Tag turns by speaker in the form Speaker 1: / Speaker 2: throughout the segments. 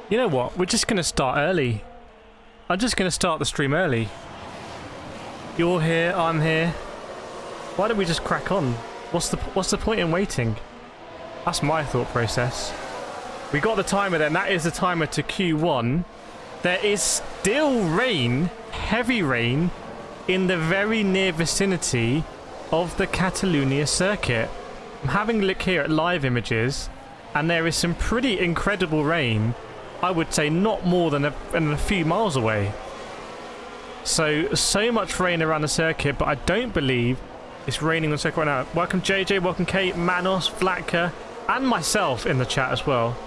Speaker 1: You know what? We're just going to start early. I'm just going to start the stream early. You're here, I'm here. Why don't we just crack on? What's the point in waiting? That's my thought process. We got the timer then. That is the timer to Q1. There is still rain, heavy rain, in the very near vicinity of the Catalunya circuit. I'm having a look here at live images, and there is some pretty incredible rain. I would say not more than a few miles away. So much rain around the circuit, but I don't believe it's raining on the circuit right now. Welcome JJ, welcome Kate, Manos, Vlatka, and myself in the chat as well.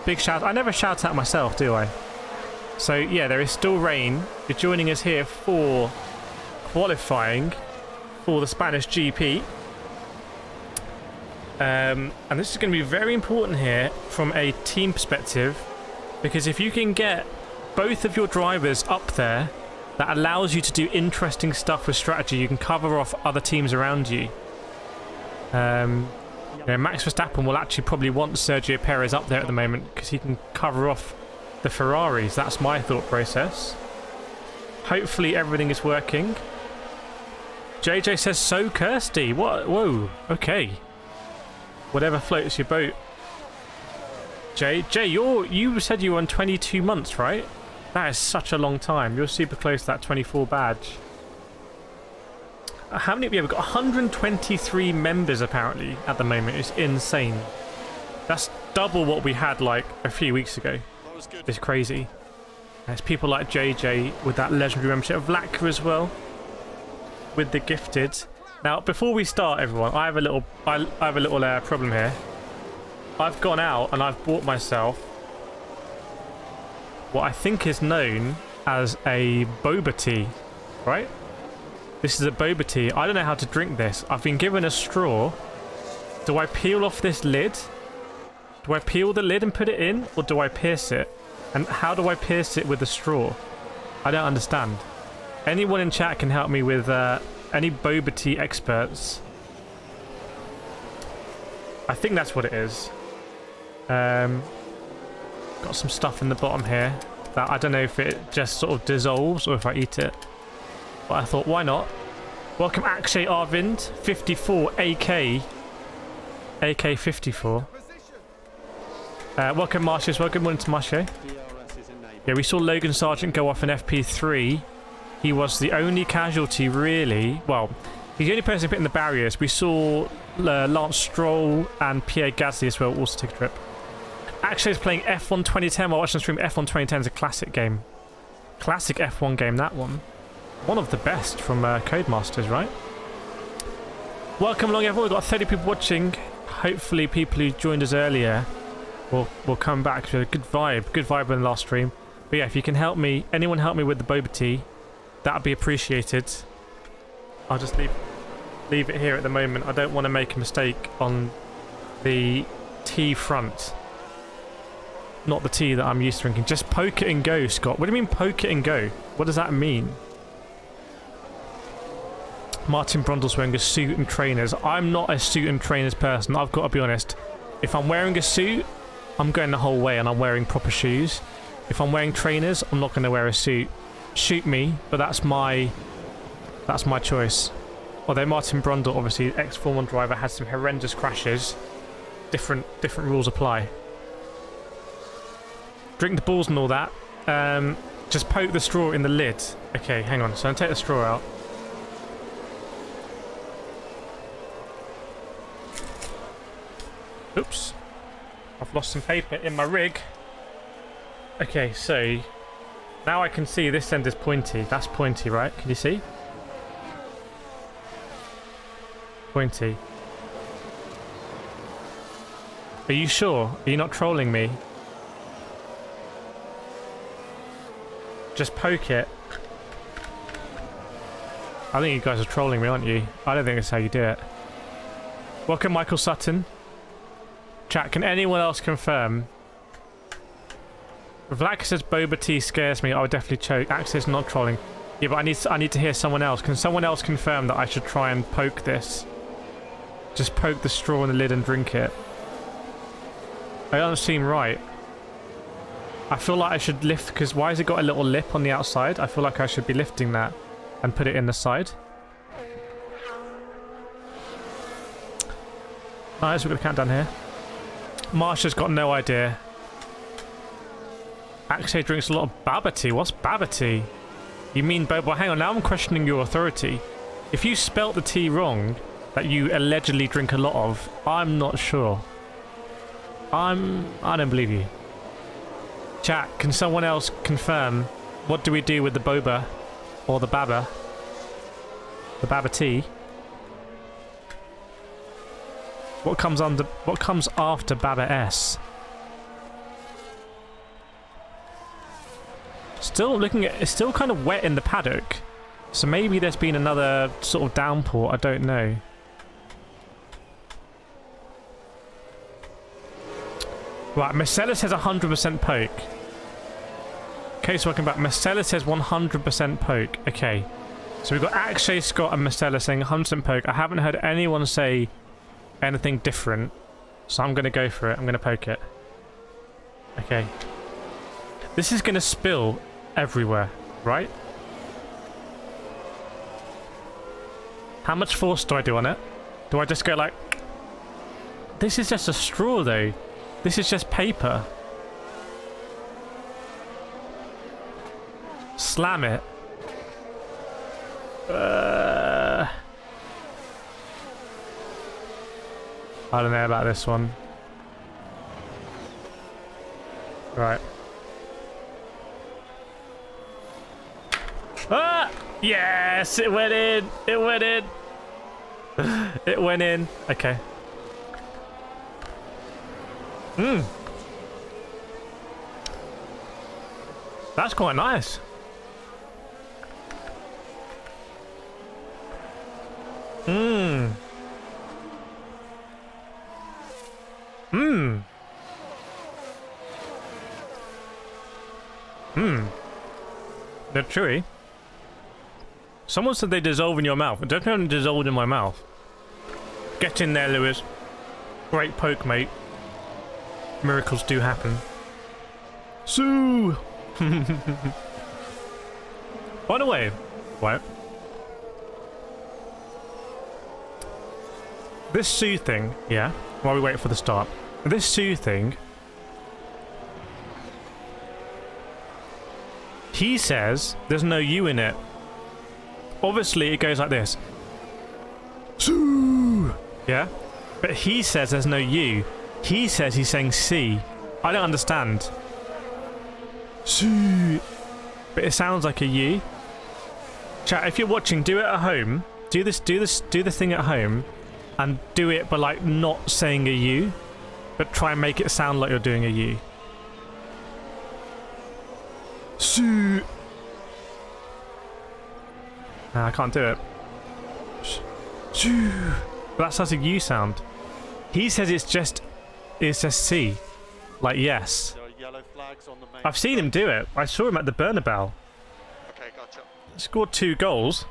Speaker 1: Big shout. I never shout out myself, do I? So yeah, there is still rain. You're joining us here for qualifying for the Spanish GP. And this is going to be very important here from a team perspective, because if you can get both of your drivers up there, that allows you to do interesting stuff with strategy. You can cover off other teams around you. You know, Max Verstappen will actually probably want Sergio Perez up there at the moment because he can cover off the Ferraris. That's my thought process. Hopefully everything is working. JJ says, so Kirsty. What? Whoa. Okay. Whatever floats your boat. Jay, you said you were on 22 months, right? That is such a long time. You're super close to that 24 badge. How many? Yeah, we've got 123 members apparently at the moment. It's insane. That's double what we had like a few weeks ago. It's crazy. There's people like JJ with that legendary membership. Vlatka as well with the gifted. Now, before we start, everyone, I have a little problem here. I've gone out and I've bought myself what I think is known as a Boba tea, right? This is a Boba tea. I don't know how to drink this. I've been given a straw. Do I peel off this lid? Do I peel the lid and put it in, or do I pierce it? And how do I pierce it with a straw? I don't understand. Anyone in chat can help me with any Boba tea experts. I think that's what it is. Got some stuff in the bottom here that I don't know if it just sort of dissolves or if I eat it. But I thought, why not? Welcome Akshay Arvind, 54 AK 54. Welcome Marcius, welcome morning to Marcia. Yeah, we saw Logan Sargent go off in FP3. He was the only casualty, really. Well, he's the only person put in the barriers. We saw Lance Stroll and Pierre Gasly as well also take a trip. Actually, is playing F1 2010 while watching the stream. F1 2010 is a classic game. Classic F1 game, that one. One of the best from Codemasters, right? Welcome along, everyone. We've got 30 people watching. Hopefully, people who joined us earlier will come back to a good vibe. Good vibe in the last stream. But yeah, if you can help me, anyone help me with the Boba tea, that would be appreciated. I'll just leave it here at the moment. I don't want to make a mistake on the tea front. Not the tea that I'm used to drinking. Just poke it and go, Scott. What do you mean poke it and go? What does that mean? Martin Brundle's wearing a suit and trainers. I'm not a suit and trainers person. I've got to be honest. If I'm wearing a suit, I'm going the whole way and I'm wearing proper shoes. If I'm wearing trainers, I'm not going to wear a suit. Shoot me, but that's my choice. Although Martin Brundle, obviously ex-Formula 1 driver, had some horrendous crashes. Different rules apply. Drink the balls and all that. Just poke the straw in the lid. Okay, hang on. So I'm take the straw out. Oops. I've lost some paper in my rig. Okay, so now I can see this end is pointy. That's pointy, right? Can you see? Pointy. Are you sure? Are you not trolling me? Just poke it. I think you guys are trolling me, aren't you? I don't think that's how you do it. Welcome, Michael Sutton. Chat, can anyone else confirm? Vlak says Boba tea scares me. I would definitely choke. Access not trolling. Yeah, but I need to hear someone else. Can someone else confirm that I should try and poke this? Just poke the straw in the lid and drink it. It doesn't seem right. I feel like I should lift, because why has it got a little lip on the outside? I feel like I should be lifting that and put it in the side. Alright, so we're going to count down here. Marsha's got no idea. Akshay drinks a lot of Baba tea. What's Baba tea? You mean Boba? Hang on, now I'm questioning your authority. If you spelt the tea wrong, that you allegedly drink a lot of, I'm not sure. I don't believe you. Chat, can someone else confirm what do we do with the Boba or the Baba? The Baba tea? What comes after Baba S? Still looking at, it's still kind of wet in the paddock. So maybe there's been another sort of downpour, I don't know. Right, Marcella says 100% poke. Okay, so talking about Marcella says 100% poke. Okay, so we've got Akshay, Scott and Marcella saying 100% poke. I haven't heard anyone say anything different, so I'm going to go for it. I'm going to poke it. Okay. This is going to spill everywhere, right? How much force do I do on it? Do I just go like... This is just a straw though. This is just paper. Slam it. I don't know about this one. Right. Ah! Yes! It went in! It went in! It went in. Okay. That's quite nice. They're chewy. Someone said they dissolve in your mouth. It definitely dissolved in my mouth. Get in there, Lewis. Great poke, mate. Miracles do happen. Sue! By the way, what? This Sue thing, yeah, while we wait for the start. This Sue thing, he says there's no U in it. Obviously, it goes like this. Sue! Yeah? But he says there's no U. He says he's saying C. I don't understand. Sue! But it sounds like a U. Chat, if you're watching, do it at home. Do the thing at home. And do it by like not saying a U. But try and make it sound like you're doing a U. Sue! No, I can't do it. Sue! That's such a U sound. He says it's just C. Like yes. I've seen him do it. I saw him at the Bernabeu.
Speaker 2: Okay, gotcha.
Speaker 1: Scored 2 goals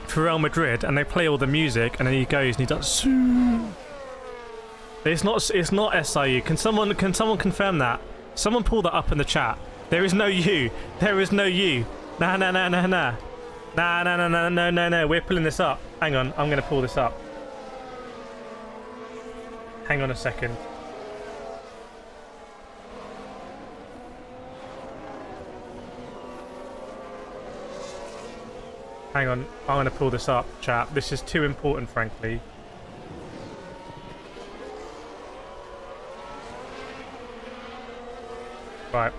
Speaker 1: for Real Madrid, and they play all the music, and then he goes and he does. Sue. It's not SIU. Can someone confirm that? Someone pull that up in the chat. There is no U. There is no U. Nah. No. We're pulling this up. Hang on. I'm going to pull this up. Hang on a second. Hang on. I'm going to pull this up, chat. This is too important, frankly. Right.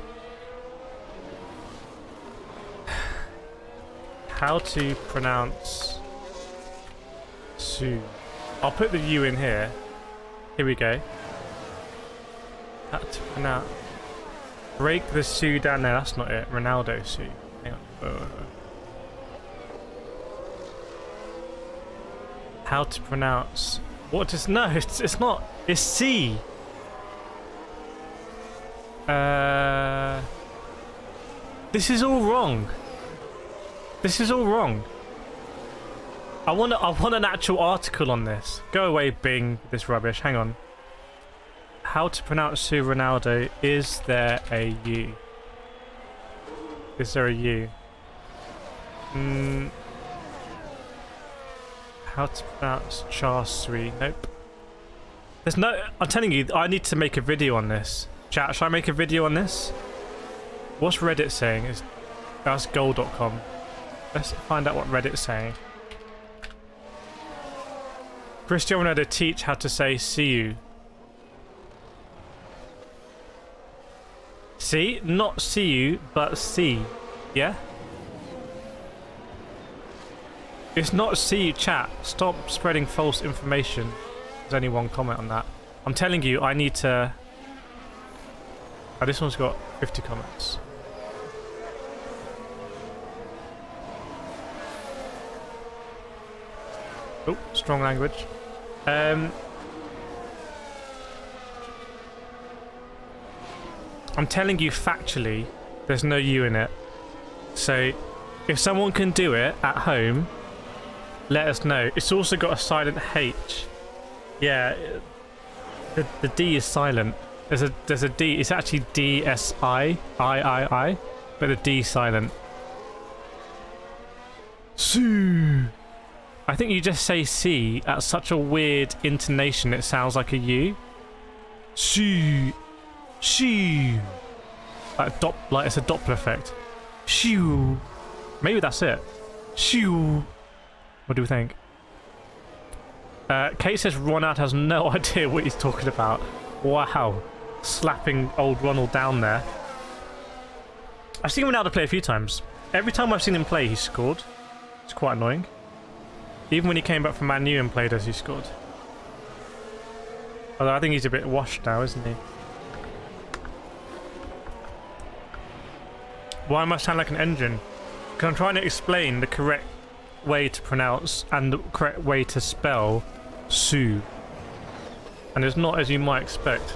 Speaker 1: How to pronounce Sue. I'll put the U in here. Here we go. How to pronounce. Break the Sue down there. That's not it. Ronaldo Sue. Hang on. How to pronounce. What is. No, it's not. It's C. This is all wrong. This is all wrong. I want an actual article on this. Go away, Bing. This rubbish. Hang on. how to pronounce Sue Ronaldo. Is there a U? Is there a U? How to pronounce Char-Sui? Nope. There's no... I'm telling you, I need to make a video on this. Chat, should I make a video on this? What's Reddit saying? That's gold.com. Let's find out what Reddit's saying. Cristiano Ronaldo teach how to say see you. See? Not see you, but see. Yeah? It's not see you, chat. Stop spreading false information. There's only one comment on that. I'm telling you, I need to... Oh, this one's got 50 comments. Oh, strong language. I'm telling you factually, there's no U in it. So, if someone can do it at home, let us know. It's also got a silent H. Yeah, the D is silent. There's a D. It's actually D-S-I-I-I-I, but the D silent. Sue. I think you just say C at such a weird intonation. It sounds like a U. Sue. Shoo. Like it's a Doppler effect. Shoo. Maybe that's it. Shoo. What do we think? Kate says Ronald has no idea what he's talking about. Wow. Slapping old Ronald down there. I've seen Ronaldo play a few times. Every time I've seen him play, he's scored. It's quite annoying. Even when he came back from Man U and played us, he scored. Although I think he's a bit washed now, isn't he? Why am I sound like an engine? Because I'm trying to explain the correct way to pronounce and the correct way to spell Sue. And it's not as you might expect.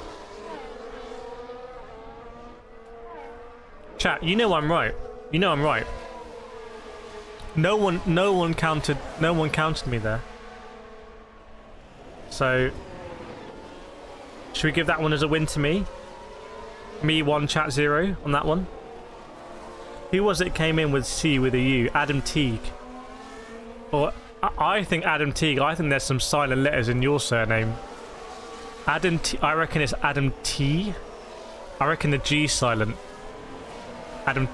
Speaker 1: Chat, you know I'm right. You know I'm right. No one counted me there. So should we give that one as a win to me? Me 1, chat 0 on that one. Who was it came in with C with a U? Adam Teague. Or I think Adam Teague. I think there's some silent letters in your surname. Adam T. I reckon it's Adam T. I reckon the G silent. Adam.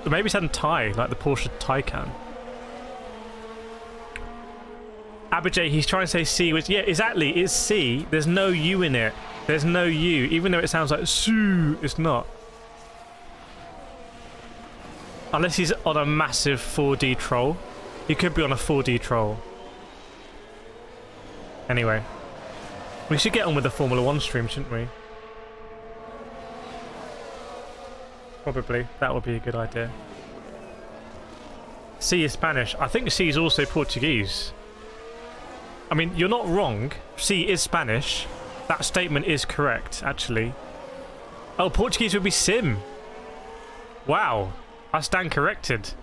Speaker 1: Maybe it's Adam Ty, like the Porsche Taycan. Abijay, he's trying to say C, which, yeah, exactly, it's C. There's no U in it. There's no U. Even though it sounds like Sue, it's not. Unless he's on a massive 4D troll. He could be on a 4D troll. Anyway. We should get on with the Formula 1 stream, shouldn't we? Probably. That would be a good idea. C is Spanish. I think C is also Portuguese. I mean, you're not wrong. C is Spanish. That statement is correct, actually. Oh, Portuguese would be Sim. Wow. I stand corrected.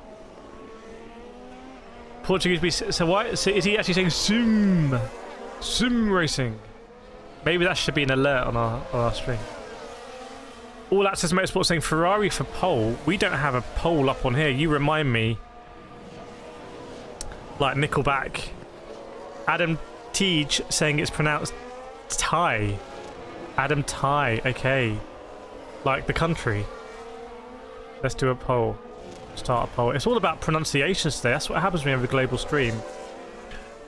Speaker 1: Portuguese would be... So why... So is he actually saying Sim? Sim racing. Maybe that should be an alert on our stream. All Access Motorsport saying Ferrari for pole. We don't have a pole up on here. You remind me. Like Nickelback. Adam Teague saying it's pronounced Thai. Adam Thai. Okay. Like the country. Let's do a poll. Start a poll. It's all about pronunciations today. That's what happens when we have a global stream.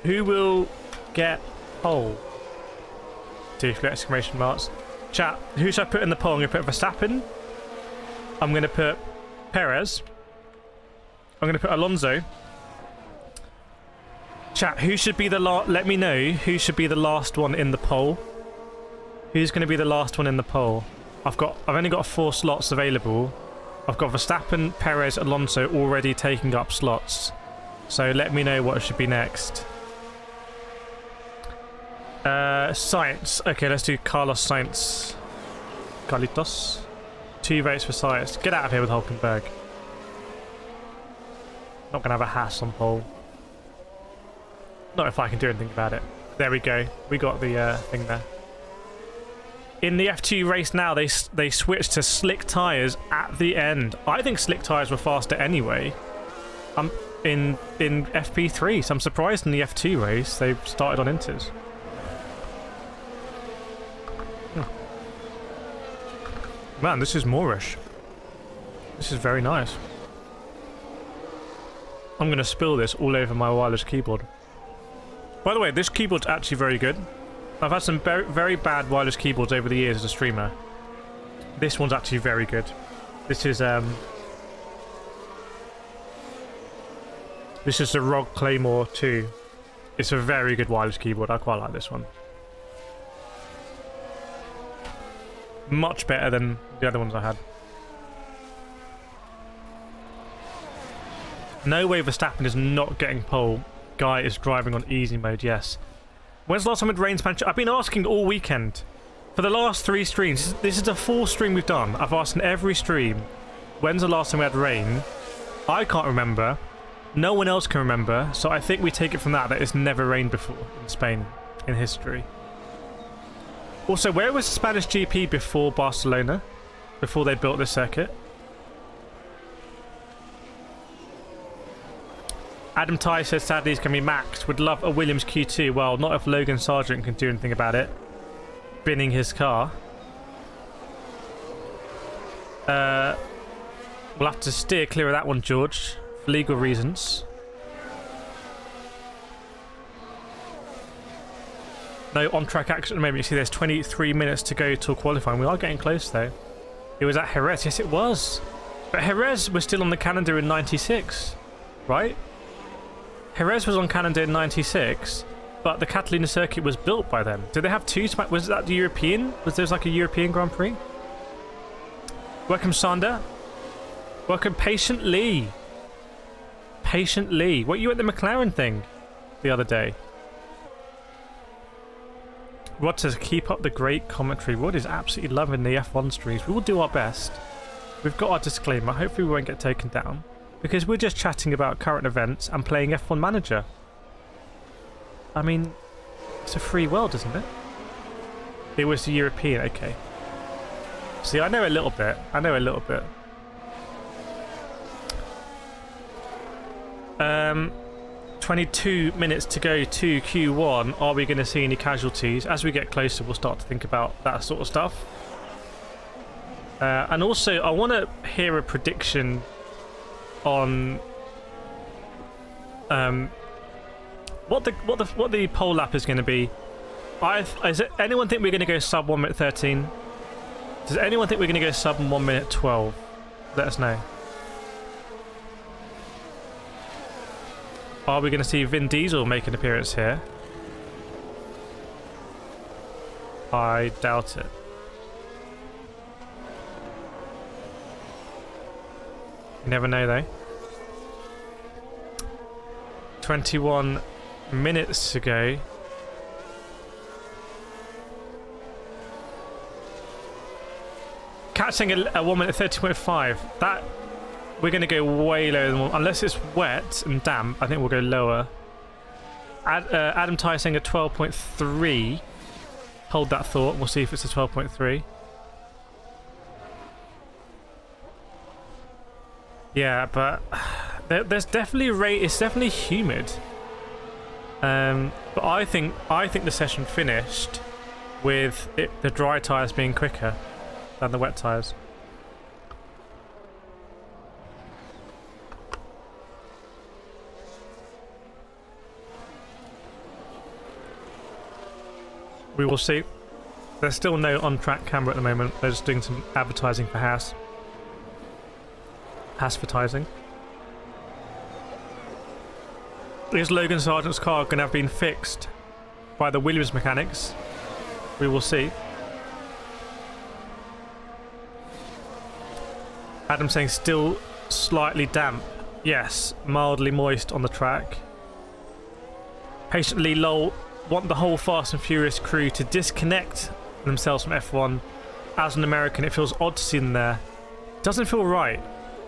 Speaker 1: Who will get poll? Two exclamation marks. Chat, who should I put in the poll? I'm going to put Verstappen. I'm going to put Perez. I'm going to put Alonso. Chat, who should be the last... Let me know who should be the last one in the poll. Who's going to be the last one in the poll? I've only got 4 slots available. I've got Verstappen, Perez, Alonso already taking up slots. So let me know what should be next. Science. Okay, let's do Carlos Sainz. Carlitos. 2 votes for Science. Get out of here with Hulkenberg. Not gonna have a Haas on poll. Not if I can do anything about it. There we go. We got the thing there. In the F2 race now, they switched to slick tyres at the end. I think slick tyres were faster anyway. In FP3, so I'm surprised in the F2 race they started on inters. Man, this is Moorish. This is very nice. I'm going to spill this all over my wireless keyboard. By the way, this keyboard's actually very good. I've had some very bad wireless keyboards over the years as a streamer. This one's actually very good. This is the ROG Claymore 2. It's a very good wireless keyboard. I quite like this one. Much better than the other ones I had. No way Verstappen is not getting pole. Guy is driving on easy mode, yes. When's the last time it rained Spanish? I've been asking all weekend. For the last 3 streams. This is the 4th stream we've done. I've asked in every stream. When's the last time we had rain? I can't remember. No one else can remember. So I think we take it from that it's never rained before in Spain in history. Also, where was the Spanish GP before Barcelona? Before they built this circuit? Adam Ty says sadly he's going to be maxed. Would love a Williams Q2. Well, not if Logan Sargent can do anything about it. Binning his car. We'll have to steer clear of that one, George, for legal reasons. No on-track action at the moment. You see there's 23 minutes to go till qualifying. We are getting close, though. It was at Jerez. Yes, it was. But Jerez was still on the calendar in 96, right? Jerez was on calendar in 96, but the Catalina circuit was built by them. Did they have 2? Was that the European? Was there like a European Grand Prix? Welcome, Sander. Welcome, Patient Lee. Patient Lee. What, you at the McLaren thing the other day? Rod says, keep up the great commentary. Rod is absolutely loving the F1 streams. We will do our best. We've got our disclaimer. Hopefully we won't get taken down. Because we're just chatting about current events and playing F1 Manager. I mean, it's a free world, isn't it? It was the European, okay. See, I know a little bit. 22 minutes to go to Q1. Are we going to see any casualties? As we get closer, we'll start to think about that sort of stuff. And also, I want to hear a prediction on what the pole lap is going to be. Does anyone think we're going to go sub 1 minute 13? Does anyone think we're going to go sub 1 minute 12? Let us know. Are we going to see Vin Diesel make an appearance here? I doubt it. You never know, though. 21 minutes to go. Catching a 1 minute 30.5. That we're going to go way lower than one, unless it's wet and damp. I think we'll go lower. Adam Ty saying a 12.3. Hold that thought. We'll see if it's a 12.3. Yeah, but there's definitely it's definitely humid. But I think the session finished with the dry tyres being quicker than the wet tyres. We will see. There's still no on-track camera at the moment. They're just doing some advertising for Haas. Haas-vertising. Is Logan Sargent's car going to have been fixed by the Williams mechanics? We will see. Adam saying still slightly damp. Yes, mildly moist on the track. Patiently lol. Want the whole Fast and Furious crew to disconnect themselves from F1. As an American, it feels odd to see them there. Doesn't feel right.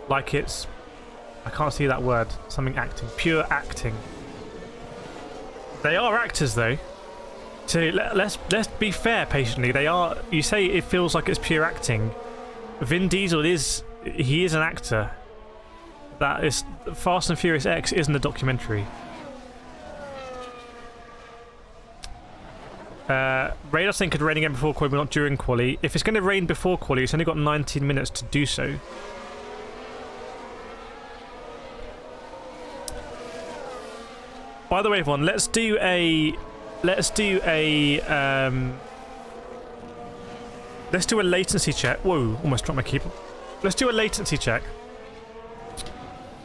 Speaker 1: Like it's... I can't see that word. Something acting. Pure acting. They are actors, though. So let's be fair. Patiently, they are. You say it feels like it's pure acting. Vin Diesel is an actor. That is Fast and Furious X isn't a documentary. Radar saying could rain again before quali, but not during quali. If it's going to rain before quali, it's only got 19 minutes to do so. By the way, everyone, let's do a latency check. Whoa, almost dropped my keyboard. Let's do a latency check.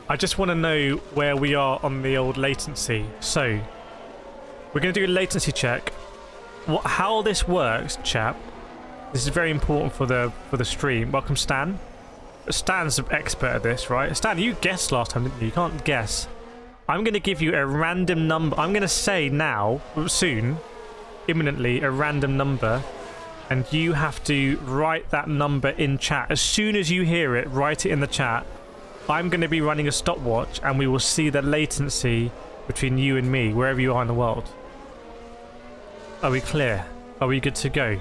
Speaker 1: I just want to know where we are on the old latency. So, we're going to do a latency check. How this works, chap. This is very important for the stream. Welcome, Stan. Stan's an expert at this, right? Stan, you guessed last time, didn't you? You can't guess. I'm going to give you a random number. I'm going to say now, soon, imminently, a random number. And you have to write that number in chat. As soon as you hear it, write it in the chat. I'm going to be running a stopwatch, and we will see the latency between you and me, wherever you are in the world. Are we clear? Are we good to go?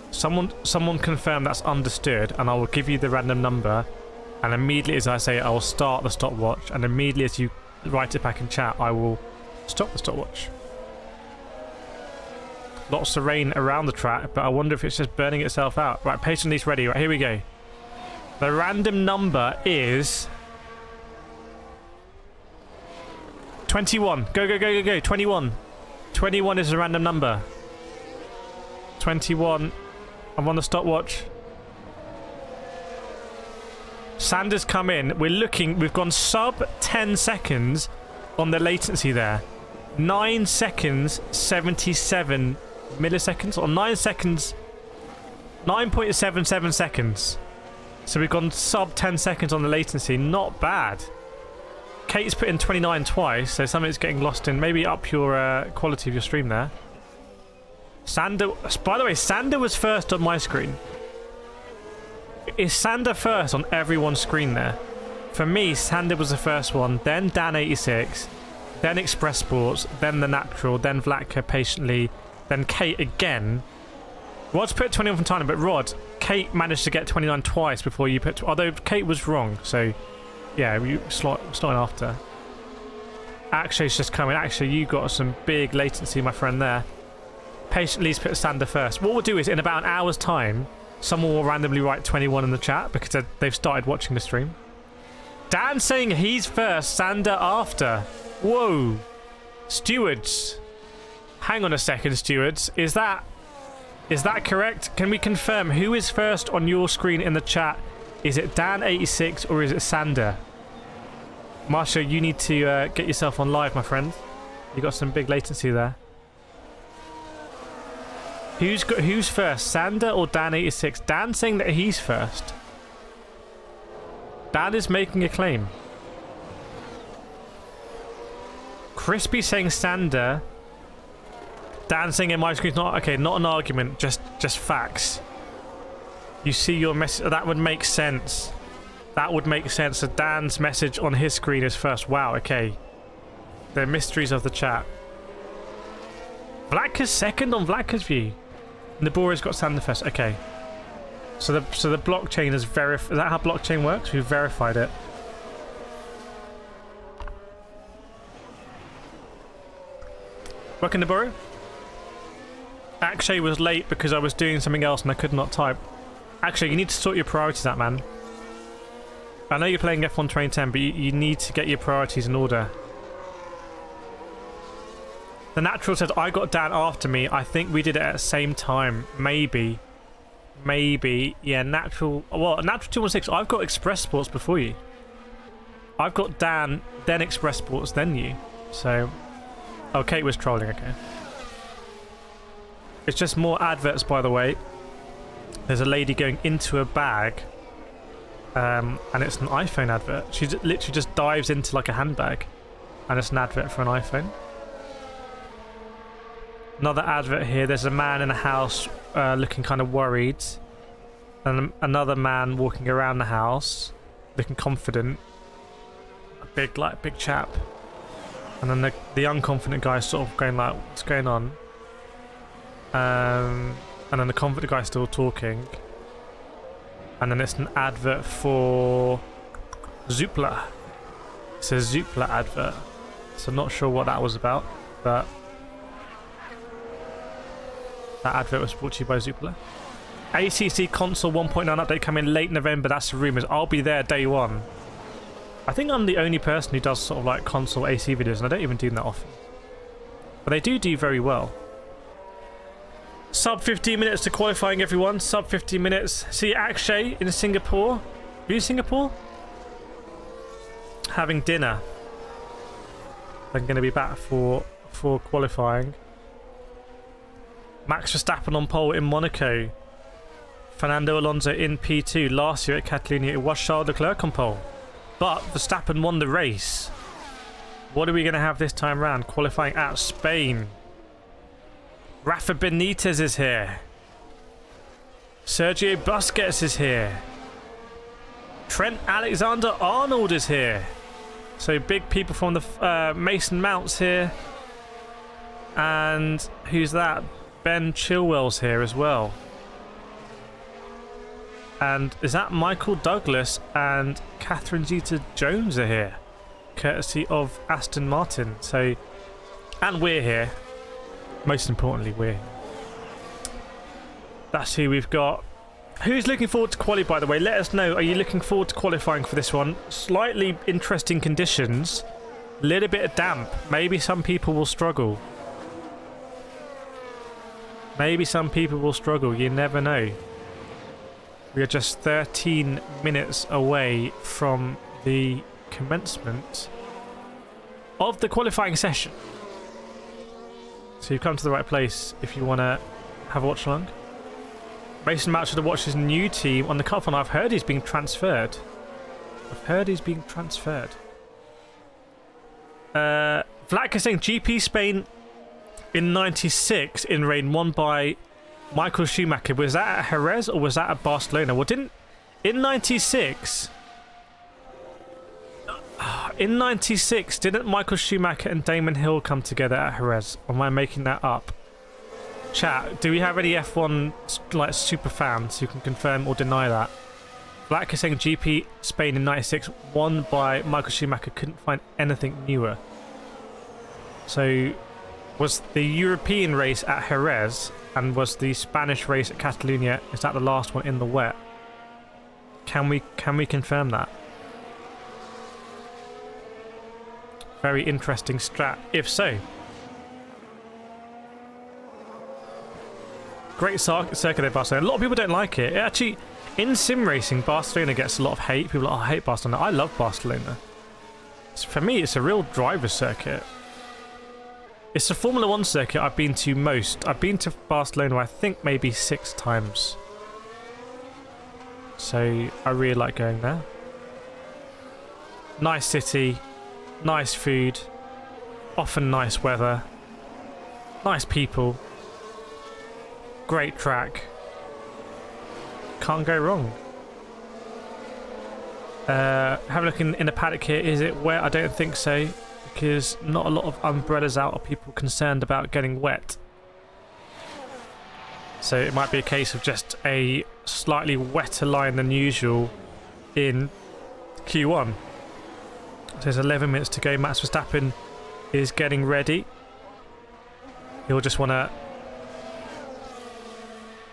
Speaker 1: Someone confirm that's understood, and I will give you the random number. And immediately as I say it, I will start the stopwatch. And immediately as you write it back in chat, I will stop the stopwatch. Lots of rain around the track, but I wonder if it's just burning itself out. Right, patiently's ready. Right, here we go. The random number is 21. Go, go, go, go, go. 21. 21 is a random number. 21. I'm on the stopwatch. Sander's come in. We've gone sub 10 seconds on the latency there. 9 seconds, 77 milliseconds, or 9 seconds, 9.77 seconds. So we've gone sub 10 seconds on the latency. Not bad. Kate's put in 29 twice, so something's getting lost in. Maybe up your quality of your stream there. Sander, by the way, Sander was first on my screen. Is Sander first on everyone's screen there? For me, Sander was the first one, then Dan86, then Express Sports, then The Natural, then Vlatka patiently, then Kate again. Rod's put 21 from time, but Rod, Kate managed to get 29 twice before you put... Although Kate was wrong, so... Yeah, you starting after. Akshay's just coming. Akshay, you got some big latency, my friend, there. Patiently's put Sander first. What we'll do is, in about an hour's time, someone will randomly write 21 in the chat because they've started watching the stream. Dan saying he's first, Sander after. Whoa. Stewards. Hang on a second, stewards. Is that correct? Can we confirm who is first on your screen in the chat? Is it Dan86 or is it Sander? Marsha, you need to get yourself on live, my friend. You got some big latency there. Who's first, Sander or Dan86? Dan saying that he's first. Dan is making a claim. Crispy saying Sander. Dan saying in my screen's not okay. Not an argument, just facts. You see your message. That would make sense. That would make sense. So Dan's message on his screen is first. Wow. Okay. The mysteries of the chat. Vlatka's second on Vlatka's view. Nabori's got Sander first. Okay. So the blockchain is verified. Is that how blockchain works? We've verified it. Welcome, Nabori. Akshay was late because I was doing something else and I could not type. Actually, you need to sort your priorities out, man. I know you're playing F1 2010, but you need to get your priorities in order. The Natural said, I got Dan after me. I think we did it at the same time. Maybe. Maybe. Yeah, Natural... Well, Natural 216, I've got Express Sports before you. I've got Dan, then Express Sports, then you. So... Oh, Kate was trolling, okay. It's just more adverts, by the way. There's a lady going into a bag. And it's an iPhone advert. She literally just dives into like a handbag. And it's an advert for an iPhone. Another advert here. There's a man in a house looking kind of worried. And another man walking around the house looking confident. A big chap. And then the unconfident guy is sort of going like, what's going on? And then the confident guy is still talking. And then it's an advert for Zoopla. It's a Zoopla advert. So I'm not sure what that was about, but that advert was brought to you by Zoopla. ACC console 1.9 update coming late November. That's the rumours. I'll be there day one. I think I'm the only person who does sort of like console AC videos, and I don't even do them that often. But they do very well. Sub 15 minutes to qualifying, everyone. Sub 15 minutes. See Akshay in Singapore. Are you in Singapore? Having dinner. I'm going to be back for qualifying. Max Verstappen on pole in Monaco. Fernando Alonso in P2. Last year at Catalonia, it was Charles Leclerc on pole. But Verstappen won the race. What are we going to have this time round? Qualifying at Spain. Rafa Benitez is here. Sergio Busquets is here. Trent Alexander-Arnold is here. So big people from the Mason Mount's here. And who's that? Ben Chilwell's here as well. And is that Michael Douglas and Catherine Zeta-Jones are here, courtesy of Aston Martin. So, and we're here. Most importantly, we're here. That's who we've got. Who's looking forward to quali, by the way? Let us know. Are you looking forward to qualifying for this one? Slightly interesting conditions. A little bit of damp. Maybe some people will struggle. Maybe some people will struggle. You never know. We are just 13 minutes away from the commencement of the qualifying session. So you've come to the right place if you want to have a watch along. Mason Mount should have watched his new team on the cup, and I've heard he's being transferred. Vlad is saying GP Spain in 96 in rain won by Michael Schumacher. Was that at Jerez or was that at Barcelona? Well, in 96 didn't Michael Schumacher and Damon Hill come together at Jerez? Or am I making that up? Chat, do we have any F1 like super fans who can confirm or deny that? Black is saying GP Spain in 96 won by Michael Schumacher. Couldn't find anything newer. So was the European race at Jerez and was the Spanish race at Catalonia, is that the last one in the wet? Can we confirm that? Very interesting strat, if so. Great circuit at Barcelona. A lot of people don't like it. Actually, in sim racing, Barcelona gets a lot of hate. People are like, oh, I hate Barcelona. I love Barcelona. For me, it's a real driver's circuit. It's the Formula 1 circuit I've been to most. I've been to Barcelona, I think, maybe 6 times. So, I really like going there. Nice city. Nice food. Often nice weather. Nice people. Great track. Can't go wrong. Have a look in the paddock here. Is it wet? I don't think so. Because not a lot of umbrellas out, or people concerned about getting wet. So it might be a case of just a slightly wetter line than usual in Q1. So there's 11 minutes to go. Max Verstappen is getting ready. He'll just want to...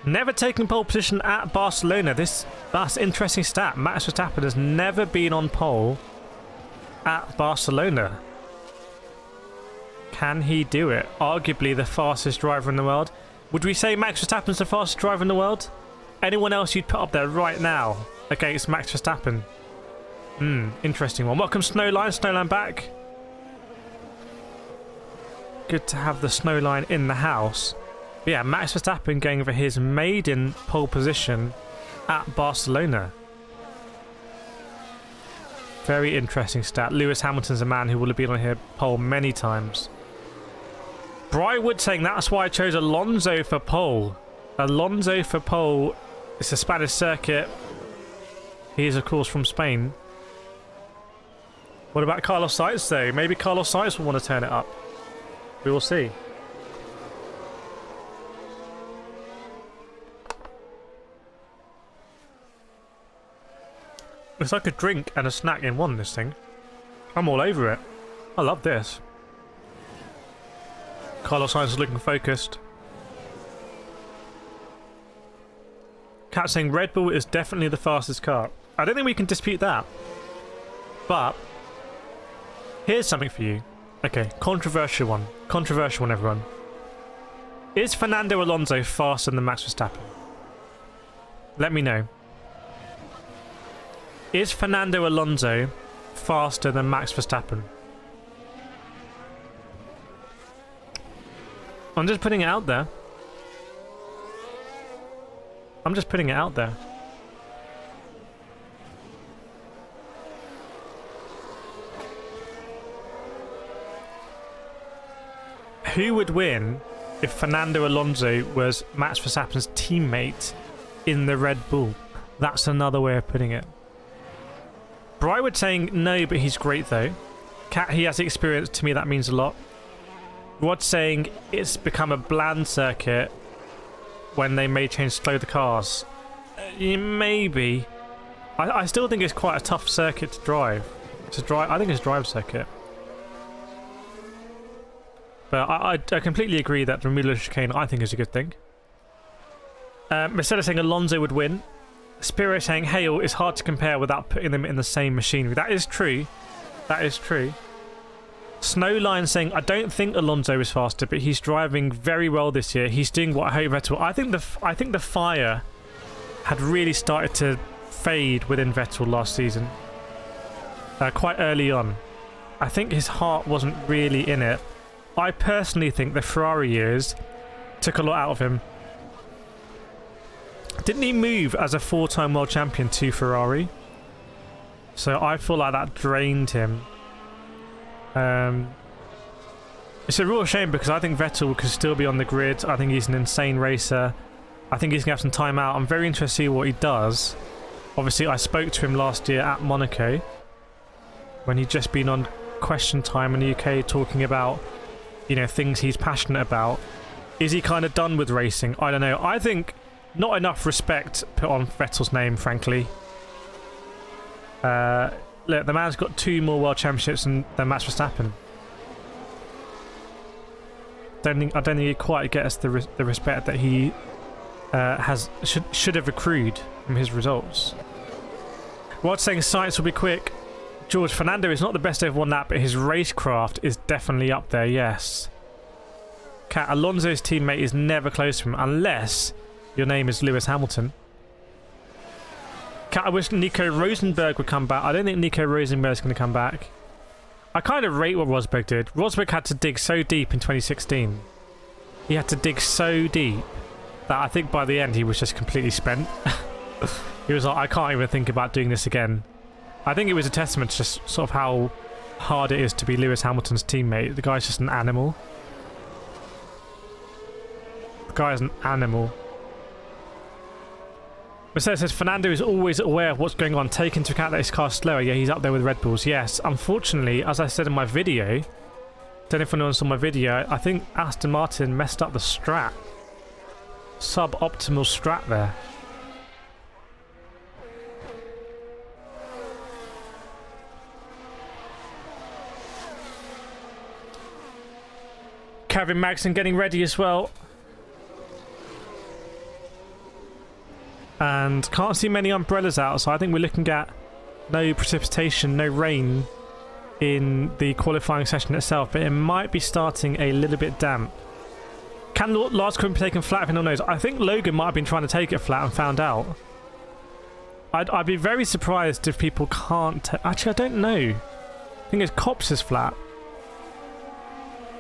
Speaker 1: Never taken pole position at Barcelona. That's an interesting stat. Max Verstappen has never been on pole at Barcelona. Can he do it? Arguably the fastest driver in the world. Would we say Max Verstappen's the fastest driver in the world? Anyone else you'd put up there right now against Max Verstappen? Interesting one. Welcome Snowline. Snowline back. Good to have the Snowline in the house. But yeah, Max Verstappen going for his maiden pole position at Barcelona. Very interesting stat. Lewis Hamilton's a man who will have been on here pole many times. Brywood saying that's why I chose Alonso for pole. Alonso for pole. It's a Spanish circuit. He is, of course, from Spain. What about Carlos Sainz though? Maybe Carlos Sainz will want to turn it up. We will see. It's like a drink and a snack in one, this thing. I'm all over it. I love this. Carlos Sainz is looking focused. Cat saying Red Bull is definitely the fastest car. I don't think we can dispute that. But here's something for you. Okay, controversial one. Controversial one, everyone. Is Fernando Alonso faster than Max Verstappen? Let me know. Is Fernando Alonso faster than Max Verstappen? I'm just putting it out there. I'm just putting it out there. Who would win if Fernando Alonso was Max Verstappen's teammate in the Red Bull? That's another way of putting it. Brywood saying no, but he's great though. Cat, he has experience. To me, that means a lot. Rod saying it's become a bland circuit when they may change slow the cars. Maybe. I still think it's quite a tough circuit to drive. I think it's a drive circuit. But I completely agree that the removal of chicane I think is a good thing. Mercedes saying Alonso would win. Spiro saying Hale is hard to compare without putting them in the same machinery. That is true. That is true. Snowline saying I don't think Alonso is faster, but he's driving very well this year. He's doing what I hope Vettel. I think the fire had really started to fade within Vettel last season. Quite early on. I think his heart wasn't really in it. I personally think the Ferrari years took a lot out of him. Didn't he move as a 4-time world champion to Ferrari? So I feel like that drained him. It's a real shame because I think Vettel could still be on the grid. I think he's an insane racer. I think he's going to have some time out. I'm very interested to see what he does. Obviously, I spoke to him last year at Monaco when he'd just been on Question Time in the UK talking about, you know, things he's passionate about. Is he kind of done with racing? I don't know. I think not enough respect put on Vettel's name, frankly. Look, the man's got 2 more world championships than Max Verstappen. I don't think he quite gets the respect that he should have accrued from his results. Rod's saying Sainz will be quick. George, Fernando is not the best over one lap, but his racecraft is definitely up there, yes. Cat, Alonso's teammate is never close to him unless your name is Lewis Hamilton. Cat, I wish Nico Rosenberg would come back. I don't think Nico Rosenberg is going to come back. I kind of rate what Rosberg did. Rosberg had to dig so deep in 2016. He had to dig so deep that I think by the end he was just completely spent. He was like, I can't even think about doing this again. I think it was a testament to just sort of how hard it is to be Lewis Hamilton's teammate. The guy's just an animal. The guy is an animal. Mercedes says Fernando is always aware of what's going on. Take into account that his car's slower. Yeah, he's up there with Red Bulls. Yes, unfortunately, as I said in my video, don't know if anyone saw my video, I think Aston Martin messed up the strat. Suboptimal strat there. Kevin Magson getting ready as well. And can't see many umbrellas out, so I think we're looking at no precipitation, no rain in the qualifying session itself, but it might be starting a little bit damp. Can Lars Quinn be taken flat if anyone knows? I think Logan might have been trying to take it flat and found out. I'd be very surprised if people can't... Actually, I don't know. I think it's Cops is flat.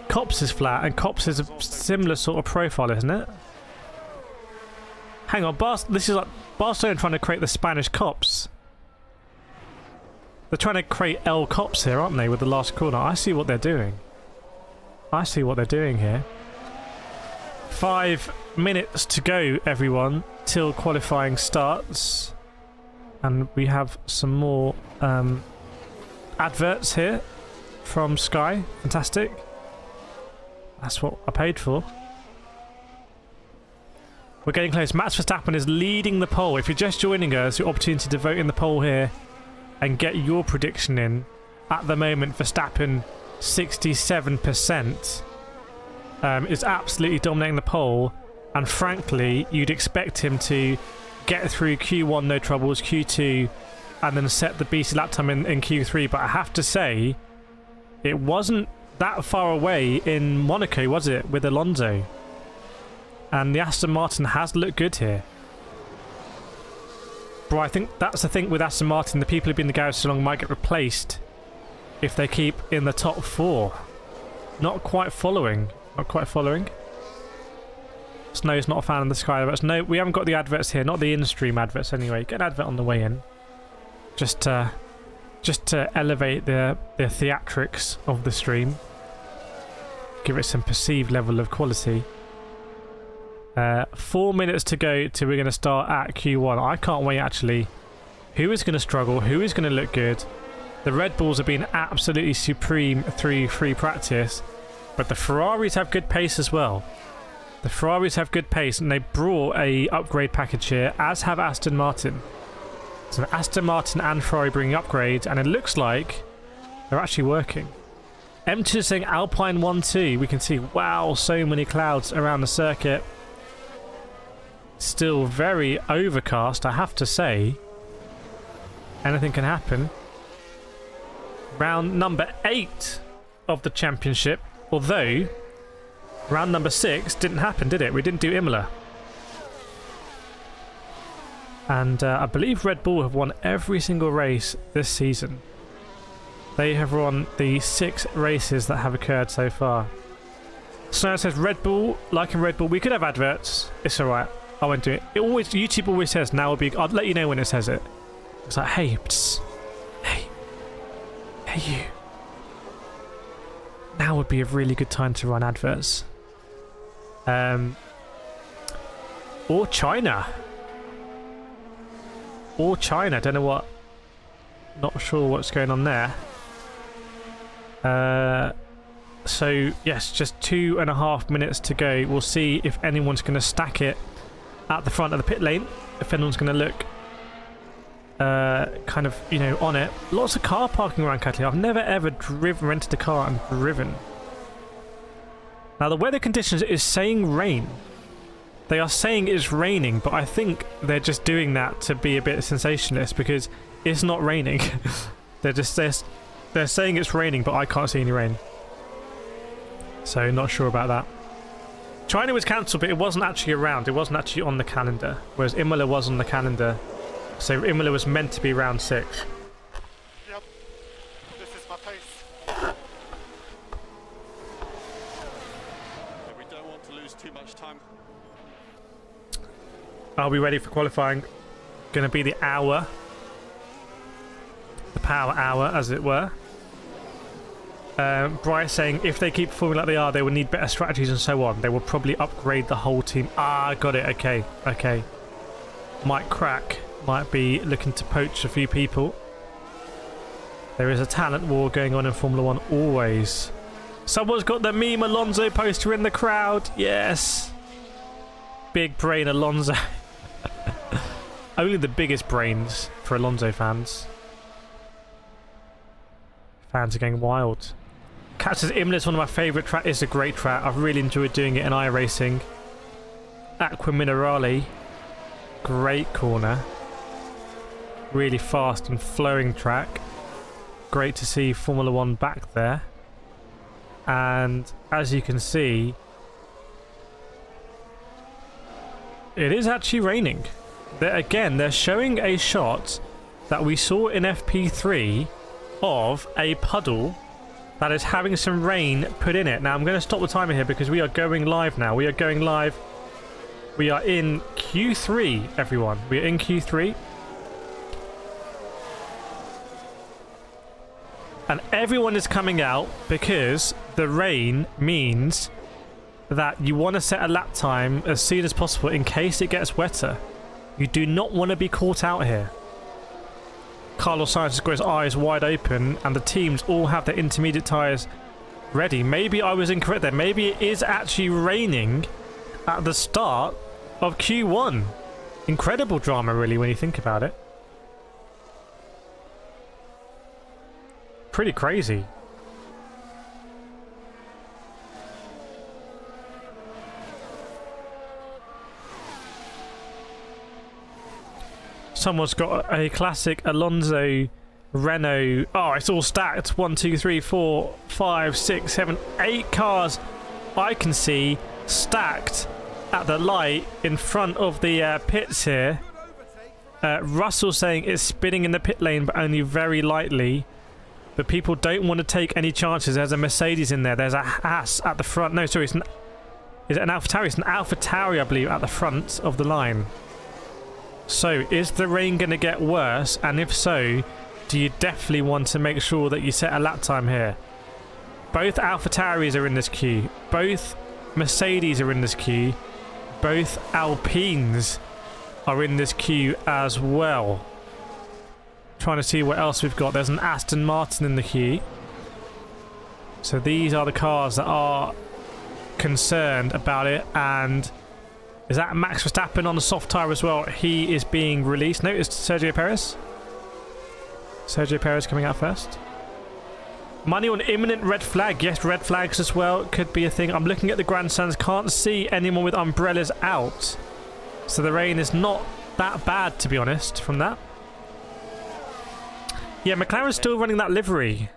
Speaker 1: Cops is flat, and Cops is a similar sort of profile, isn't it? Hang on, this is like Barcelona trying to create the Spanish Cops. They're trying to create El Cops here, aren't they, with the last corner? I see what they're doing. I see what they're doing here. 5 minutes to go, everyone, till qualifying starts. And we have some more adverts here from Sky. Fantastic. That's what I paid for. We're getting close. Max Verstappen is leading the poll. If you're just joining us, your opportunity to vote in the poll here and get your prediction in. At the moment, Verstappen 67% is absolutely dominating the poll. And frankly, you'd expect him to get through Q1 no troubles, Q2, and then set the BC lap time in Q3. But I have to say, it wasn't that far away in Monaco, was it, with Alonso? And the Aston Martin has looked good here. Bro, I think that's the thing with Aston Martin. The people who've been in the garage so long might get replaced if they keep in the top 4. Not quite following. Not quite following. Snow's not a fan of the Sky adverts. No, we haven't got the adverts here. Not the in-stream adverts anyway. Get an advert on the way in. Just to elevate the theatrics of the stream. Give it some perceived level of quality. 4 minutes to go till we're going to start at Q1. I can't wait, actually. Who is going to struggle? Who is going to look good? The Red Bulls have been absolutely supreme through free practice, but the Ferraris have good pace as well. The Ferraris have good pace, and they brought a upgrade package here, as have Aston Martin. So Aston Martin and Ferrari bringing upgrades, and it looks like they're actually working. M2 is saying Alpine 1-2. We can see, wow, so many clouds around the circuit. Still very overcast, I have to say. Anything can happen. Round number 8 of the championship, although round number 6 didn't happen, did it? We didn't do Imola. And I believe Red Bull have won every single race this season. They have won the 6 races that have occurred so far. Snow says Red Bull, liking Red Bull. We could have adverts. It's alright. I won't do it. YouTube always says now will be. I'll let you know when it says it. It's like, hey, psst, hey you. Now would be a really good time to run adverts. Or China. Or China. Don't know what. Not sure what's going on there. So yes, just 2.5 minutes to go. We'll see if anyone's going to stack it at the front of the pit lane. If anyone's going to look kind of, you know, on it. Lots of car parking around Catalina. I've never ever rented a car and driven. Now the weather conditions is saying rain. They are saying it's raining, but I think they're just doing that to be a bit sensationalist because it's not raining. they're saying it's raining, but I can't see any rain. So not sure about that. China was cancelled, but it wasn't actually around. It wasn't actually on the calendar, whereas Imola was on the calendar. So Imola was meant to be round 6.
Speaker 2: Yep, this is my pace. We don't want to lose too much time.
Speaker 1: Are we ready for qualifying? Going to be the hour. The power hour, as it were. Bryce saying if they keep performing like they are, they will need better strategies and so on. They will probably upgrade the whole team. Ah, got it. Okay, okay. Might crack. Might be looking to poach a few people. There is a talent war going on in Formula 1 always. Someone's got the meme Alonso poster in the crowd. Yes. Big brain Alonso. Only the biggest brains for Alonso fans. Fans are going wild. Cat says Imola is one of my favourite tracks. It's a great track. I've really enjoyed doing it in iRacing. Aqua Minerale. Great corner. Really fast and flowing track. Great to see Formula 1 back there. And as you can see, it is actually raining. They're showing a shot that we saw in FP3 of a puddle that is having some rain put in it. Now I'm going to stop the timer here because we are going live now. We are going live. We are in Q3, everyone. We are in Q3. And everyone is coming out because the rain means that you want to set a lap time as soon as possible in case it gets wetter. You do not want to be caught out here. Carlos Sainz has got his eyes wide open, and the teams all have their intermediate tyres ready. Maybe I was incorrect there. Maybe it is actually raining at the start of Q1. Incredible drama, really, when you think about it. Pretty crazy. Someone's got a classic Alonso Renault. Oh, it's all stacked. 1, 2, 3, 4, 5, 6, 7, 8 cars I can see stacked at the light in front of the pits here. Russell saying it's spinning in the pit lane, but only very lightly. But people don't want to take any chances. There's a Mercedes in there. There's a Haas at the front. No, sorry, is it an AlphaTauri? It's an AlphaTauri, I believe, at the front of the line. So, is the rain going to get worse? And if so, do you definitely want to make sure that you set a lap time here? Both AlphaTauris are in this queue. Both Mercedes are in this queue. Both Alpines are in this queue as well. Trying to see what else we've got. There's an Aston Martin in the queue. So these are the cars that are concerned about it. And is that Max Verstappen on the soft tyre as well? He is being released. No, it's Sergio Perez. Sergio Perez coming out first. Money on imminent red flag. Yes, red flags as well. Could be a thing. I'm looking at the grandstands. Can't see anyone with umbrellas out. So the rain is not that bad, to be honest, from that. Yeah, McLaren's still running that livery.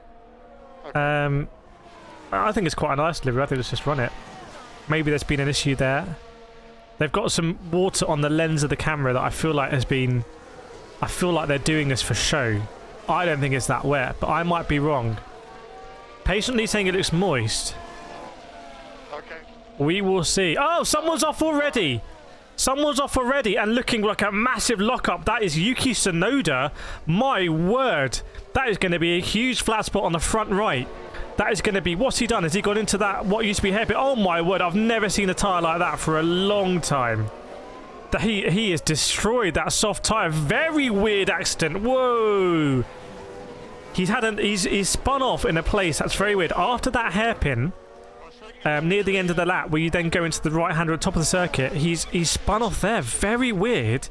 Speaker 1: I think it's quite a nice livery. I think let's just run it. Maybe there's been an issue there. They've got some water on the lens of the camera that I feel like has been... I feel like they're doing this for show. I don't think it's that wet, but I might be wrong. Patiently saying it looks moist.
Speaker 2: Okay.
Speaker 1: We will see. Oh, someone's off already! Someone's off already and looking like a massive lockup. That is Yuki Tsunoda. My word. That is going to be a huge flat spot on the front right. That is going to be... What's he done? Has he gone into that, what used to be hairpin? Oh my word. I've never seen a tyre like that for a long time. He has destroyed that soft tyre. Very weird accident. Whoa. He's spun off in a place that's very weird. After that hairpin... near the end of the lap, where you then go into the right hand at the top of the circuit, he's spun off there. Very weird.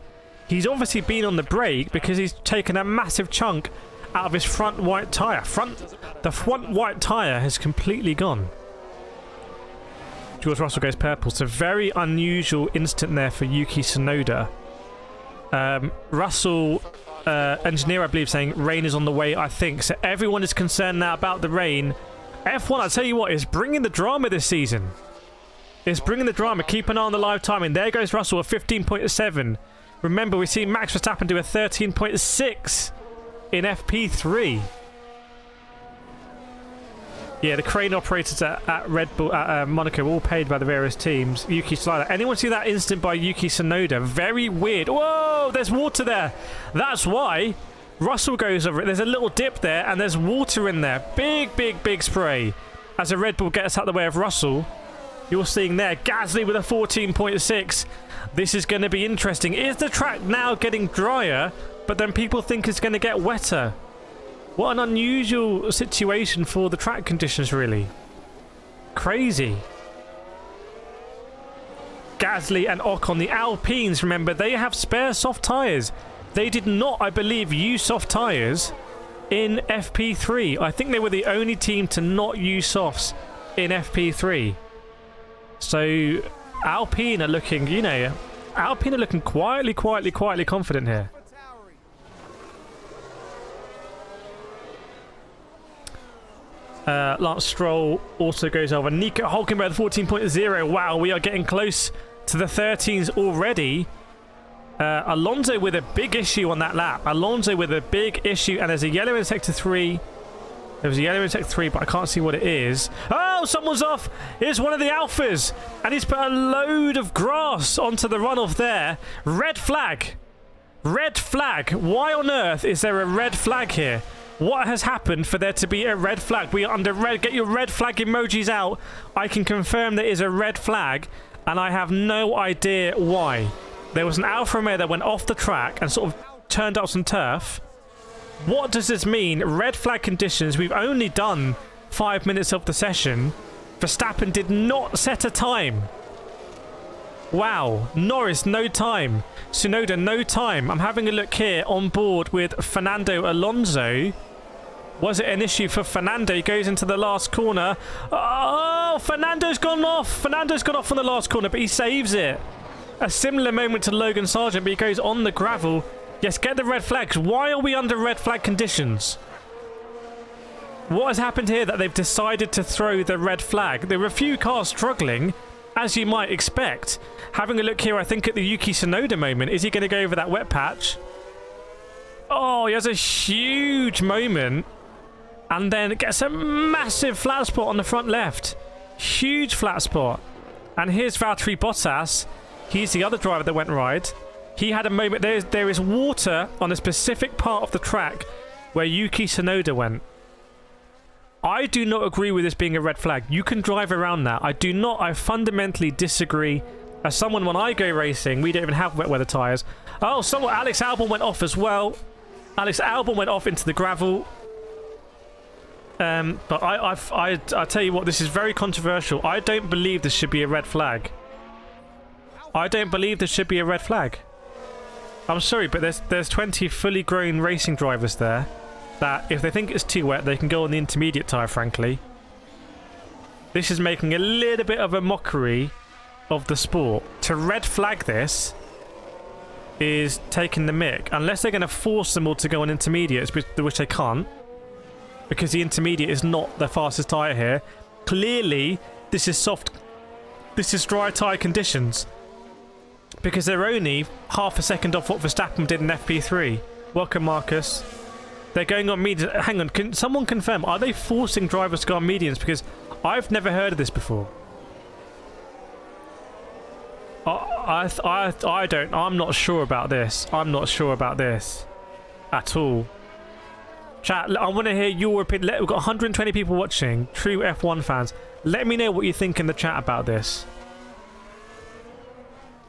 Speaker 1: He's obviously been on the brake because he's taken a massive chunk out of his front white tyre. The front white tyre has completely gone. George Russell goes purple. So very unusual instant there for Yuki Tsunoda. Russell, engineer, I believe, saying rain is on the way, I think. So everyone is concerned now about the rain. F1, I'll tell you what, is bringing the drama this season. It's bringing the drama. Keep an eye on the live timing. There goes Russell, a 15.7. Remember, we've seen Max Verstappen do a 13.6 in FP3. Yeah, the crane operators at Red Bull, at Monaco, were all paid by the various teams. Yuki Tsunoda. Anyone see that instant by Yuki Tsunoda? Very weird. Whoa, there's water there. That's why Russell goes over it. There's a little dip there, and there's water in there. Big, big, big spray. As a Red Bull gets out the way of Russell, you're seeing there Gasly with a 14.6. This is going to be interesting. Is the track now getting drier, but then people think it's going to get wetter? What an unusual situation for the track conditions, really. Crazy. Gasly and Ocon, the Alpines, remember, they have spare soft tyres. They did not, I believe, use soft tyres in FP3. I think they were the only team to not use softs in FP3. So Alpine are looking, you know, Alpine are looking quietly confident here. Lance Stroll also goes over. Nico Hülkenberg 14.0. Wow, we are getting close to the 13s already. Alonso with a big issue on that lap. Alonso with a big issue, and there's a yellow in sector 3. There was a yellow in sector 3, but I can't see what it is. Oh, someone's off. Here's one of the Alphas, and he's put a load of grass onto the runoff there. Red flag. Red flag. Why on earth is there a red flag here? What has happened for there to be a red flag? We are under red. Get your red flag emojis out. I can confirm there is a red flag, and I have no idea why. There was an Alfa Romeo that went off the track and sort of turned up some turf, What does this mean? Red flag conditions. We've only done 5 minutes of the session. Verstappen did not set a time. Wow. Norris, no time. Tsunoda, no time. I'm having a look here on board with Fernando Alonso. Was it an issue for Fernando? He goes into the last corner. Oh, Fernando's gone off. Fernando's gone off on the last corner, but he saves it. A similar moment to Logan Sargent, but he goes on the gravel. Yes, get the red flags. Why are we under red flag conditions? What has happened here that they've decided to throw the red flag? There were a few cars struggling, as you might expect. Having a look here, I think at the Yuki Tsunoda moment. Is he going to go over that wet patch? Oh, he has a huge moment. And then gets a massive flat spot on the front left. Huge flat spot. And here's Valtteri Bottas. He's the other driver that went right. He had a moment. There is water on a specific part of the track where Yuki Tsunoda went. I do not agree with this being a red flag. You can drive around that. I fundamentally disagree. As someone, when I go racing, we don't even have wet weather tyres. Oh, Alex Albon went off as well. Alex Albon went off into the gravel. But I tell you what, this is very controversial. I don't believe this should be a red flag. I don't believe this should be a red flag. I'm sorry, but there's 20 fully grown racing drivers there that if they think it's too wet, they can go on the intermediate tyre, frankly. This is making a little bit of a mockery of the sport. To red flag this is taking the mick. Unless they're going to force them all to go on intermediates, which they can't. Because the intermediate is not the fastest tyre here. Clearly, this is soft. This is dry tyre conditions. Because they're only half a second off what Verstappen did in FP3. Welcome, Marcus. They're going on mediums. Hang on, can someone confirm? Are they forcing drivers to go on mediums? Because I've never heard of this before. I don't. I'm not sure about this. I'm not sure about this at all. Chat, I want to hear your opinion. We've got 120 people watching, true F1 fans. Let me know what you think in the chat about this.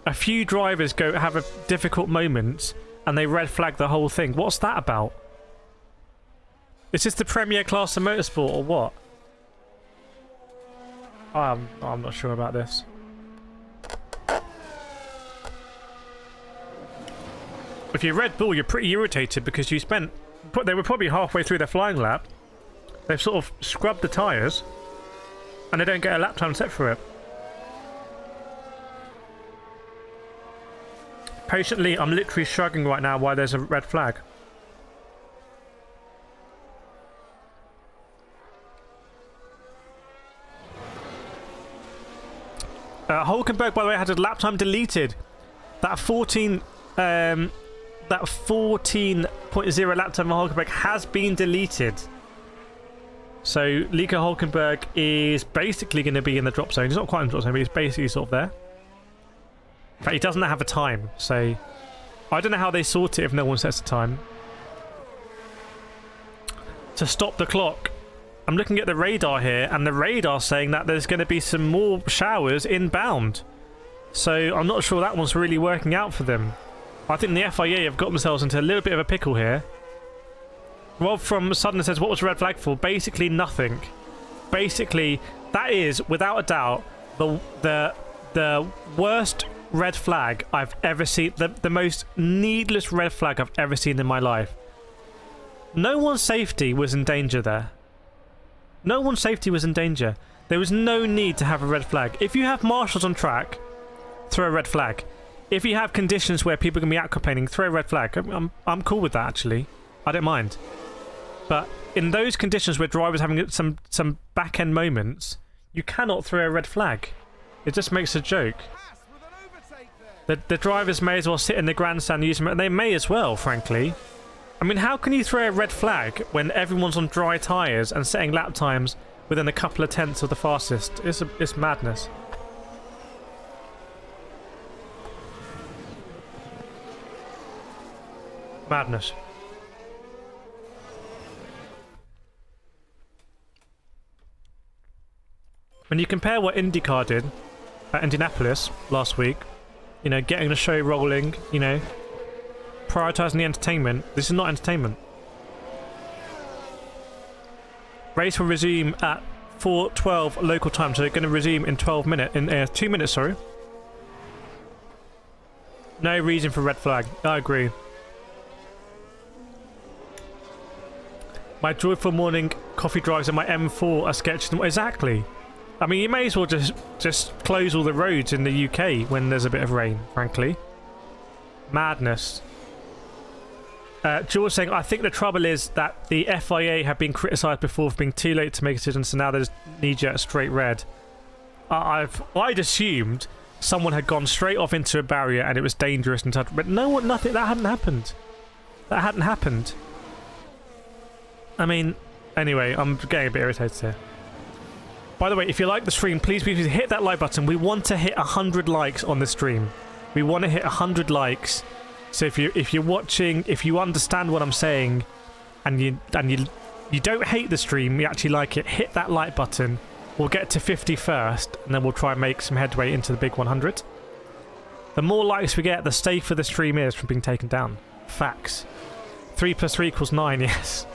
Speaker 1: A few drivers have a difficult moment and they red flag the whole thing. What's that about? Is this the premier class of motorsport or what? I'm not sure about this. If you're Red Bull, you're pretty irritated because they were probably halfway through their flying lap. They've sort of scrubbed the tyres and they don't get a lap time set for it. Patiently, I'm literally shrugging right now why there's a red flag. Hulkenberg, by the way, had a lap time deleted. That 14.0 lap time of Hulkenberg has been deleted. So Nico Hulkenberg is basically going to be in the drop zone. He's not quite in the drop zone, but he's basically sort of there. In fact, he doesn't have a time, so I don't know how they sort it if no one sets a time. To stop the clock. I'm looking at the radar here, and the radar's saying that there's going to be some more showers inbound. So I'm not sure that one's really working out for them. I think the FIA have got themselves into a little bit of a pickle here. Rob from Sudden says, what was red flag for? Basically nothing. Basically, that is, without a doubt, the worst red flag I've ever seen. The most needless red flag I've ever seen in my life. No one's safety was in danger there. No one's safety was in danger. There was no need to have a red flag. If you have marshals on track, throw a red flag. If you have conditions where people can be out complaining, throw a red flag. I'm cool with that, actually. I don't mind. But in those conditions where drivers are having some back-end moments, you cannot throw a red flag. It just makes a joke. The drivers may as well sit in the grandstand and use them, and they may as well, frankly. I mean, how can you throw a red flag when everyone's on dry tyres and setting lap times within a couple of tenths of the fastest? It's madness. Madness. When you compare what IndyCar did at Indianapolis last week, you know, getting the show rolling, you know, prioritising the entertainment, this is not entertainment. Race will resume at 4:12 local time, so they're going to resume in 2 minutes, sorry. No reason for red flag. I agree. My joyful morning coffee drives in my M4 are sketched. Exactly. I mean, you may as well just close all the roads in the UK when there's a bit of rain, frankly. Madness. George saying, I think the trouble is that the FIA have been criticised before for being too late to make a decision, so now there's knee-jerk straight red. I'd assumed someone had gone straight off into a barrier and it was dangerous and but no, nothing, that hadn't happened. That hadn't happened. I mean, anyway, I'm getting a bit irritated here. By the way, if you like the stream, please hit that like button. We want to hit 100 likes on the stream. We want to hit 100 likes. So if you're watching, if you understand what I'm saying, and you don't hate the stream, you actually like it, hit that like button. We'll get to 50 first, and then we'll try and make some headway into the big 100. The more likes we get, the safer the stream is from being taken down. Facts. 3 + 3 = 9, yes.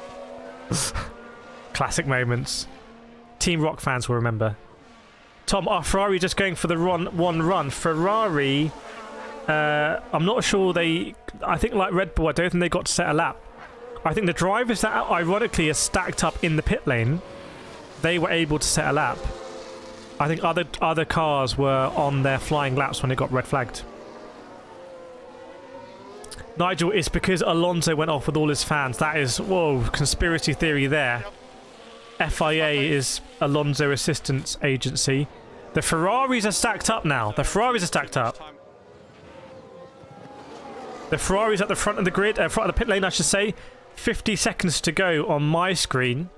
Speaker 1: Classic moments. Team Rock fans will remember. Tom, are Ferrari just going for the one run? Ferrari, I'm not sure I think like Red Bull, I don't think they got to set a lap. I think the drivers that ironically are stacked up in the pit lane, they were able to set a lap. I think other cars were on their flying laps when it got red flagged. Nigel, it's because Alonso went off with all his fans. That is, whoa, conspiracy theory there. FIA is Alonso Assistance Agency. The Ferraris are stacked up now. The Ferraris are stacked up. The Ferraris at the front of the grid, front of the pit lane, I should say. 50 seconds to go on my screen.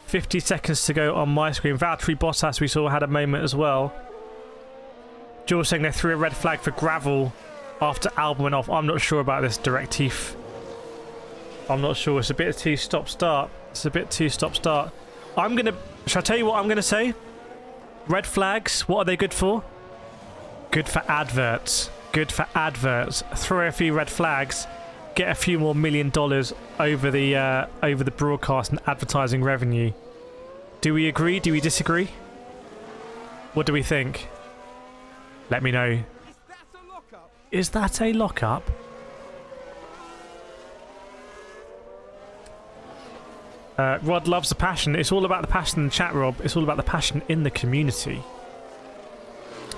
Speaker 1: 50 seconds to go on my screen. Valtteri Bottas, we saw, had a moment as well. George saying they threw a red flag for gravel after Albon went off. I'm not sure about this directive. I'm not sure. It's a bit too stop-start. It's a bit too stop-start. Shall I tell you what I'm going to say? Red flags, what are they good for? Good for adverts. Good for adverts. Throw a few red flags, get a few more $1 million over the broadcast and advertising revenue. Do we agree? Do we disagree? What do we think? Let me know. Is that a lockup? Rod loves the passion. It's all about the passion in the chat, Rob. It's all about the passion in the community.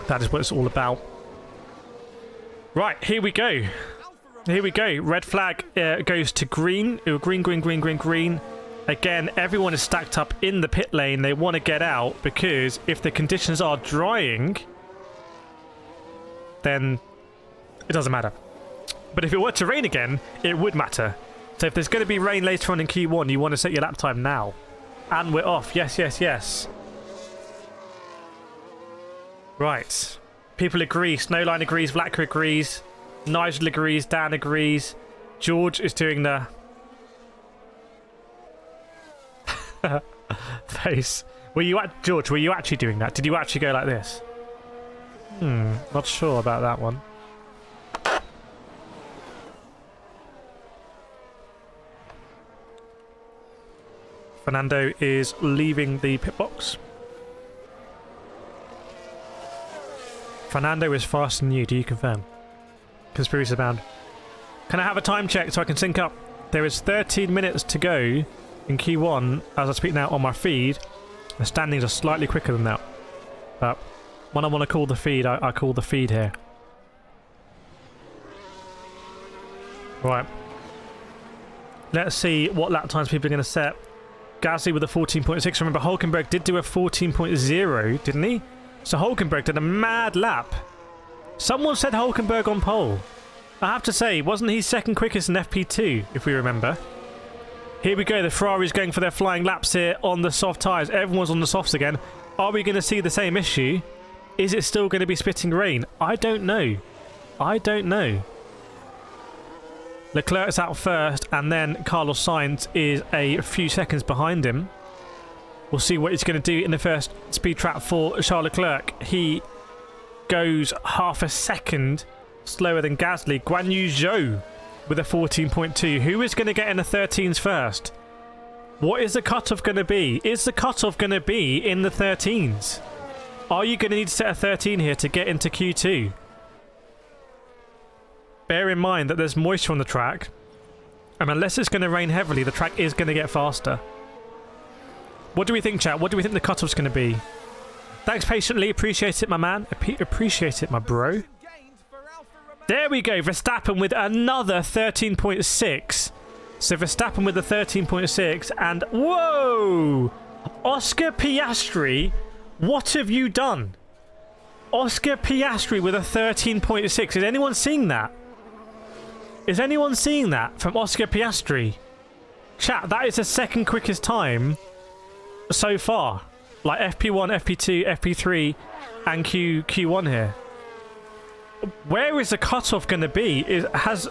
Speaker 1: That is what it's all about. Right, here we go. Here we go. Red flag goes to green. Ooh, green, green, green, green, green. Again, everyone is stacked up in the pit lane. They want to get out because if the conditions are drying, then it doesn't matter. But if it were to rain again, it would matter. So if there's going to be rain later on in Q1, you want to set your lap time now. And we're off. Yes, yes, yes. Right. People agree. Snowline agrees. Vlacker agrees. Nigel agrees. Dan agrees. George is doing the... face. George, were you actually doing that? Did you actually go like this? Not sure about that one. Fernando is leaving the pit box. Fernando is faster than you, do you confirm? Conspiracy abound. Can I have a time check so I can sync up? There is 13 minutes to go in Q1 as I speak now on my feed. The standings are slightly quicker than that. But when I want to call the feed, I call the feed here. Right. Let's see what lap times people are going to set. Gasly with a 14.6. Remember, Hulkenberg did do a 14.0, didn't he? So Hulkenberg did a mad lap. Someone said Hulkenberg on pole. I have to say, wasn't he second quickest in FP2, if we remember? Here we go. The Ferrari's going for their flying laps here on the soft tyres. Everyone's on the softs again. Are we going to see the same issue? Is it still going to be spitting rain? I don't know. I don't know. Leclerc's out first, and then Carlos Sainz is a few seconds behind him. We'll see what he's going to do in the first speed trap for Charles Leclerc. He goes half a second slower than Gasly. Guan Yu Zhou with a 14.2. Who is going to get in the 13s first? What is the cutoff going to be? Is the cutoff going to be in the 13s? Are you going to need to set a 13 here to get into Q2? Bear in mind that there's moisture on the track, and unless it's going to rain heavily, the track is going to get faster. What do we think, chat? What do we think the cutoff's going to be? Thanks patiently. Appreciate it, my man. Appreciate it, my bro. There we go. Verstappen with another 13.6. So Verstappen with a 13.6. And whoa! Oscar Piastri, what have you done? Oscar Piastri with a 13.6. Is anyone seeing that? Is anyone seeing that from Oscar Piastri? Chat, that is the second quickest time so far. Like FP1, FP2, FP3, and Q1 here. Where is the cutoff going to be? Has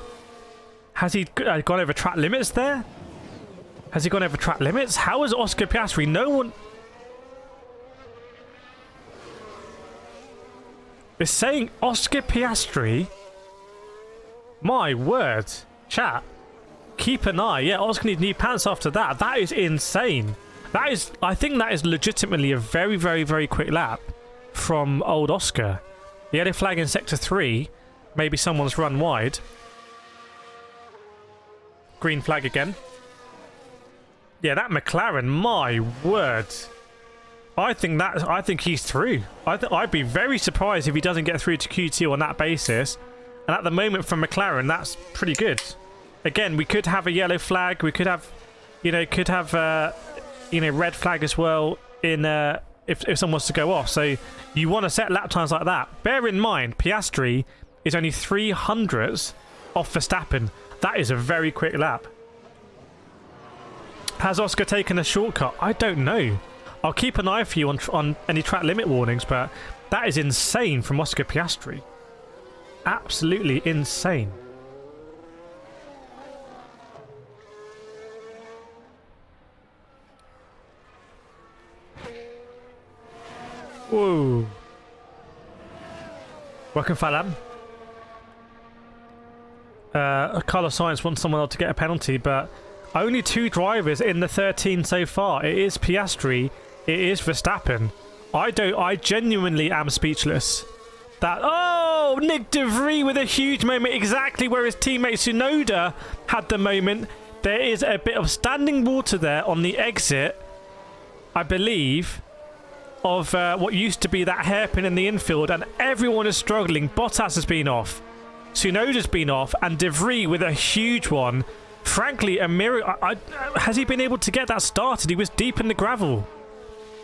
Speaker 1: he gone over track limits there? Has he gone over track limits? How is Oscar Piastri? No one is saying Oscar Piastri. My word, chat. Keep an eye. Yeah, Oscar needs new pants after that. That is insane. That is, I think that is legitimately a very, very, very quick lap from old Oscar. The yellow flag in sector 3. Maybe someone's run wide. Green flag again. Yeah, that McLaren, my word. I think he's through. I'd be very surprised if he doesn't get through to Q2 on that basis. And at the moment from McLaren, that's pretty good. Again, we could have a yellow flag. We could have, red flag as well in if someone wants to go off. So you want to set lap times like that. Bear in mind, Piastri is only 300ths off Verstappen. That is a very quick lap. Has Oscar taken a shortcut? I don't know. I'll keep an eye for you on any track limit warnings, but that is insane from Oscar Piastri. Absolutely insane. Whoa. Welcome, Falam. Carlos Sainz wants someone else to get a penalty, but only 2 drivers in the 13 so far. It is Piastri. It is Verstappen. I genuinely am speechless. Oh, Nick De Vries with a huge moment exactly where his teammate Tsunoda had the moment. There is a bit of standing water there on the exit, I believe, of what used to be that hairpin in the infield, and everyone is struggling. Bottas has been off, Tsunoda's been off, and De Vries with a huge one. Frankly, a mirror. Has he been able to get that started? He was deep in the gravel.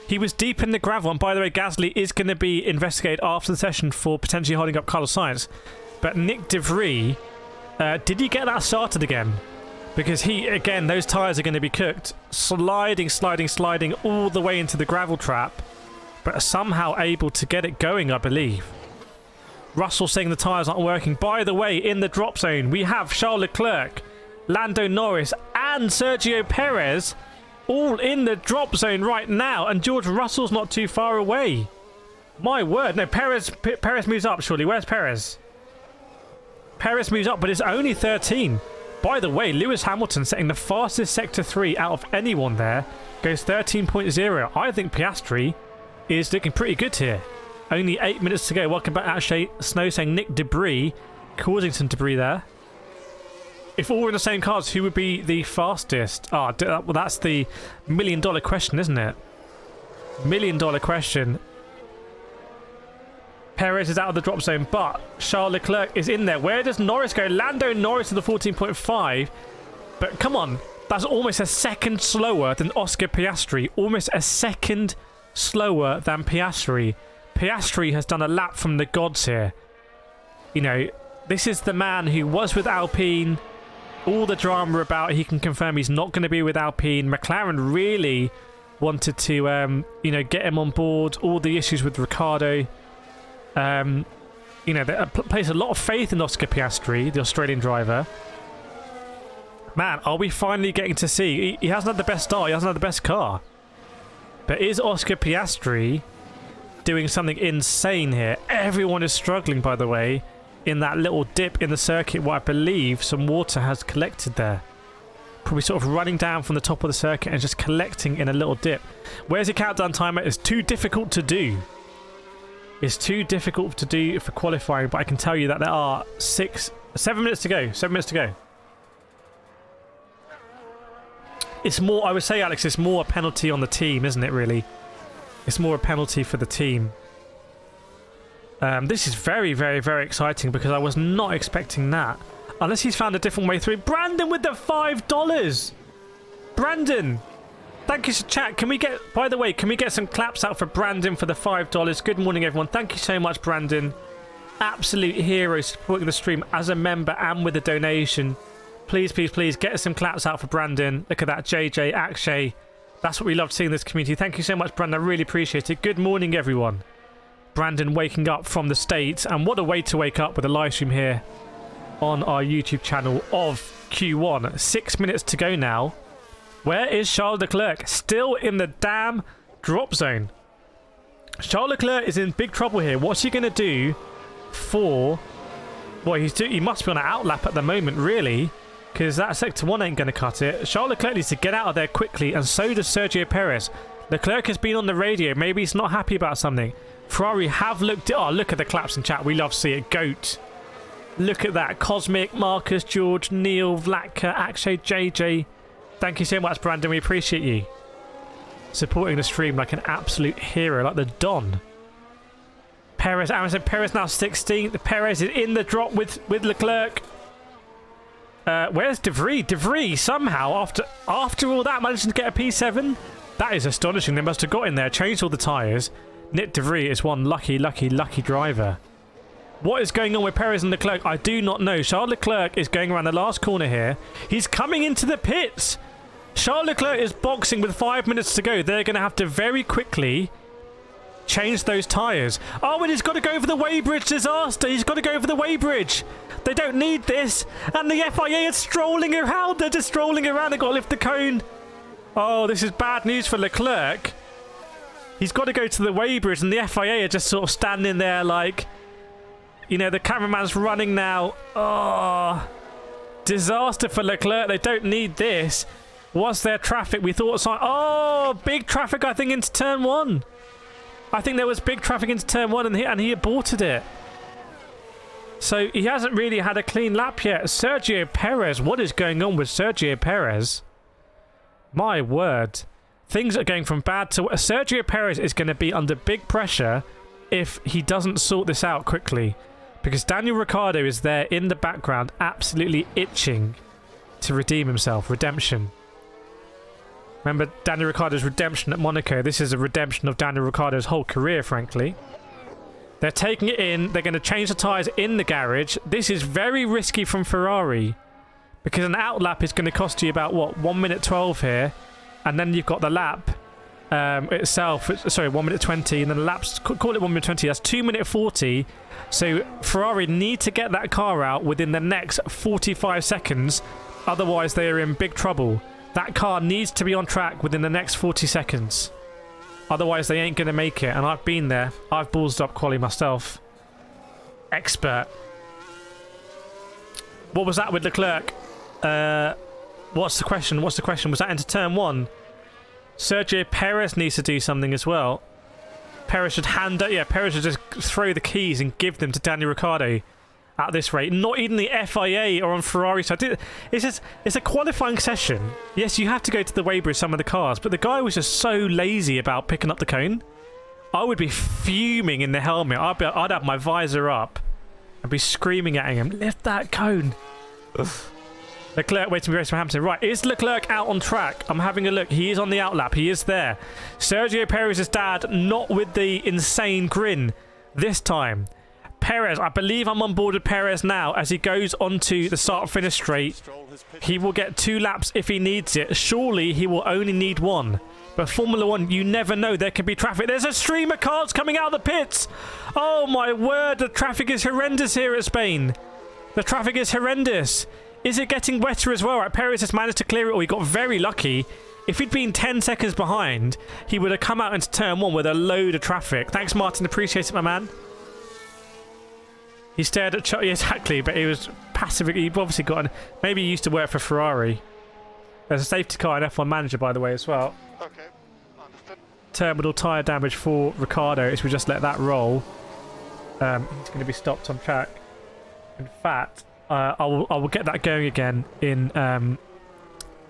Speaker 1: He was deep in the gravel. And by the way, Gasly is going to be investigated after the session for potentially holding up Carlos Sainz. But Nick De Vries, did he get that started again? Because again, those tyres are going to be cooked. Sliding all the way into the gravel trap. But somehow able to get it going, I believe. Russell saying the tyres aren't working. By the way, in the drop zone, we have Charles Leclerc, Lando Norris, and Sergio Perez all in the drop zone right now, and George Russell's not too far away. My word. No, Perez moves up, surely. Where's Perez? Perez moves up, but it's only 13. By the way, Lewis Hamilton setting the fastest Sector 3 out of anyone there. Goes 13.0. I think Piastri is looking pretty good here. Only 8 minutes to go. Welcome back, Ashley Snow saying Nick Debris, causing some debris there. If all were in the same cars, who would be the fastest? Well, that's the $1 million question, isn't it? $1 million question. Perez is out of the drop zone, but Charles Leclerc is in there. Where does Norris go? Lando Norris to the 14.5. But come on, that's almost a second slower than Oscar Piastri. Almost a second slower than Piastri. Piastri has done a lap from the gods here. You know, this is the man who was with Alpine. All the drama about he can confirm he's not going to be with Alpine. McLaren really wanted to, get him on board. All the issues with Ricciardo. They place a lot of faith in Oscar Piastri, the Australian driver. Man, are we finally getting to see? He hasn't had the best start. He hasn't had the best car. But is Oscar Piastri doing something insane here? Everyone is struggling, by the way, in that little dip in the circuit where I believe some water has collected there. probably sort of running down from the top of the circuit and just collecting in a little dip. Where's your countdown timer? It's too difficult to do. It's too difficult to do for qualifying, but I can tell you that there are 7 minutes to go. 7 minutes to go. It's more, I would say, Alex, it's more a penalty on the team, isn't it, really? It's more a penalty for the team. This is very, very, very exciting because I was not expecting that. Unless he's found a different way through. Brandon with the $5! Brandon! Thank you for chat. Can we get, by the way, can we get some claps out for Brandon for the $5? Good morning, everyone. Thank you so much, Brandon. Absolute hero supporting the stream as a member and with a donation. Please, please, please get some claps out for Brandon. Look at that, JJ, Akshay. That's what we love seeing in this community. Thank you so much, Brandon. I really appreciate it. Good morning, everyone. Brandon waking up from the States. And what a way to wake up with a live stream here on our YouTube channel of Q1. 6 minutes to go now. Where is Charles Leclerc? Still in the damn drop zone. Charles Leclerc is in big trouble here. What's he going to do for... Well, he must be on an outlap at the moment, really, because that Sector 1 ain't going to cut it. Charles Leclerc needs to get out of there quickly, and so does Sergio Perez. Leclerc has been on the radio. Maybe he's not happy about something. Ferrari have looked... Oh, look at the claps in chat. We love to see it. GOAT. Look at that. Cosmic, Marcus, George, Neil, Vlatka, Akshay, JJ... Thank you so much, Brandon. We appreciate you supporting the stream like an absolute hero, like the Don. Perez, Aaron said Perez now 16th. Perez is in the drop with Leclerc. Where's De Vries? De Vries somehow, after all that, managed to get a P7. That is astonishing. They must have got in there, changed all the tyres. Nick De Vries is one lucky driver. What is going on with Perez and Leclerc? I do not know. Charles Leclerc is going around the last corner here. He's coming into the pits. Charles Leclerc is boxing with 5 minutes to go. They're going to have to very quickly change those tyres. Oh, and he's got to go over the weighbridge. Disaster. He's got to go over the weighbridge. They don't need this. And the FIA is strolling around. They're just strolling around. They've got to lift the cone. Oh, this is bad news for Leclerc. He's got to go to the weighbridge, and the FIA are just sort of standing there like... You know, the cameraman's running now. Oh, disaster for Leclerc. They don't need this. Was there traffic? We thought so. Oh, big traffic, I think, into turn 1. I think there was big traffic into turn 1, and he aborted it. So he hasn't really had a clean lap yet. Sergio Perez. What is going on with Sergio Perez? My word. Things are going from bad to... Sergio Perez is going to be under big pressure if he doesn't sort this out quickly. Because Daniel Ricciardo is there in the background, absolutely itching to redeem himself. Redemption. Remember Daniel Ricciardo's redemption at Monaco? This is a redemption of Daniel Ricciardo's whole career, frankly. They're taking it in. They're going to change the tyres in the garage. This is very risky from Ferrari. Because an outlap is going to cost you about, what, 1 minute 12 here. And then you've got the lap itself. Sorry, 1 minute 20. And then the laps, call it 1 minute 20. That's 2 minute 40. So Ferrari need to get that car out within the next 45 seconds. Otherwise, they are in big trouble. That car needs to be on track within the next 40 seconds. Otherwise, they ain't going to make it. And I've been there. I've ballsed up quali myself. Expert. What was that with Leclerc? What's the question? Was that into turn 1? Sergio Perez needs to do something as well. Perez should Perez should just throw the keys and give them to Daniel Ricciardo at this rate. Not even the FIA or on Ferrari side. It's a qualifying session. Yes, you have to go to the weighbridge some of the cars, but the guy was just so lazy about picking up the cone. I would be fuming in the helmet. I'd have my visor up and be screaming at him, lift that cone. Leclerc waiting for race for Hamilton. Right, is Leclerc out on track? I'm having a look. He is on the outlap. He is there. Sergio Perez's dad, not with the insane grin this time. Perez, I believe I'm on board with Perez now as he goes onto the start-finish straight. He will get 2 laps if he needs it. Surely he will only need 1. But Formula 1, you never know. There could be traffic. There's a stream of cars coming out of the pits. Oh, my word. The traffic is horrendous here at Spain. The traffic is horrendous. Is it getting wetter as well? Right, Perez has managed to clear it all. He got very lucky. If he'd been 10 seconds behind, he would have come out into turn 1 with a load of traffic. Thanks, Martin. Appreciate it, my man. He stared at Charlie. Exactly, but he was passive. He obviously got... Maybe he used to work for Ferrari. There's a safety car and F1 manager, by the way, as well.
Speaker 2: Okay, understood.
Speaker 1: Terminal tyre damage for Ricardo, so we just let that roll. He's going to be stopped on track. In fact, I will get that going again in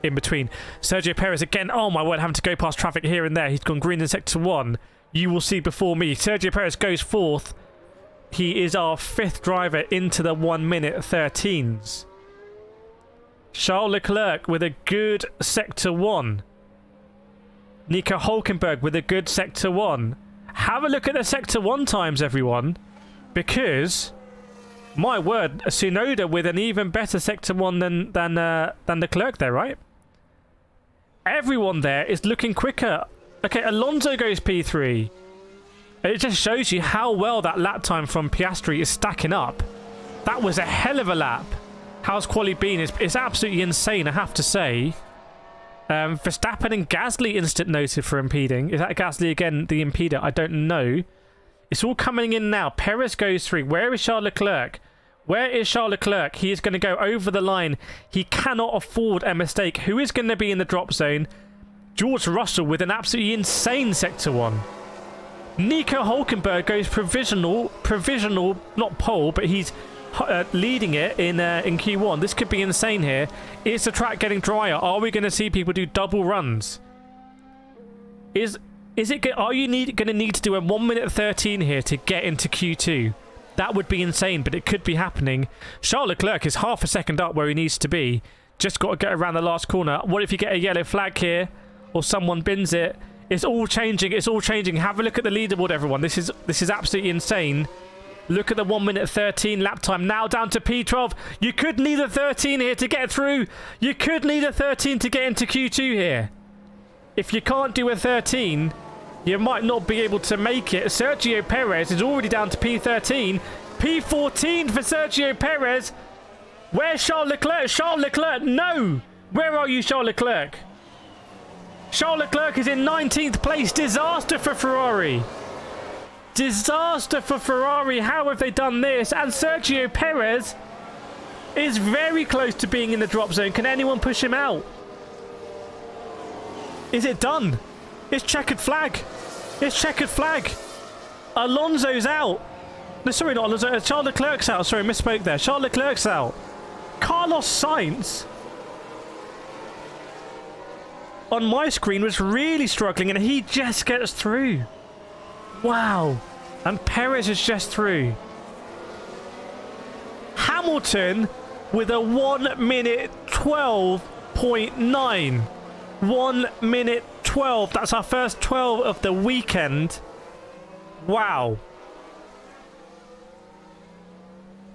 Speaker 1: between. Sergio Perez again. Oh my word, having to go past traffic here and there. He's gone green in sector 1. You will see before me. Sergio Perez goes 4th. He is our 5th driver into the 1 minute 13s. Charles Leclerc with a good sector 1. Nico Hulkenberg with a good sector 1. Have a look at the sector 1 times, everyone, because my word, Tsunoda with an even better sector 1 than Leclerc there, right? Everyone there is looking quicker. Okay, Alonso goes P3. It just shows you how well that lap time from Piastri is stacking up. That was a hell of a lap. How's quali been? It's absolutely insane, I have to say. Verstappen and Gasly instant noted for impeding. Is that Gasly again, the impeder? I don't know. It's all coming in now. Perez goes 3. Where is Charles Leclerc? Where is Charles Leclerc? He is going to go over the line. He cannot afford a mistake. Who is going to be in the drop zone? George Russell with an absolutely insane sector 1. Nico Hulkenberg goes provisional, not pole, but he's leading it in Q1. This could be insane here. Is the track getting drier? Are we going to see people do double runs? Are you going to need to do a 1 minute 13 here to get into Q2? That would be insane, but it could be happening. Charles Leclerc is half a second up where he needs to be. Just got to get around the last corner. What if you get a yellow flag here, or someone bins it? It's all changing. It's all changing. Have a look at the leaderboard, everyone. This is absolutely insane. Look at the 1 minute 13 lap time. Now down to P12. You could need a 13 here to get through. You could need a 13 to get into Q2 here. If you can't do a 13, you might not be able to make it. Sergio Perez is already down to P13. P14 for Sergio Perez. Where's Charles Leclerc? Charles Leclerc, no! Where are you, Charles Leclerc? Charles Leclerc is in 19th place. Disaster for Ferrari. Disaster for Ferrari. How have they done this? And Sergio Perez is very close to being in the drop zone. Can anyone push him out? Is it done? It's checkered flag. It's checkered flag. Alonso's out. No, sorry, not Alonso. Charles Leclerc's out. Sorry, misspoke there. Charles Leclerc's out. Carlos Sainz on my screen was really struggling, and he just gets through. Wow. And Perez is just through. Hamilton with a 1 minute 12.9. 1 minute 12. That's our first 12 of the weekend. Wow.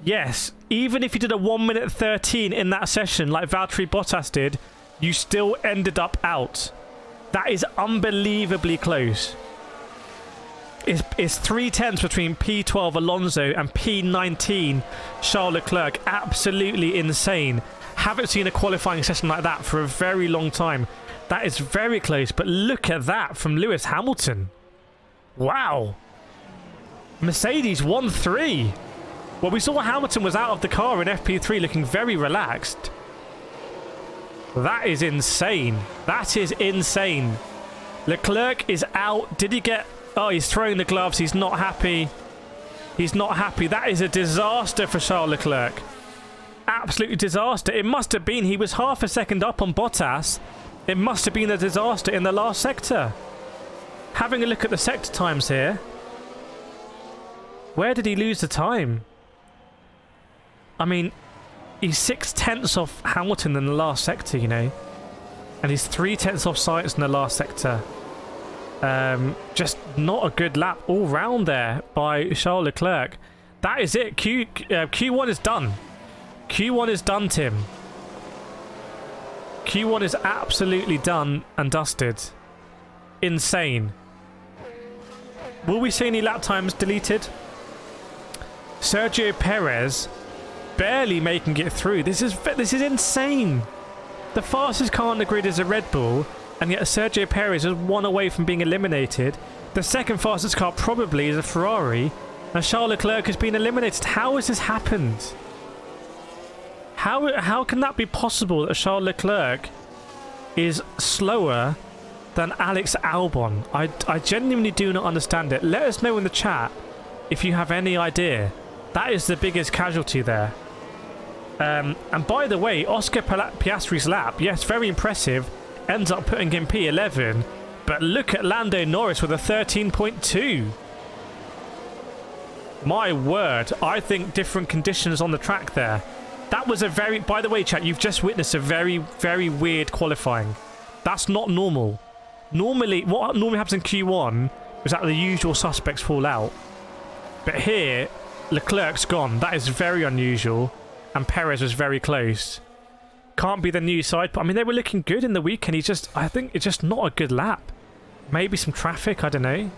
Speaker 1: Yes, even if you did a 1 minute 13 in that session like Valtteri Bottas did, you still ended up out. That is unbelievably close. It's 3/10 between P12 Alonso and P19 Charles Leclerc. Absolutely insane. Haven't seen a qualifying session like that for a very long time. That is very close, but look at that from Lewis Hamilton. Wow. Mercedes 1-3. Well, we saw Hamilton was out of the car in FP3 looking very relaxed. That is insane. That is insane. Leclerc is out. Did he get... Oh, he's throwing the gloves. He's not happy. He's not happy. That is a disaster for Charles Leclerc. Absolute disaster. It must have been... He was half a second up on Bottas. It must have been a disaster in the last sector. Having a look at the sector times here. Where did he lose the time? I mean... He's 6/10 off Hamilton in the last sector, you know. And he's 3/10 off Sainz in the last sector. Just not a good lap all round there by Charles Leclerc. That is it. Q1 is done. Q1 is done, Tim. Q1 is absolutely done and dusted. Insane. Will we see any lap times deleted? Sergio Perez... barely making it through. This is insane. The fastest car on the grid is a Red Bull, and yet Sergio Perez is 1 away from being eliminated. The second fastest car probably is a Ferrari, and Charles Leclerc has been eliminated. How has this happened? How can that be possible that Charles Leclerc is slower than Alex Albon. I genuinely do not understand it. Let us know in the chat if you have any idea. That is the biggest casualty there. And by the way, Oscar Piastri's lap, yes, very impressive, ends up putting in P11, but look at Lando Norris with a 13.2. My word, I think different conditions on the track there. That was a very, by the way, chat, you've just witnessed a very, very weird qualifying. That's not normal. Normally, what normally happens in Q1 is that the usual suspects fall out. But here, Leclerc's gone. That is very unusual. And Perez was very close. Can't be the new side, but I mean, they were looking good in the weekend. I think it's just not a good lap. Maybe some traffic, I don't know.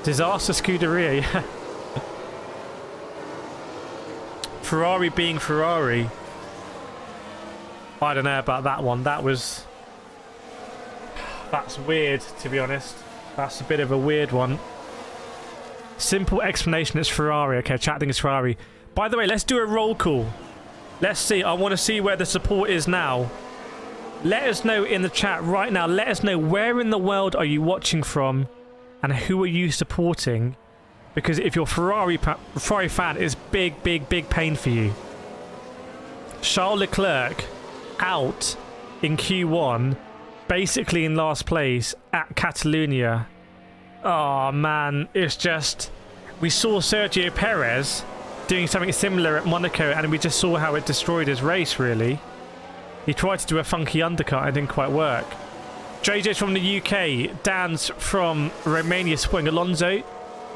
Speaker 1: Disaster Scuderia, yeah. Ferrari being Ferrari. I don't know about that one. That's weird, to be honest. That's a bit of a weird one. Simple explanation, it's Ferrari. Okay, chat, I think it's Ferrari. By the way, let's do a roll call. Let's see. I want to see where the support is now. Let us know in the chat right now. Let us know where in the world are you watching from and who are you supporting. Because if you're Ferrari fan, it's big, big, big pain for you. Charles Leclerc out in Q1, basically in last place at Catalonia. Oh man, it's just... We saw Sergio Perez doing something similar at Monaco, and we just saw how it destroyed his race, really. He tried to do a funky undercut and it didn't quite work. JJ's from the UK, Dan's from Romania supporting Alonso,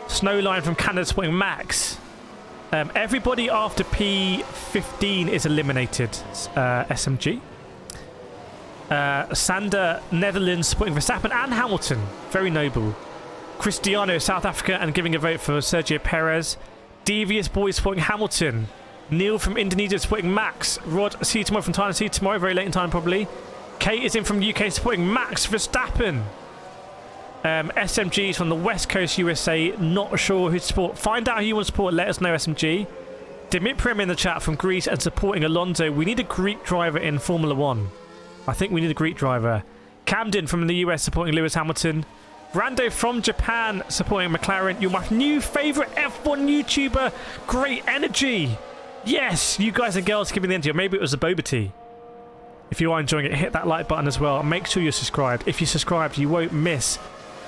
Speaker 1: Snowline from Canada supporting Max. Everybody after P15 is eliminated. SMG. Sander, Netherlands supporting Verstappen and Hamilton. Very noble. Cristiano, South Africa, and giving a vote for Sergio Perez. Devious Boys supporting Hamilton. Neil from Indonesia supporting Max. Rod, see you tomorrow from Thailand. See you tomorrow, very late in time probably. Kate is in from UK supporting Max Verstappen. SMG is from the West Coast USA. Not sure who to support. Find out who you want to support. Let us know, SMG. Dimitrium in the chat from Greece and supporting Alonso. We need a Greek driver in Formula 1. I think we need a Greek driver. Camden from the US supporting Lewis Hamilton. Rando from Japan supporting McLaren. You're my new favourite F1 YouTuber. Great energy. Yes, you guys and girls give me the energy. Or maybe it was a Boba tea. If you are enjoying it, hit that like button as well. Make sure you're subscribed. If you're subscribed, you won't miss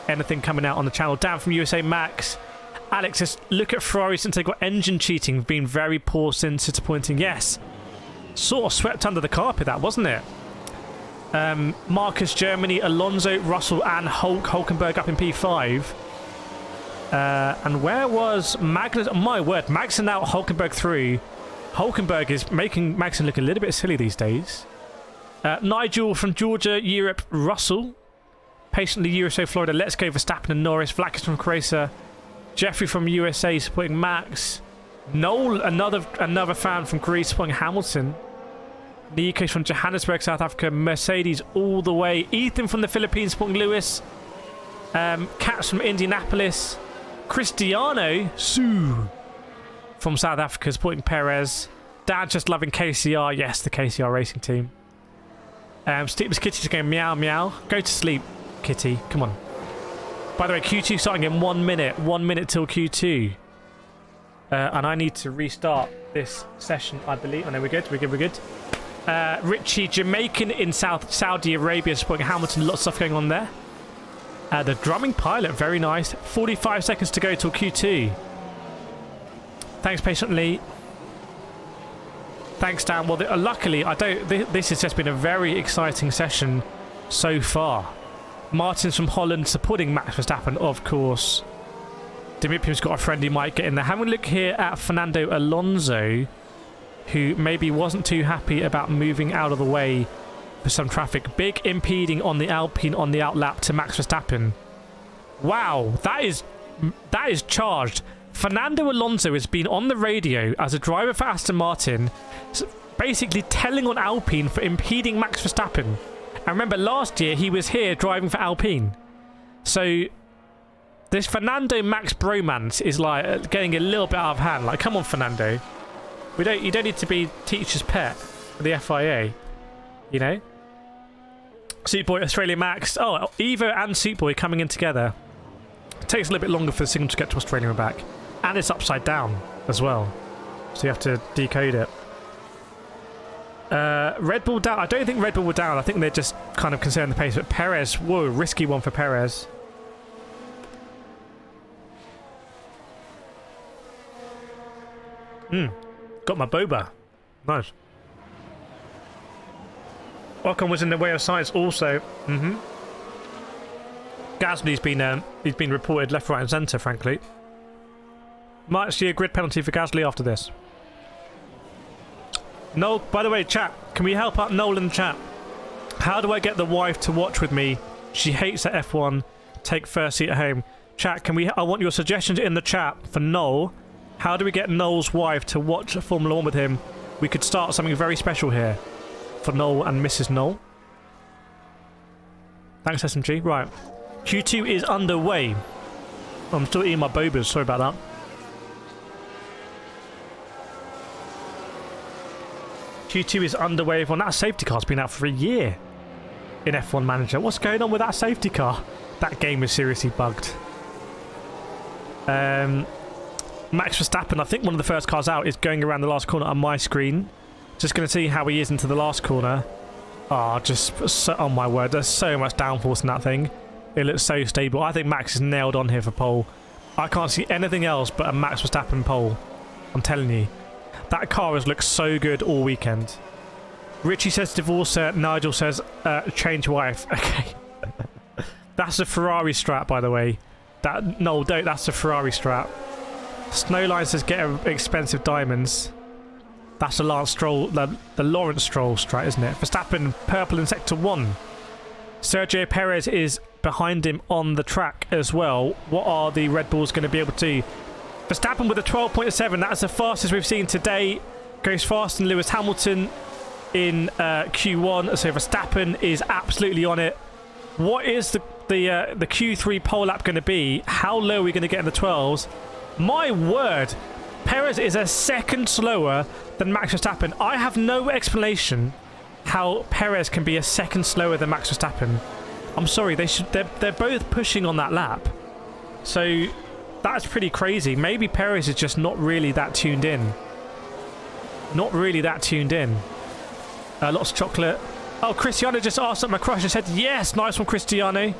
Speaker 1: anything coming out on the channel. Dan from USA Max. Alex says, look at Ferrari since they got engine cheating. Been very poor since, disappointing. Yes. Sort of swept under the carpet, that, wasn't it? Marcus, Germany, Alonso, Russell and Hulkenberg up in P5. And where was Magnus? My word, Magnussen out, Hulkenberg through. Hulkenberg is making Magnussen look a little bit silly these days. Nigel from Georgia, Europe, Russell. Patiently, USA, Florida. Let's go Verstappen and Norris. Vlackis from Croatia. Jeffrey from USA supporting Max. Noel, another fan from Greece supporting Hamilton. Nico from Johannesburg, South Africa. Mercedes all the way. Ethan from the Philippines supporting Lewis. Cats from Indianapolis. Cristiano Sue from South Africa supporting Perez. Dad just loving KCR. Yes, the KCR racing team. Steep's Kitty just going meow meow. Go to sleep, Kitty. Come on. By the way, Q2 starting in 1 minute. 1 minute till Q2. And I need to restart this session, I believe. Oh, no, we're good. We're good. Richie, Jamaican in Saudi Arabia supporting Hamilton. Lots of stuff going on there. The drumming pilot, very nice. 45 seconds to go till Q2. Thanks patiently. Thanks, Dan. Well, luckily, this has just been a very exciting session so far. Martin's from Holland supporting Max Verstappen, of course. Dimitrium's got a friend he might get in there. Having a look here at Fernando Alonso, who maybe wasn't too happy about moving out of the way for some traffic. Big impeding on the Alpine on the outlap to Max Verstappen. Wow, that is charged. Fernando Alonso has been on the radio as a driver for Aston Martin, basically telling on Alpine for impeding Max Verstappen. And remember, last year he was here driving for Alpine. So this Fernando Max bromance is like getting a little bit out of hand. Like, come on, Fernando. You don't need to be teacher's pet for the FIA, you know? Seatboy, Australia Max. Oh, Evo and Seatboy coming in together. It takes a little bit longer for the signal to get to Australia and back. And it's upside down as well. So you have to decode it. Red Bull down. I don't think Red Bull were down. I think they're just kind of conserving the pace. But Perez, whoa, risky one for Perez. Got my Boba. Nice. Ocon was in the way of science also. Gasly's been he's been reported left, right, and centre. Frankly, might see a grid penalty for Gasly after this. Noel, by the way, chat, can we help out Noel in the chat? How do I get the wife to watch with me? She hates the F1. Take first seat at home. Chat, can we? I want your suggestions in the chat for Noel. How do we get Noel's wife to watch Formula 1 with him? We could start something very special here for Noel and Mrs. Noel. Thanks, SMG. Right. Q2 is underway. I'm still eating my Bobas. Sorry about that. Q2 is underway. Everyone, that safety car's been out for a year in F1 Manager. What's going on with that safety car? That game is seriously bugged. Max Verstappen, I think one of the first cars out, is going around the last corner on my screen. Just going to see how he is into the last corner. Oh, oh my word, there's so much downforce in that thing. It looks so stable. I think Max is nailed on here for pole. I can't see anything else but a Max Verstappen pole. I'm telling you. That car has looked so good all weekend. Richie says divorce her. Nigel says change wife. Okay. That's a Ferrari strat, by the way. No, don't. That's a Ferrari strat. Snowline says get expensive diamonds. That's the Lance Stroll, the Lawrence Stroll strat, isn't it? Verstappen purple in sector 1. Sergio Perez is behind him on the track as well. What are the Red Bulls going to be able to do? Verstappen with a 12.7. That's the fastest we've seen today. Goes faster than Lewis Hamilton in Q1. So Verstappen is absolutely on it. What is the Q3 pole lap going to be? How low are we going to get in the 12s? My word, Perez is a second slower than Max Verstappen. I have no explanation how Perez can be a second slower than Max Verstappen. I'm sorry, they're both pushing on that lap. So that's pretty crazy. Maybe Perez is just not really that tuned in. Not really that tuned in. Lots of chocolate. Oh, Cristiano just asked at my crush and said, yes, nice one, Cristiano.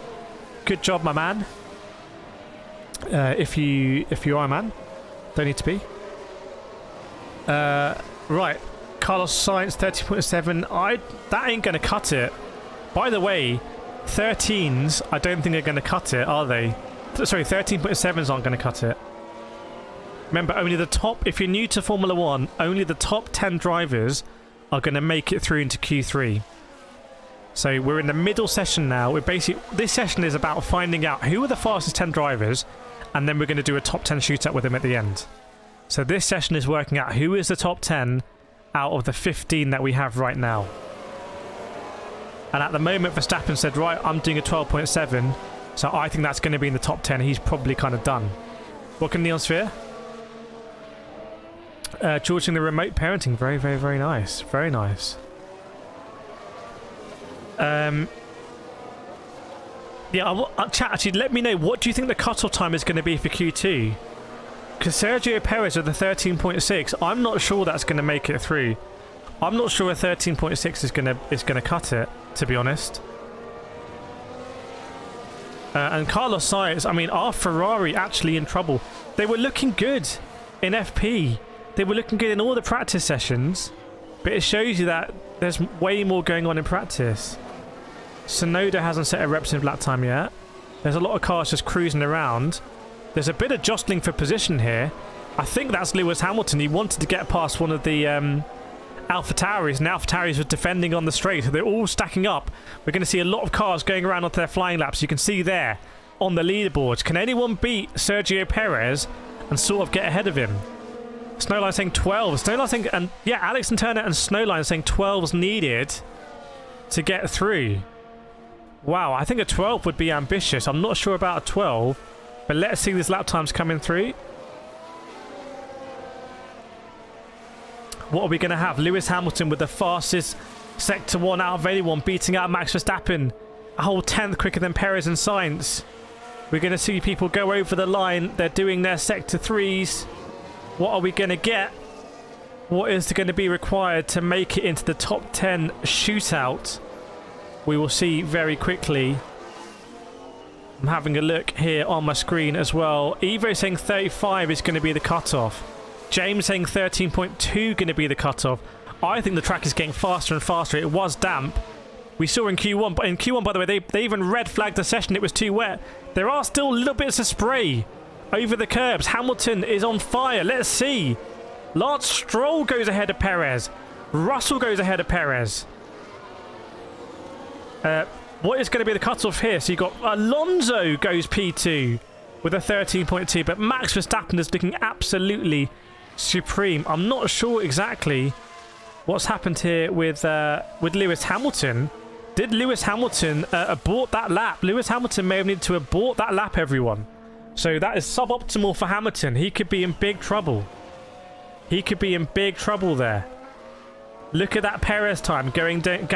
Speaker 1: Good job, my man. If you are a man, don't need to be. Right, Carlos Sainz 30.7. That ain't gonna cut it. By the way, 13s I don't think are gonna cut it, are they? Sorry, 13.7s aren't gonna cut it. Remember, only the top. If you're new to Formula 1, only the top 10 drivers are gonna make it through into Q3. So we're in the middle session now. We're basically, this session is about finding out who are the fastest 10 drivers, and then we're going to do a top 10 shootout with them at the end. So this session is working out who is the top 10 out of the 15 that we have right now. And at the moment, Verstappen said, right, I'm doing a 12.7, so I think that's going to be in the top 10. He's probably kind of done. Welcome, Neon Sphere. Georging the remote parenting. Very, very, very nice. Very nice. Yeah, chat, actually, let me know, what do you think the cutoff time is going to be for Q2? Because Sergio Perez with the 13.6, I'm not sure that's going to make it through. I'm not sure a 13.6 is going to cut it, to be honest. And Carlos Sainz, I mean, are Ferrari actually in trouble? They were looking good in FP. They were looking good in all the practice sessions, but it shows you that there's way more going on in practice. Sonoda hasn't set a representative lap time yet. There's a lot of cars just cruising around. There's a bit of jostling for position here. I think that's Lewis Hamilton. He wanted to get past one of the AlphaTauris, and AlphaTauris was defending on the straight. So they're all stacking up. We're going to see a lot of cars going around onto their flying laps. You can see there on the leaderboards. Can anyone beat Sergio Perez and sort of get ahead of him? Snowline saying 12. Snowline saying, and yeah, Alex and Turner and Snowline saying 12's needed to get through. Wow, I think a 12 would be ambitious. I'm not sure about a 12, but let's see these lap times coming through. What are we going to have? Lewis Hamilton with the fastest Sector 1 out of anyone, beating out Max Verstappen. A whole 10th quicker than Perez and Sainz. We're going to see people go over the line. They're doing their Sector 3s. What are we going to get? What is going to be required to make it into the top 10 shootout? We will see very quickly. I'm having a look here on my screen as well. Evo saying 35 is going to be the cutoff. James saying 13.2 going to be the cutoff. I think the track is getting faster and faster. It was damp. We saw in Q1, but in Q1, by the way, they even red flagged the session. It was too wet. There are still little bits of spray over the curbs. Hamilton is on fire. Let's see. Lance Stroll goes ahead of Perez. Russell goes ahead of Perez. What is going to be the cutoff here? So you've got Alonso goes P2 with a 13.2, but Max Verstappen is looking absolutely supreme. I'm not sure exactly what's happened here with Lewis Hamilton. Did Lewis Hamilton abort that lap? Lewis Hamilton may have needed to abort that lap, everyone. So that is suboptimal for Hamilton. He could be in big trouble. He could be in big trouble there. Look at that Perez time going down.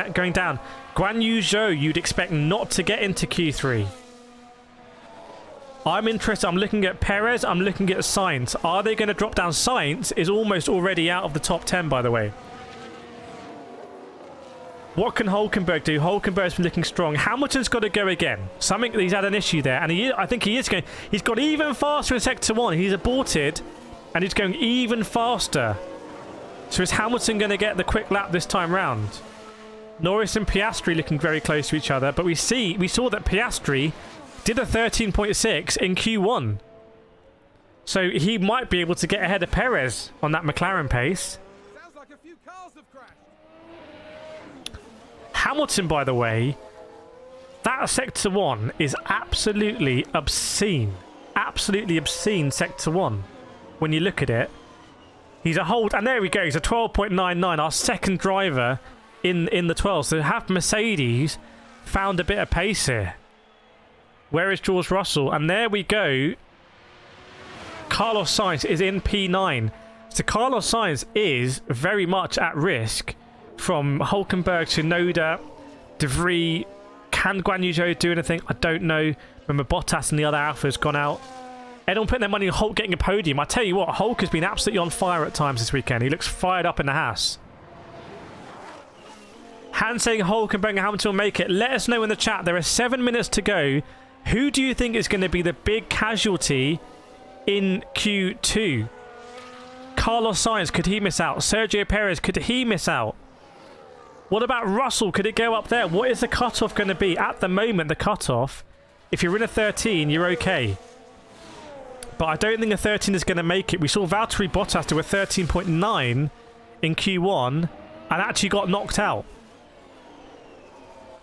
Speaker 1: Guan Yu Zhou, you'd expect not to get into Q3. I'm interested. I'm looking at Perez. I'm looking at Sainz. Are they going to drop down? Sainz is almost already out of the top 10, by the way. What can Hulkenberg do? Hulkenberg's been looking strong. Hamilton's got to go again. He's had an issue there, and I think he is going. He's got even faster in Sector 1. He's aborted, and he's going even faster. So is Hamilton going to get the quick lap this time round? Norris and Piastri looking very close to each other, but we saw that Piastri did a 13.6 in Q1. So he might be able to get ahead of Perez on that McLaren pace.
Speaker 3: Sounds like a few cars have crashed.
Speaker 1: Hamilton, by the way, that Sector 1 is absolutely obscene. Absolutely obscene Sector 1. When you look at it, he's a hold, and there he goes, a 12.99, our second driver in the 12. So have Mercedes found a bit of pace here. Where is George Russell? And there we go. Carlos Sainz is in P9. So Carlos Sainz is very much at risk from Hulkenberg to Noda, De Vries. Can Guan Yu Zhou do anything? I don't know. Remember, Bottas and the other Alpha has gone out. Everyone putting their money on Hulk getting a podium. I tell you what, Hulk has been absolutely on fire at times this weekend. He looks fired up in the Haas. Hans saying Hulkenberg and Hamilton will make it. Let us know in the chat. There are 7 minutes to go. Who do you think is going to be the big casualty in Q2? Carlos Sainz, could he miss out? Sergio Perez, could he miss out? What about Russell? Could it go up there? What is the cutoff going to be? At the moment, the cutoff, if you're in a 13, you're okay. But I don't think a 13 is going to make it. We saw Valtteri Bottas do a 13.9 in Q1 and actually got knocked out.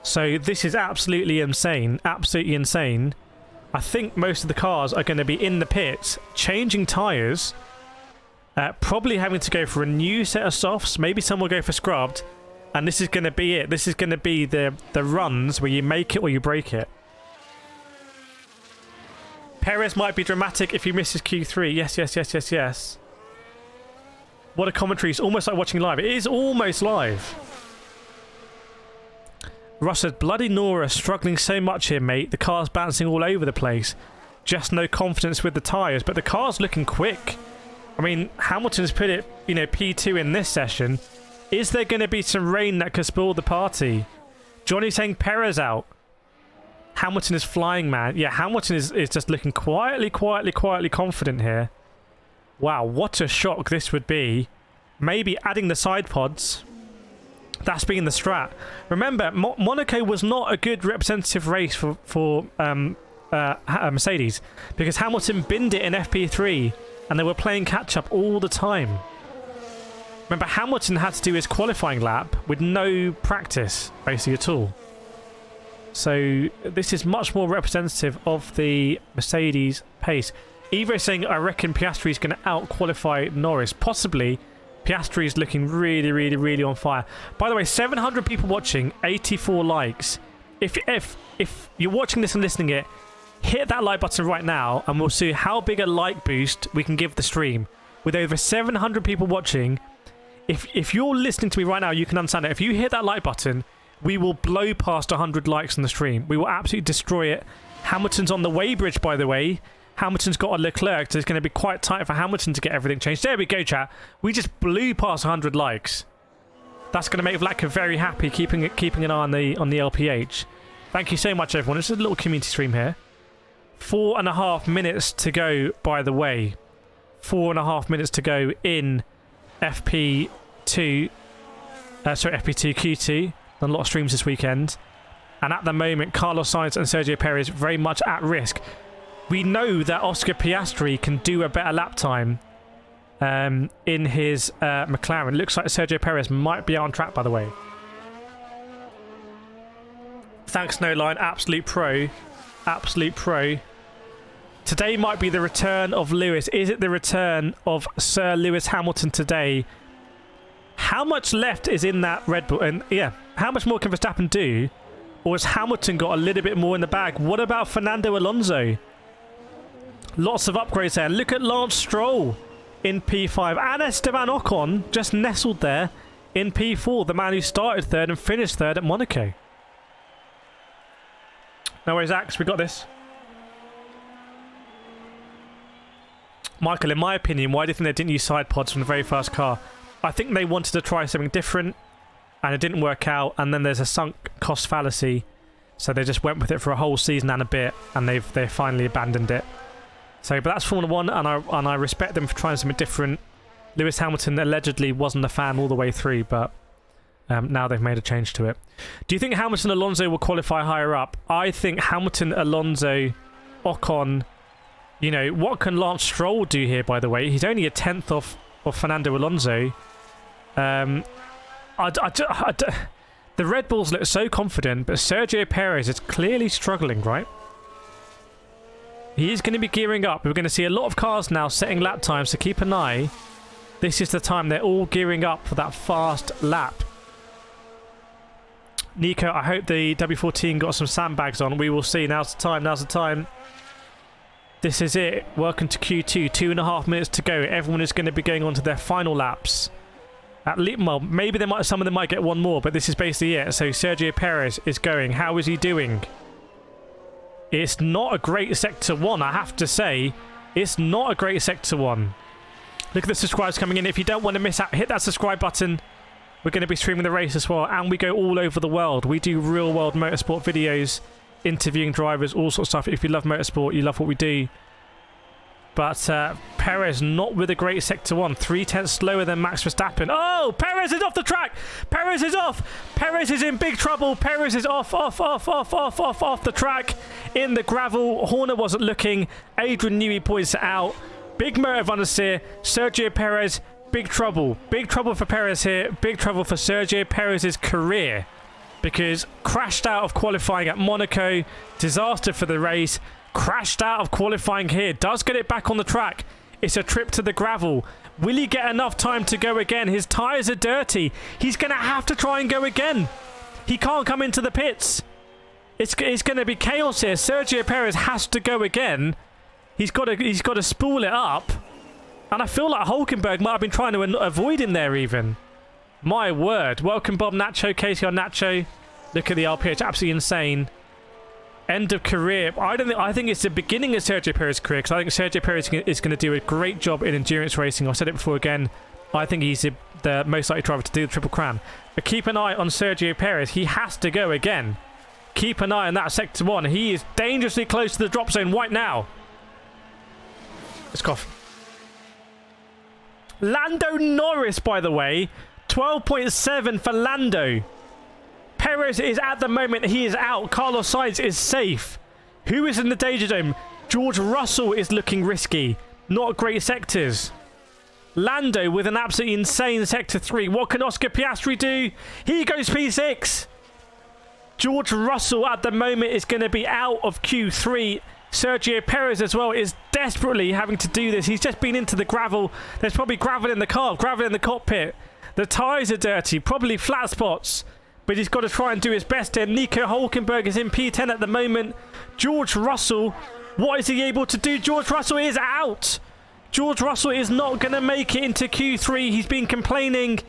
Speaker 1: So this is absolutely insane. Absolutely insane. I think most of the cars are going to be in the pits, changing tyres, probably having to go for a new set of softs. Maybe some will go for scrubbed. And this is going to be it. This is going to be the runs where you make it or you break it. Perez might be dramatic if he misses Q3. Yes. What a commentary. It's almost like watching live. It is almost live. Russ said, bloody Nora struggling so much here, mate. The car's bouncing all over the place. Just no confidence with the tyres. But the car's looking quick. I mean, Hamilton's put it, P2 in this session. Is there going to be some rain that could spoil the party? Johnny saying Perez out. Hamilton is flying, man. Yeah, Hamilton is just looking quietly confident here. Wow, what a shock this would be. Maybe adding the side pods. That's being the strat. Remember, Monaco was not a good representative race for Mercedes because Hamilton binned it in FP3 and they were playing catch-up all the time. Remember, Hamilton had to do his qualifying lap with no practice, basically, at all. So this is much more representative of the Mercedes pace. Evo saying, I reckon Piastri is going to out-qualify Norris. Possibly. Piastri is looking really on fire. By the way, 700 people watching, 84 likes. If you're watching this and listening it, hit that like button right now and we'll see how big a like boost we can give the stream. With over 700 people watching, If you're listening to me right now, you can understand it. If you hit that like button, we will blow past 100 likes on the stream. We will absolutely destroy it. Hamilton's on the weighbridge, by the way. Hamilton's got a Leclerc, so it's going to be quite tight for Hamilton to get everything changed. There we go, chat. We just blew past 100 likes. That's going to make Vlatko very happy, keeping an eye on the LPH. Thank you so much, everyone. This is a little community stream here. 4.5 minutes to go, by the way. 4.5 minutes to go in FP2. FP2 Q2. Done a lot of streams this weekend. And at the moment, Carlos Sainz and Sergio Perez very much at risk. We know that Oscar Piastri can do a better lap time in his McLaren. Looks like Sergio Perez might be on track, by the way. Thanks, No Line. Absolute pro. Absolute pro. Today might be the return of Lewis. Is it the return of Sir Lewis Hamilton today? How much left is in that Red Bull? And yeah, how much more can Verstappen do? Or has Hamilton got a little bit more in the bag? What about Fernando Alonso? Lots of upgrades there. Look at Lance Stroll in P5. And Esteban Ocon just nestled there in P4. The man who started third and finished third at Monaco. No worries, Axe. We got this. Michael, in my opinion, why do you think they didn't use side pods from the very first car? I think they wanted to try something different and it didn't work out. And then there's a sunk cost fallacy. So they just went with it for a whole season and a bit. And they finally abandoned it. So, but that's Formula 1, and I respect them for trying something different. Lewis Hamilton allegedly wasn't a fan all the way through, but now they've made a change to it. Do you think Hamilton Alonso will qualify higher up? I think Hamilton, Alonso, Ocon. You know, what can Lance Stroll do here, by the way? He's only a 10th off of Fernando Alonso. The Red Bulls look so confident, but Sergio Perez is clearly struggling, right? He is going to be gearing up. We're going to see a lot of cars now setting lap times, so keep an eye. This is the time they're all gearing up for that fast lap. Nico, I hope the W14 got some sandbags on. We will see. Now's the time. Now's the time. This is it. Welcome to Q2. 2.5 minutes to go. Everyone is going to be going on to their final laps. At least, well, maybe some of them might get one more, but this is basically it. So Sergio Perez is going. How is he doing? It's not a great Sector 1, I have to say. It's not a great Sector 1. Look at the subscribers coming in. If you don't want to miss out, hit that subscribe button. We're going to be streaming the race as well. And we go all over the world. We do real-world motorsport videos, interviewing drivers, all sorts of stuff. If you love motorsport, you love what we do. But Perez not with a great Sector 1. 0.3 slower than Max Verstappen. Oh, Perez is off the track. Perez is off. Perez is in big trouble. Perez is off the track. In the gravel. Horner wasn't looking. Adrian Newey points it out. Big motor of understeer. Sergio Perez, big trouble. Big trouble for Perez here. Big trouble for Sergio Perez's career. Because crashed out of qualifying at Monaco. Disaster for the race. Crashed out of qualifying here. Does get it back on the track. It's a trip to the gravel. Will he get enough time to go again? His tyres are dirty. He's going to have to try and go again. He can't come into the pits. It's going to be chaos here. Sergio Perez has to go again. He's got to spool it up. And I feel like Hulkenberg might have been trying to avoid him there even. My word. Welcome Bob Nacho, Casey on Nacho. Look at the LPH. Absolutely insane. End of career. I think it's the beginning of Sergio Perez's career, because I think Sergio Perez is going to do a great job in endurance racing. I've said it before again. I think he's the most likely driver to do the Triple Crown. But keep an eye on Sergio Perez. He has to go again. Keep an eye on that Sector 1. He is dangerously close to the drop zone right now. Let's cough. Lando Norris, by the way. 12.7 for Lando. Perez is at the moment, he is out. Carlos Sainz is safe. Who is in the danger zone? George Russell is looking risky. Not great sectors. Lando with an absolutely insane Sector 3. What can Oscar Piastri do? He goes P6. George Russell at the moment is going to be out of Q3. Sergio Perez as well is desperately having to do this. He's just been into the gravel. There's probably gravel in the car, gravel in the cockpit. The tyres are dirty, probably flat spots. But he's got to try and do his best here. Nico Hulkenberg is in P10 at the moment. George Russell, what is he able to do? George Russell is out. George Russell is not going to make it into Q3. He's been complaining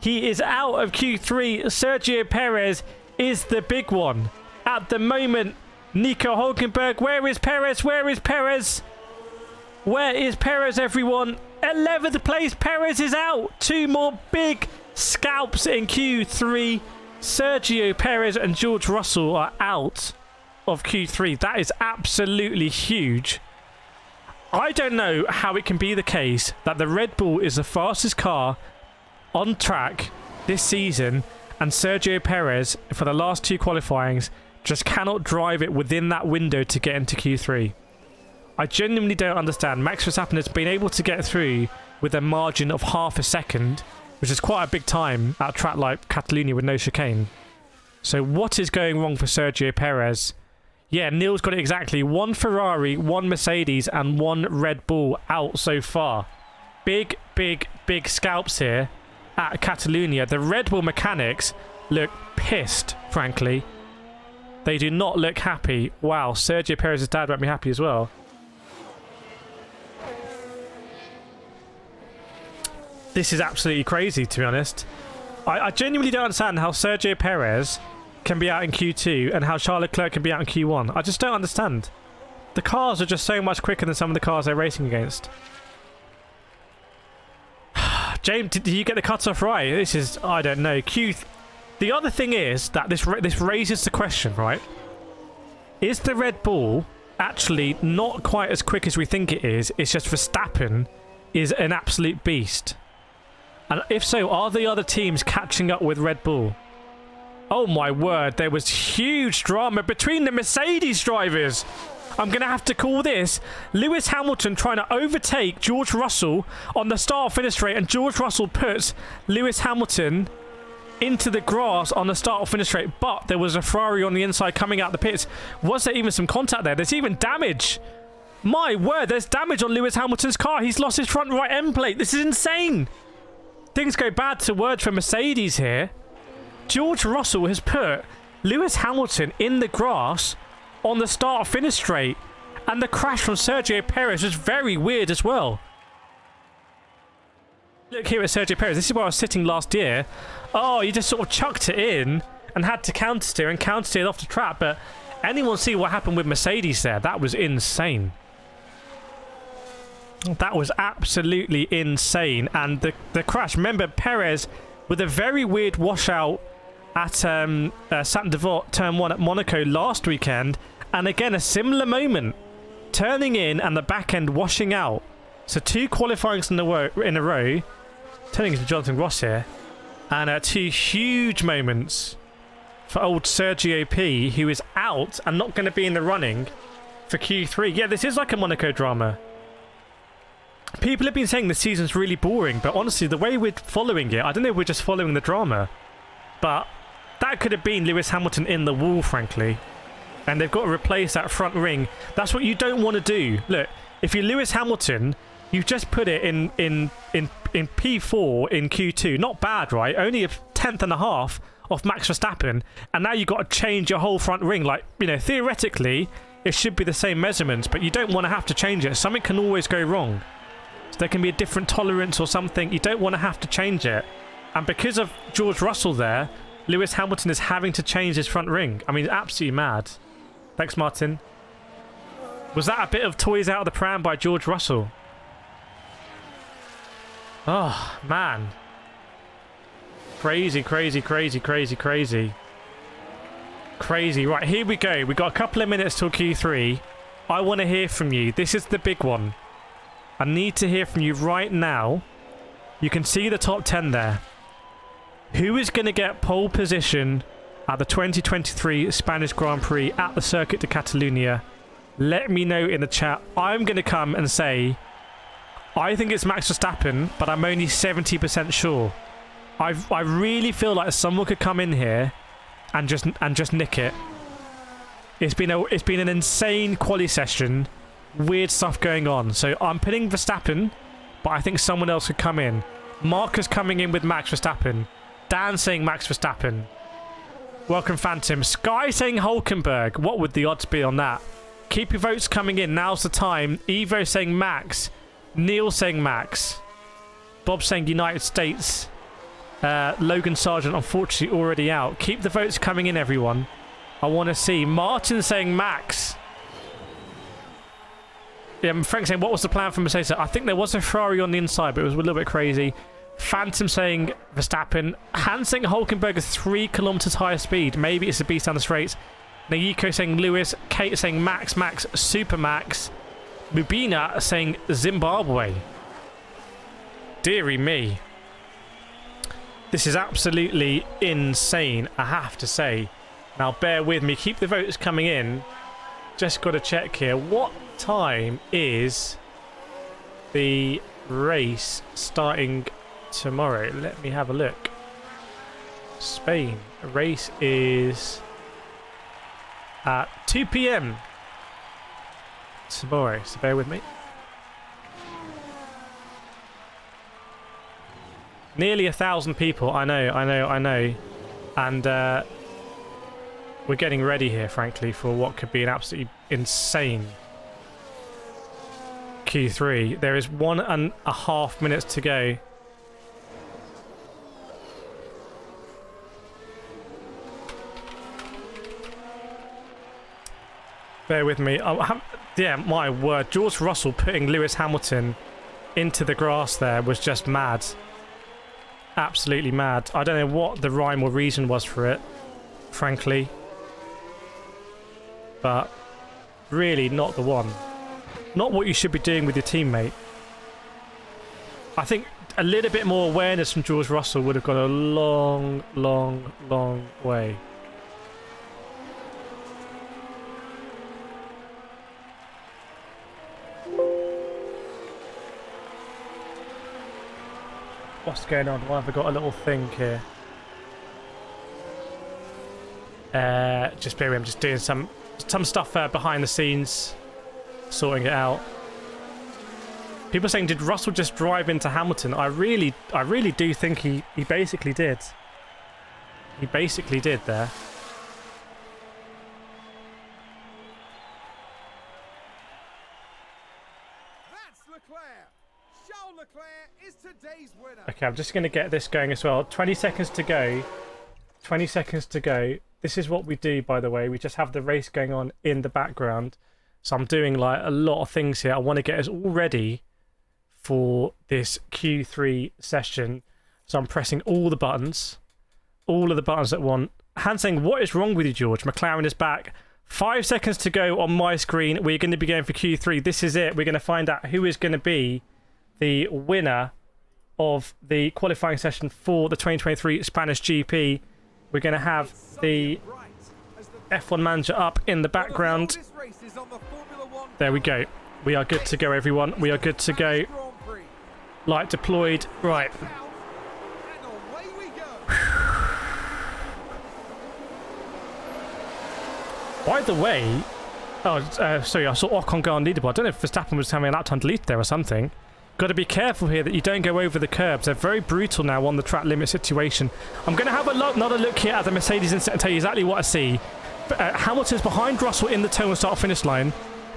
Speaker 1: He is out of Q3. Sergio Perez is the big one. At the moment, Nico Hulkenberg. Where is Perez? Where is Perez? Where is Perez, everyone? 11th place. Perez is out. 2 more big scalps in Q3. Sergio Perez and George Russell are out of Q3. That is absolutely huge. I don't know how it can be the case that the Red Bull is the fastest car on track this season and Sergio Perez, for the last 2 qualifyings, just cannot drive it within that window to get into Q3. I genuinely don't understand. Max Verstappen has been able to get through with a margin of half a second, which is quite a big time at a track like Catalonia with no chicane. So what is going wrong for Sergio Perez? Yeah, Neil's got it exactly. 1 Ferrari, 1 Mercedes, and 1 Red Bull out so far. Big, big, big scalps here at Catalonia. The Red Bull mechanics look pissed, frankly. They do not look happy. Wow, Sergio Perez's dad won't be happy as well. This is absolutely crazy, to be honest. I genuinely don't understand how Sergio Perez can be out in Q2 and how Charles Leclerc can be out in Q1. I just don't understand. The cars are just so much quicker than some of the cars they're racing against. James, did you get the cutoff right? This is, I don't know. The other thing is that this raises the question, right? Is the Red Bull actually not quite as quick as we think it is? It's just Verstappen is an absolute beast. And if so, are the other teams catching up with Red Bull? Oh my word, there was huge drama between the Mercedes drivers. I'm going to have to call this Lewis Hamilton trying to overtake George Russell on the start-finish straight, and George Russell puts Lewis Hamilton into the grass on the start-finish straight, but there was a Ferrari on the inside coming out the pits. Was there even some contact there? There's even damage. My word, there's damage on Lewis Hamilton's car. He's lost his front right end plate. This is insane. Things go bad to words for Mercedes here. George Russell has put Lewis Hamilton in the grass on the start-finish straight, and the crash from Sergio Perez was very weird as well. Look here at Sergio Perez. This is where I was sitting last year. Oh, he just sort of chucked it in and had to counter-steer and counter-steered off the track. But anyone see what happened with Mercedes there? That was insane. That was absolutely insane. And the crash, remember Perez with a very weird washout at Saint-Devote Turn 1 at Monaco last weekend. And again, a similar moment. Turning in and the back end washing out. So 2 qualifyings in a row. Turning into Jonathan Ross here. And 2 huge moments for old Sergio P, who is out and not going to be in the running for Q3. Yeah, this is like a Monaco drama. People have been saying the season's really boring, but honestly, the way we're following it, I don't know if we're just following the drama. But that could have been Lewis Hamilton in the wall, frankly. And they've got to replace that front ring. That's what you don't want to do. Look, if you're Lewis Hamilton, you just put it in P4 in Q2. Not bad, right? Only a 10th and a half off Max Verstappen. And now you've got to change your whole front ring. Like, you know, theoretically, it should be the same measurements, but you don't want to have to change it. Something can always go wrong. So there can be a different tolerance or something. You don't want to have to change it. And because of George Russell there, Lewis Hamilton is having to change his front ring. I mean, absolutely mad. Thanks, Martin. Was that a bit of toys out of the pram by George Russell? Oh, man. Crazy, crazy, crazy, crazy, crazy. Crazy. Right, here we go. We've got a couple of minutes till Q3. I want to hear from you. This is the big one. I need to hear from you right now. You can see the top 10 there. Who is going to get pole position at the 2023 Spanish Grand Prix at the Circuit de Catalunya? Let me know in the chat. I'm going to come and say, I think it's Max Verstappen, but I'm only 70% sure. I really feel like someone could come in here and just nick it. It's been an insane quali session. Weird stuff going on. So I'm putting Verstappen, but I think someone else could come in. Marcus coming in with Max Verstappen. Dan saying Max Verstappen. Welcome, Phantom. Sky saying Hulkenberg. What would the odds be on that? Keep your votes coming in. Now's the time. Evo saying Max. Neil saying Max. Bob saying United States. Logan Sargent, unfortunately, already out. Keep the votes coming in, everyone. I want to see. Martin saying Max. Yeah, Frank saying, what was the plan for Mercedes? I think there was a Ferrari on the inside, but it was a little bit crazy. Phantom saying Verstappen. Hans saying Hulkenberg is 3 kilometers higher speed. Maybe it's a beast down the straights. Nagiko saying Lewis. Kate saying Max, Super Max. Mubina saying Zimbabwe. Deary me. This is absolutely insane, I have to say. Now, bear with me. Keep the votes coming in. Just got to check here. What time is the race starting tomorrow? Let me have a look. Spain. The race is at 2 p.m. tomorrow, so bear with me. Nearly 1,000 people. I know. And we're getting ready here, frankly, for what could be an absolutely insane Q3. There is 1.5 minutes to go. Bear with me. Yeah, my word. George Russell putting Lewis Hamilton into the grass there was just mad. Absolutely mad. I don't know what the rhyme or reason was for it, frankly. But really not the one. Not what you should be doing with your teammate. I think a little bit more awareness from George Russell would have gone a long, long, long way. What's going on? Why have I got a little thing here? Just bear with me, I'm just doing some stuff behind the scenes, sorting it out. People saying, did Russell just drive into Hamilton? I really do think he basically did. He basically did there.
Speaker 3: That's Leclerc. Charles Leclerc is today's winner.
Speaker 1: Okay, I'm just going to get this going as well. 20 seconds to go. 20 seconds to go. This is what we do, by the way. We just have the race going on in the background. So I'm doing like a lot of things here. I want to get us all ready for this Q3 session. So I'm pressing all the buttons. All of the buttons at once. Hans saying, what is wrong with you, George? McLaren is back. 5 seconds to go on my screen. We're going to be going for Q3. This is it. We're going to find out who is going to be the winner of the qualifying session for the 2023 Spanish GP. We're going to have the F1 manager up in the background. There we go. We are good to go, everyone. We are good to go. Light deployed. Right. By the way, sorry, I saw Ocon go on leaderboard. I don't know if Verstappen was having a lap time delete there or something. Got to be careful here that you don't go over the curbs. They're very brutal now on the track limit situation. I'm going to have another look here at the Mercedes and tell you exactly what I see. Hamilton's behind Russell in the total start finish line.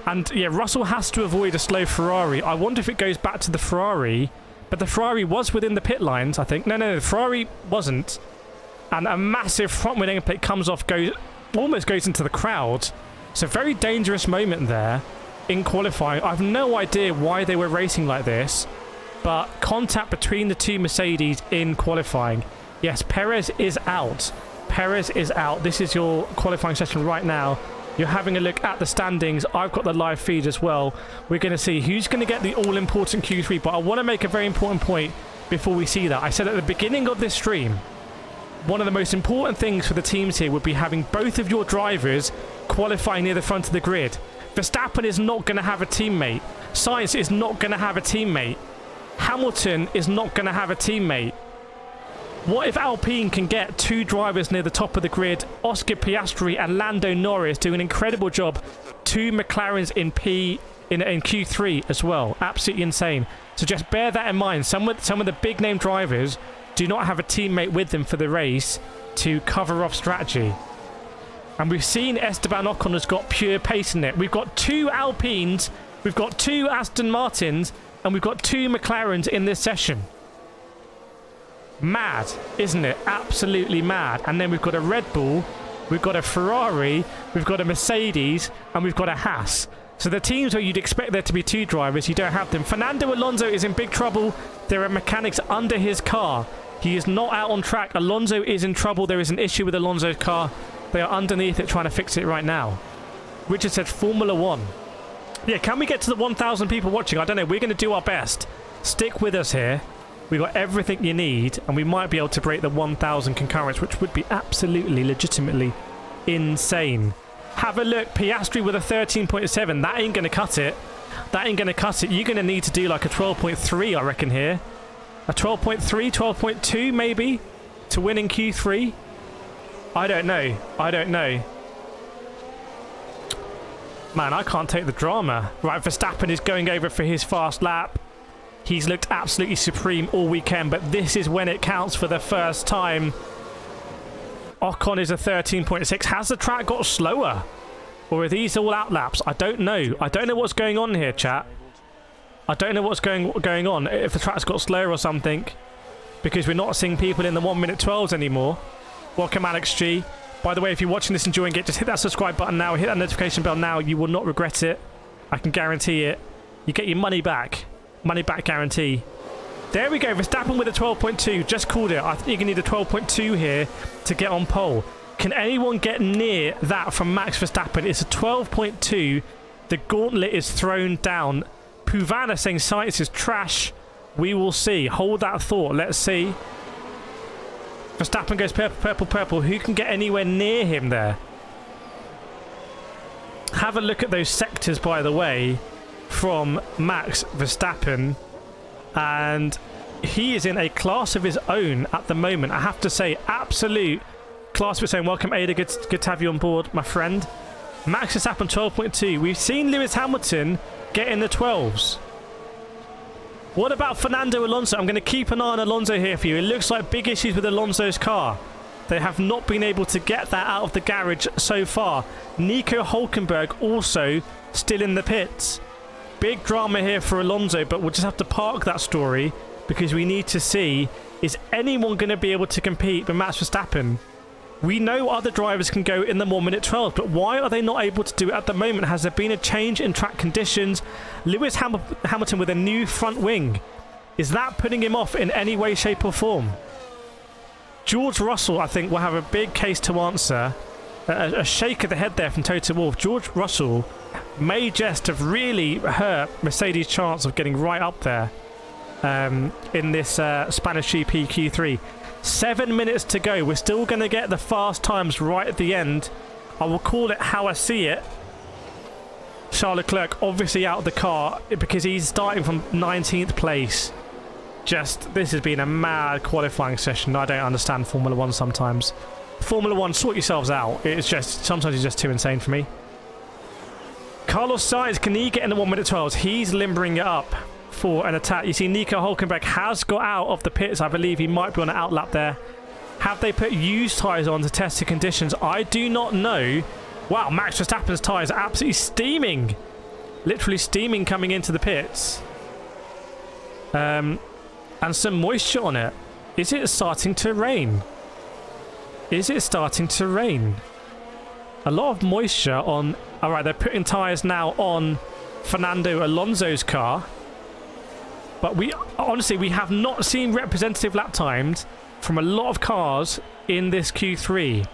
Speaker 1: And yeah, Russell has to avoid a slow Ferrari. I wonder if it goes back to the Ferrari. But the Ferrari was within the pit lines, I think. No, the Ferrari wasn't. And a massive front wing plate comes off, almost goes into the crowd. It's a very dangerous moment there in qualifying. I have no idea why they were racing like this. But contact between the two Mercedes in qualifying. Yes, Perez is out. Perez is out. This is your qualifying session right now. You're having a look at the standings. I've got the live feed as well. We're going to see who's going to get the all-important Q3. But I want to make a very important point before we see that. I said at the beginning of this stream, one of the most important things for the teams here would be having both of your drivers qualifying near the front of the grid. Verstappen is not going to have a teammate. Sainz is not going to have a teammate. Hamilton is not going to have a teammate. What if Alpine can get two drivers near the top of the grid? Oscar Piastri and Lando Norris do an incredible job. Two McLarens in Q3 as well. Absolutely insane. So just bear that in mind. Some of the big name drivers do not have a teammate with them for the race to cover off strategy. And we've seen Esteban Ocon has got pure pace in it. We've got two Alpines, we've got two Aston Martins, and we've got two McLarens in this session. Mad, isn't it? Absolutely mad. And then we've got a Red Bull, we've got a Ferrari, we've got a Mercedes, and we've got a Haas. So the teams where you'd expect there to be 2 drivers, you don't have them. Fernando Alonso is in big trouble. There are mechanics under his car. He is not out on track. Alonso is in trouble. There is an issue with Alonso's car. They are underneath it trying to fix it right now. Richard said Formula 1. Yeah, can we get to the 1,000 people watching? I don't know. We're going to do our best. Stick with us here. We've got everything you need, and we might be able to break the 1,000 concurrents, which would be absolutely, legitimately insane. Have a look. Piastri with a 13.7. That ain't going to cut it. That ain't going to cut it. You're going to need to do like a 12.3, I reckon, here. A 12.3, 12.2 maybe, to win in Q3. I don't know. I don't know. Man, I can't take the drama. Right, Verstappen is going over for his fast lap. He's looked absolutely supreme all weekend, but this is when it counts for the first time. Ocon is a 13.6. Has the track got slower? Or are these all out laps? I don't know. I don't know what's going on here, chat. I don't know what's going on. If the track's got slower or something. Because we're not seeing people in the 1:12s anymore. Welcome, Alex G. By the way, if you're watching this enjoying it, just hit that subscribe button now. Hit that notification bell now. You will not regret it. I can guarantee it. You get your money back. Money back guarantee. There we go. Verstappen with a 12.2. Just called it. I think you're going to need a 12.2 here to get on pole. Can anyone get near that from Max Verstappen? It's a 12.2. The gauntlet is thrown down. Puvana saying science is trash. We will see. Hold that thought. Let's see. Verstappen goes purple, purple, purple. Who can get anywhere near him there? Have a look at those sectors, by the way, from Max Verstappen. And he is in a class of his own at the moment. I have to say, absolute class of his own. Welcome, Ada. Good to have you on board, my friend. Max Verstappen 12.2. We've seen Lewis Hamilton get in the 12s. What about Fernando Alonso? I'm going to keep an eye on Alonso here for you. It looks like big issues with Alonso's car. They have not been able to get that out of the garage so far. Nico Hülkenberg also still in the pits. Big drama here for Alonso, but we'll just have to park that story because we need to see, is anyone going to be able to compete with Max Verstappen? We know other drivers can go in the 1:12, but why are they not able to do it at the moment? Has there been a change in track conditions? Lewis Hamilton with a new front wing. Is that putting him off in any way, shape or form? George Russell, I think, will have a big case to answer. A shake of the head there from Toto Wolff. George Russell may just have really hurt Mercedes' chance of getting right up there in this Spanish GP Q3. 7 minutes to go. We're still going to get the fast times right at the end. I will call it how I see it. Charles Leclerc obviously out of the car because he's starting from 19th place. This has been a mad qualifying session. I don't understand Formula 1 sometimes. Formula 1, sort yourselves out. Sometimes it's just too insane for me. Carlos Sainz, can he get in the 1:12s? He's limbering it up for an attack. You see Nico Hülkenberg has got out of the pits. I believe he might be on an outlap there. Have they put used tyres on to test the conditions? I do not know. Wow, Max Verstappen's tyres are absolutely steaming. Literally steaming coming into the pits. And some moisture on it. Is it starting to rain? Is it starting to rain? A lot of moisture on... Alright, they're putting tyres now on Fernando Alonso's car. But honestly, we have not seen representative lap times from a lot of cars in this Q3.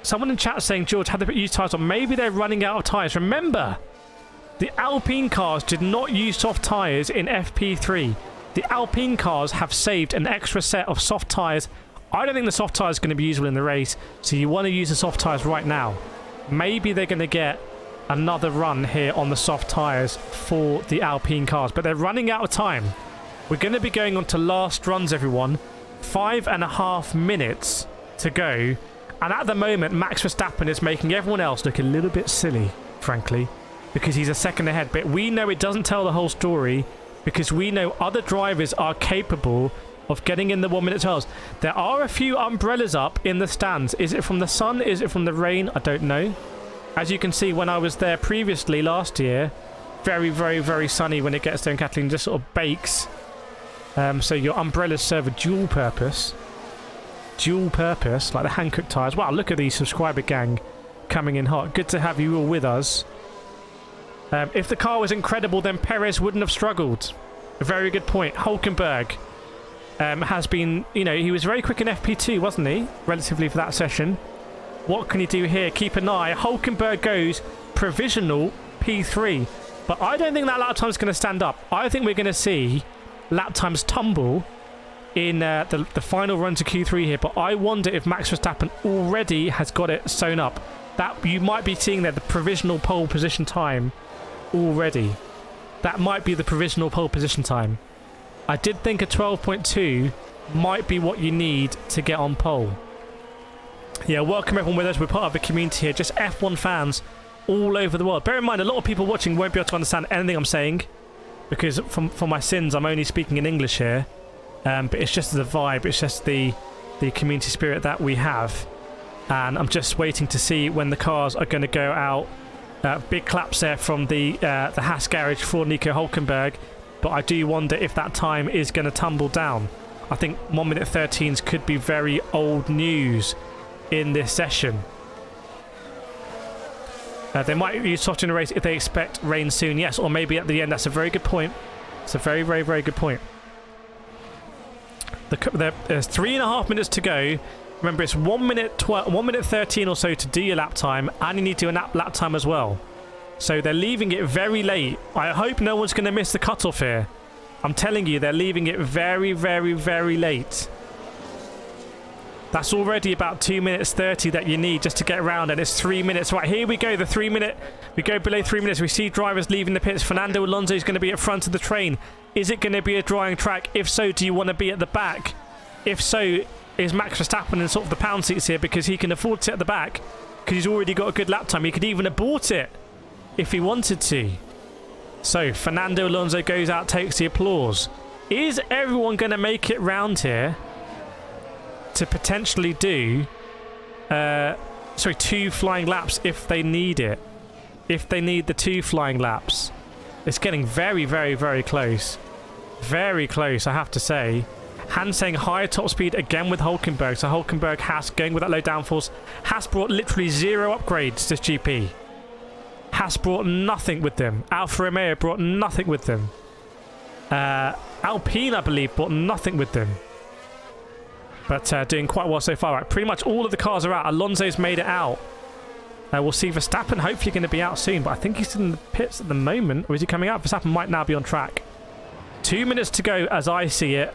Speaker 1: Someone in chat saying, George, had they put used tyres on? Maybe they're running out of tyres. Remember, the Alpine cars did not use soft tyres in FP3. The Alpine cars have saved an extra set of soft tyres. I don't think the soft tyres are going to be usable in the race, so you want to use the soft tyres right now. Maybe they're going to get another run here on the soft tyres for the Alpine cars, but they're running out of time. We're going to be going on to last runs, everyone. 5.5 minutes to go, and at the moment Max Verstappen is making everyone else look a little bit silly, frankly, because he's a second ahead. But we know it doesn't tell the whole story, because we know other drivers are capable of getting in the 1:12s. There are a few umbrellas up in the stands. Is it from the sun? Is it from the rain? I don't know. As you can see, when I was there previously last year, very, very, very sunny when it gets there, and Kathleen just sort of bakes. So your umbrellas serve a dual purpose. Dual purpose, like the hand-cooked tyres. Wow, look at the subscriber gang coming in hot. Good to have you all with us. If the car was incredible, then Perez wouldn't have struggled. A very good point. Hulkenberg has been, you know, he was very quick in FP2, wasn't he? Relatively for that session. What can he do here? Keep an eye. Hulkenberg goes provisional P3. But I don't think that lap time is going to stand up. I think we're going to see lap times tumble in the final run to Q3 here. But I wonder if Max Verstappen already has got it sewn up. That you might be seeing there the provisional pole position time already. That might be the provisional pole position time. I did think a 12.2 might be what you need to get on pole. Yeah, welcome everyone with us. We're part of the community here. Just F1 fans all over the world. Bear in mind, a lot of people watching won't be able to understand anything I'm saying because for my sins, I'm only speaking in English here. But it's just the vibe. It's just the community spirit that we have. And I'm just waiting to see when the cars are going to go out. Big claps there from the Haas garage for Nico Hulkenberg. But I do wonder if that time is going to tumble down. I think 1 minute 13s could be very old news in this session. They might use soft in the race if they expect rain soon, yes, or maybe at the end. That's a very good point. It's a very, very, very good point. There's 3.5 minutes to go. Remember, it's 1 minute 13 or so to do your lap time, and you need to do a lap time as well. So they're leaving it very late. I hope no one's going to miss the cutoff here. I'm telling you, they're leaving it very, very, very late. That's already about 2 minutes 30 that you need just to get around, and it's 3 minutes. Right, here we go, the 3 minute. We go below 3 minutes. We see drivers leaving the pits. Fernando Alonso is going to be at front of the train. Is it going to be a drying track? If so, do you want to be at the back? If so, is Max Verstappen in sort of the pound seats here because he can afford to sit at the back because he's already got a good lap time. He could even abort it if he wanted to. So, Fernando Alonso goes out, takes the applause. Is everyone going to make it round here to potentially do 2 flying laps if they need it? If they need the 2 flying laps. It's getting very, very, very close. Very close, I have to say. Hans saying higher top speed again with Hulkenberg. So Hulkenberg, Haas going with that low downforce. Haas brought literally 0 upgrades this GP. Haas brought nothing with them. Alfa Romeo brought nothing with them. Alpine, I believe, brought nothing with them. But doing quite well so far. Right, pretty much all of the cars are out. Alonso's made it out. We'll see Verstappen hopefully going to be out soon, but I think he's in the pits at the moment. Or is he coming out? Verstappen might now be on track. 2 minutes to go as I see it.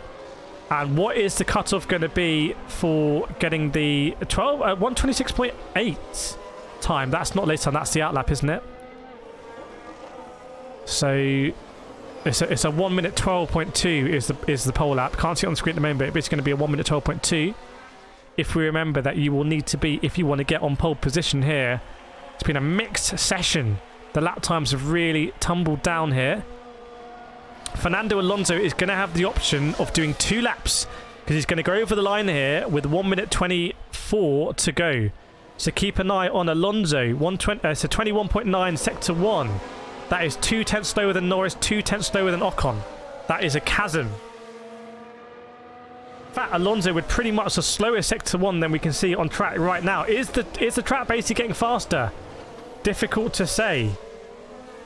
Speaker 1: And what is the cutoff going to be for getting the 126.8 time? That's not late time, that's the outlap, isn't it? So it's a 1 minute 12.2 is the pole lap. Can't see it on the screen at the moment, but it's going to be a 1 minute 12.2. If we remember that you will need to be, if you want to get on pole position here. It's been a mixed session. The lap times have really tumbled down here. Fernando Alonso is going to have the option of doing 2 laps because he's going to go over the line here with 1 minute 24 to go. So keep an eye on Alonso. 21.9 sector 1. That is 2 tenths slower than Norris, 2 tenths slower than Ocon. That is a chasm. In fact, Alonso with pretty much the slowest sector 1 than we can see on track right now. Is the track basically getting faster? Difficult to say.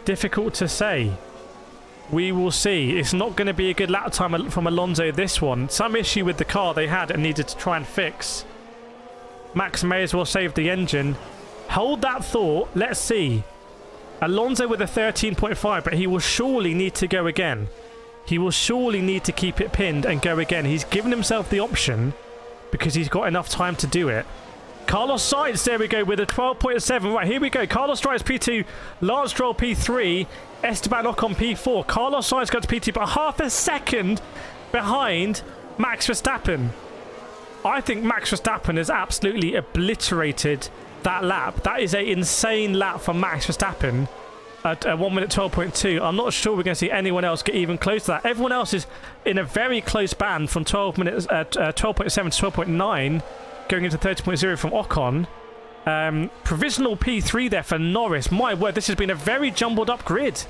Speaker 1: Difficult to say. We will see. It's not going to be a good lap time from Alonso this one. Some issue with the car they had and needed to try and fix. Max may as well save the engine. Hold that thought. Let's see. Alonso with a 13.5, but he will surely need to go again. He will surely need to keep it pinned and go again. He's given himself the option because he's got enough time to do it. Carlos Sainz, there we go, with a 12.7. Right, here we go. Carlos Sainz P2, Lance Stroll P3, Esteban Ocon P4. Carlos Sainz got to P2, but half a second behind Max Verstappen. I think Max Verstappen has absolutely obliterated that lap. That is an insane lap for Max Verstappen at 1 minute 12.2. I'm not sure we're going to see anyone else get even close to that. Everyone else is in a very close band from 12.7 to 12.9. Going into 30.0 from Ocon. Provisional P3 there for Norris. My word, this has been a very jumbled up grid.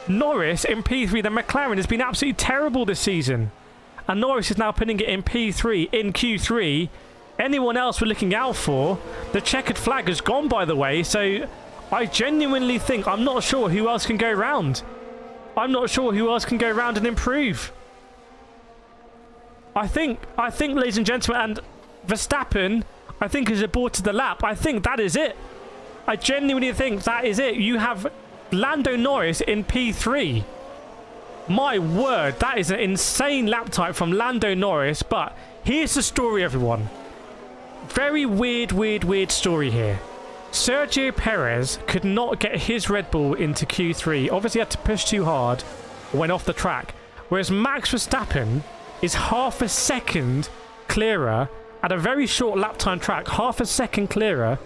Speaker 1: Norris in P3. The McLaren has been absolutely terrible this season. and Norris is now putting it in P3 in Q3. Anyone else we're looking out for, the checkered flag has gone, by the way, so I genuinely think, I'm not sure who else can go round. I'm not sure who else can go round and improve. I think, ladies and gentlemen, and Verstappen, I think, has aborted the lap. I think that is it. I genuinely think that is it. You have Lando Norris in P3. My word, that is an insane lap time from Lando Norris. But here's the story, everyone. Very weird story here. Sergio Perez could not get his Red Bull into Q3. Obviously had to push too hard, went off the track. Whereas Max Verstappen is half a second clearer at a very short lap time track, half a second clearer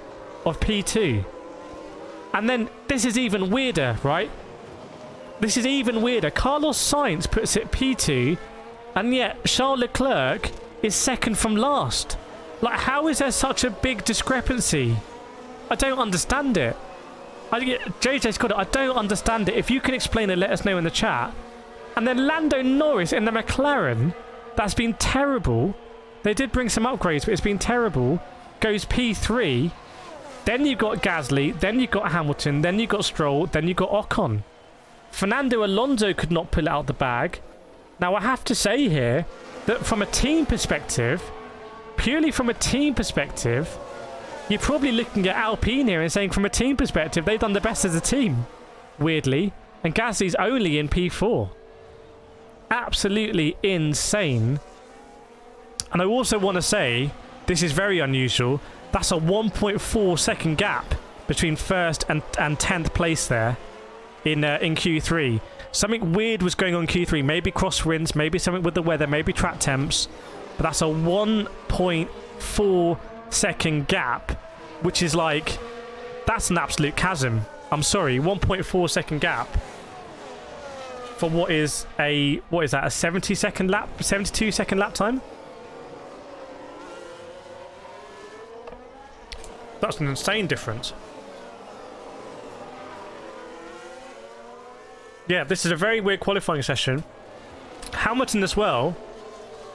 Speaker 1: of P2. And then this is even weirder, right? This is even weirder. Carlos Sainz puts it P2, and yet Charles Leclerc is second from last. Like, how is there such a big discrepancy? I don't understand it. JJ's got it. I don't understand it. If you can explain it, let us know in the chat. And then Lando Norris in the McLaren, that's been terrible. They did bring some upgrades, but it's been terrible. Goes P3. Then you've got Gasly. Then you've got Hamilton. Then you've got Stroll. Then you've got Ocon. Fernando Alonso could not pull it out the bag. Now, I have to say here that from a team perspective, purely from a team perspective, you're probably looking at Alpine here and saying from a team perspective, they've done the best as a team, weirdly. And Gasly's only in P4. Absolutely insane. And I also want to say, this is very unusual, that's a 1.4 second gap between first and 10th place there in Q3. Something weird was going on in Q3. Maybe crosswinds, maybe something with the weather, maybe track temps. But that's a 1.4 second gap, which is like, that's an absolute chasm. I'm sorry, 1.4 second gap for what is that, a 72 second lap time? That's an insane difference. Yeah, this is a very weird qualifying session. Hamilton as well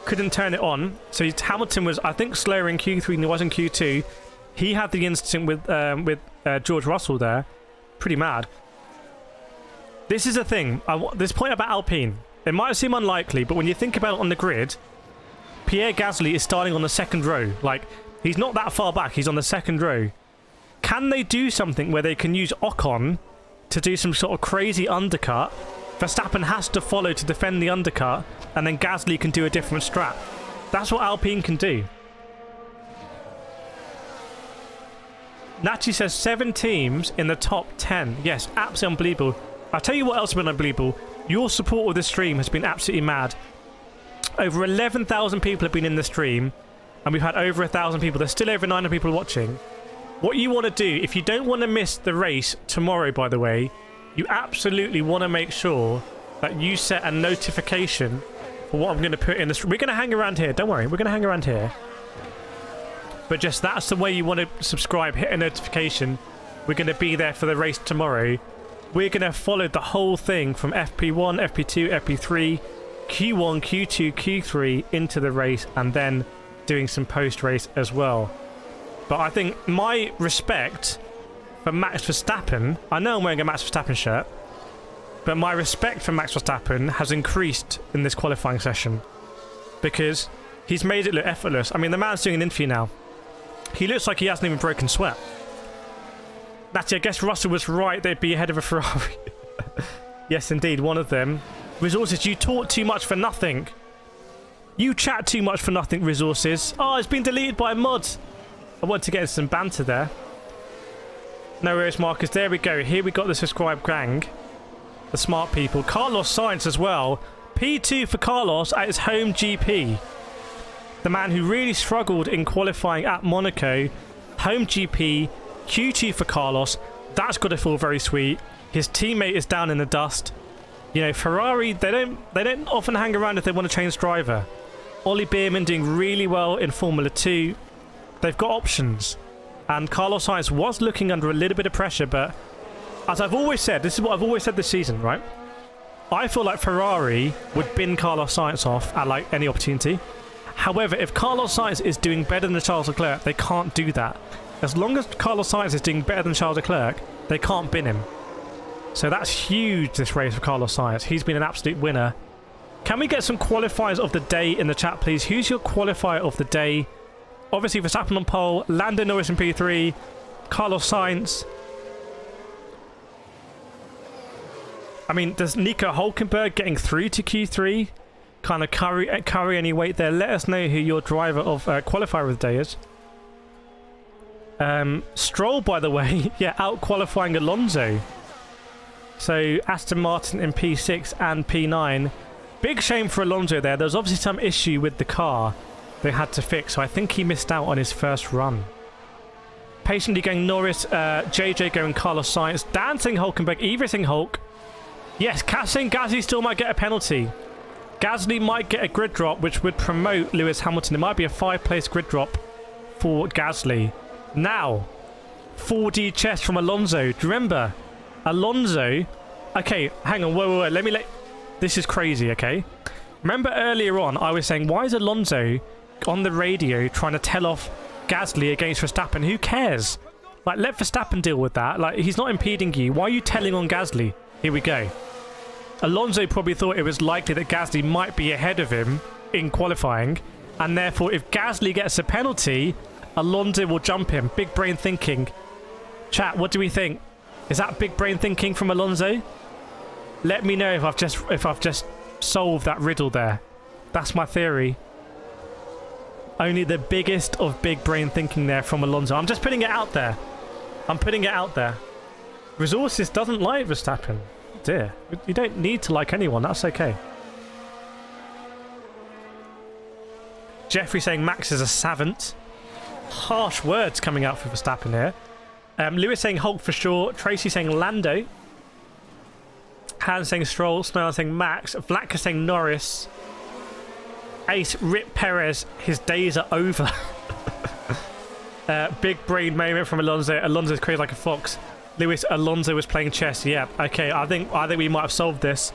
Speaker 1: couldn't turn it on. So Hamilton was, I think, slower in Q3 than he was in Q2. He had the incident with George Russell there. Pretty mad. This is a thing. This point about Alpine. It might seem unlikely, but when you think about it on the grid, Pierre Gasly is starting on the second row. Like, he's not that far back. He's on the second row. Can they do something where they can use Ocon to do some sort of crazy undercut? Verstappen has to follow to defend the undercut, and then Gasly can do a different strat. That's what Alpine can do. Nachi says 7 teams in the top 10. Yes, absolutely unbelievable. I'll tell you what else has been unbelievable. Your support of the stream has been absolutely mad. Over 11,000 people have been in the stream, and we've had over 1,000 people. There's still over 900 people watching. What you want to do, if you don't want to miss the race tomorrow, by the way, you absolutely want to make sure that you set a notification for what I'm going to put in the stream. We're going to hang around here. Don't worry. We're going to hang around here. But just that's the way you want to subscribe. Hit a notification. We're going to be there for the race tomorrow. We're going to follow the whole thing from FP1, FP2, FP3, Q1, Q2, Q3 into the race, and then doing some post-race as well. But I think my respect for Max Verstappen, I know I'm wearing a Max Verstappen shirt, but my respect for Max Verstappen has increased in this qualifying session because he's made it look effortless. I mean, the man's doing an interview now. He looks like he hasn't even broken sweat. Natty, I guess Russell was right. They'd be ahead of a Ferrari. Yes, indeed, one of them. Resources, you talk too much for nothing. You chat too much for nothing, Resources. Oh, it's been deleted by a mod. I want to get some banter there. No worries, Marcus. There we go. Here we got the subscribe gang. The smart people. Carlos Sainz as well. P2 for Carlos at his home GP. The man who really struggled in qualifying at Monaco. Home GP. Q2 for Carlos. That's got to feel very sweet. His teammate is down in the dust. You know, Ferrari, they don't often hang around if they want to change driver. Ollie Beerman doing really well in Formula 2. They've got options. And Carlos Sainz was looking under a little bit of pressure, but as I've always said, this is what I've always said this season, right? I feel like Ferrari would bin Carlos Sainz off at like any opportunity. However, if Carlos Sainz is doing better than Charles Leclerc, they can't do that. As long as Carlos Sainz is doing better than Charles Leclerc, they can't bin him. So that's huge, this race for Carlos Sainz. He's been an absolute winner. Can we get some qualifiers of the day in the chat, please? Who's your qualifier of the day? Obviously, Verstappen on pole, Lando Norris in P3, Carlos Sainz. I mean, does Nico Hülkenberg getting through to Q3 kind of carry any weight there? Let us know who your driver of qualifier of the day is. Stroll, by the way, yeah, out qualifying Alonso. So Aston Martin in P6 and P9. Big shame for Alonso there. There was obviously some issue with the car they had to fix, so I think he missed out on his first run. Patiently going Norris, JJ going Carlos Sainz, Dan saying Hülkenberg, Eva saying Hulk. Yes, Cass saying Gasly still might get a penalty. Gasly might get a grid drop, which would promote Lewis Hamilton. It might be a 5-place grid drop for Gasly. Now, 4D chess from Alonso. Do you remember? Alonso... Okay, hang on, whoa. Let me This is crazy, okay? Remember earlier on, I was saying, why is Alonso on the radio trying to tell off Gasly against Verstappen? Who cares? Like, let Verstappen deal with that. Like, he's not impeding you. Why are you telling on Gasly? Here we go. Alonso probably thought it was likely that Gasly might be ahead of him in qualifying, and therefore if Gasly gets a penalty, Alonso will jump him. Big brain thinking. Chat, what do we think? Is that big brain thinking from Alonso? Let me know if I've just solved that riddle there. That's my theory. Only the biggest of big brain thinking there from Alonso. I'm just putting it out there. I'm putting it out there. Resources doesn't like Verstappen. Dear, you don't need to like anyone. That's okay. Jeffrey saying Max is a savant. Harsh words coming out for Verstappen here. Lewis saying Hulk for sure. Tracy saying Lando. Han saying Stroll. Snell saying Max. Vlatka saying Norris. Ace Rip Perez. His days are over. Big brain moment from Alonso. Alonso's crazy like a fox. Lewis, Alonso was playing chess. Yeah, okay. I think we might have solved this.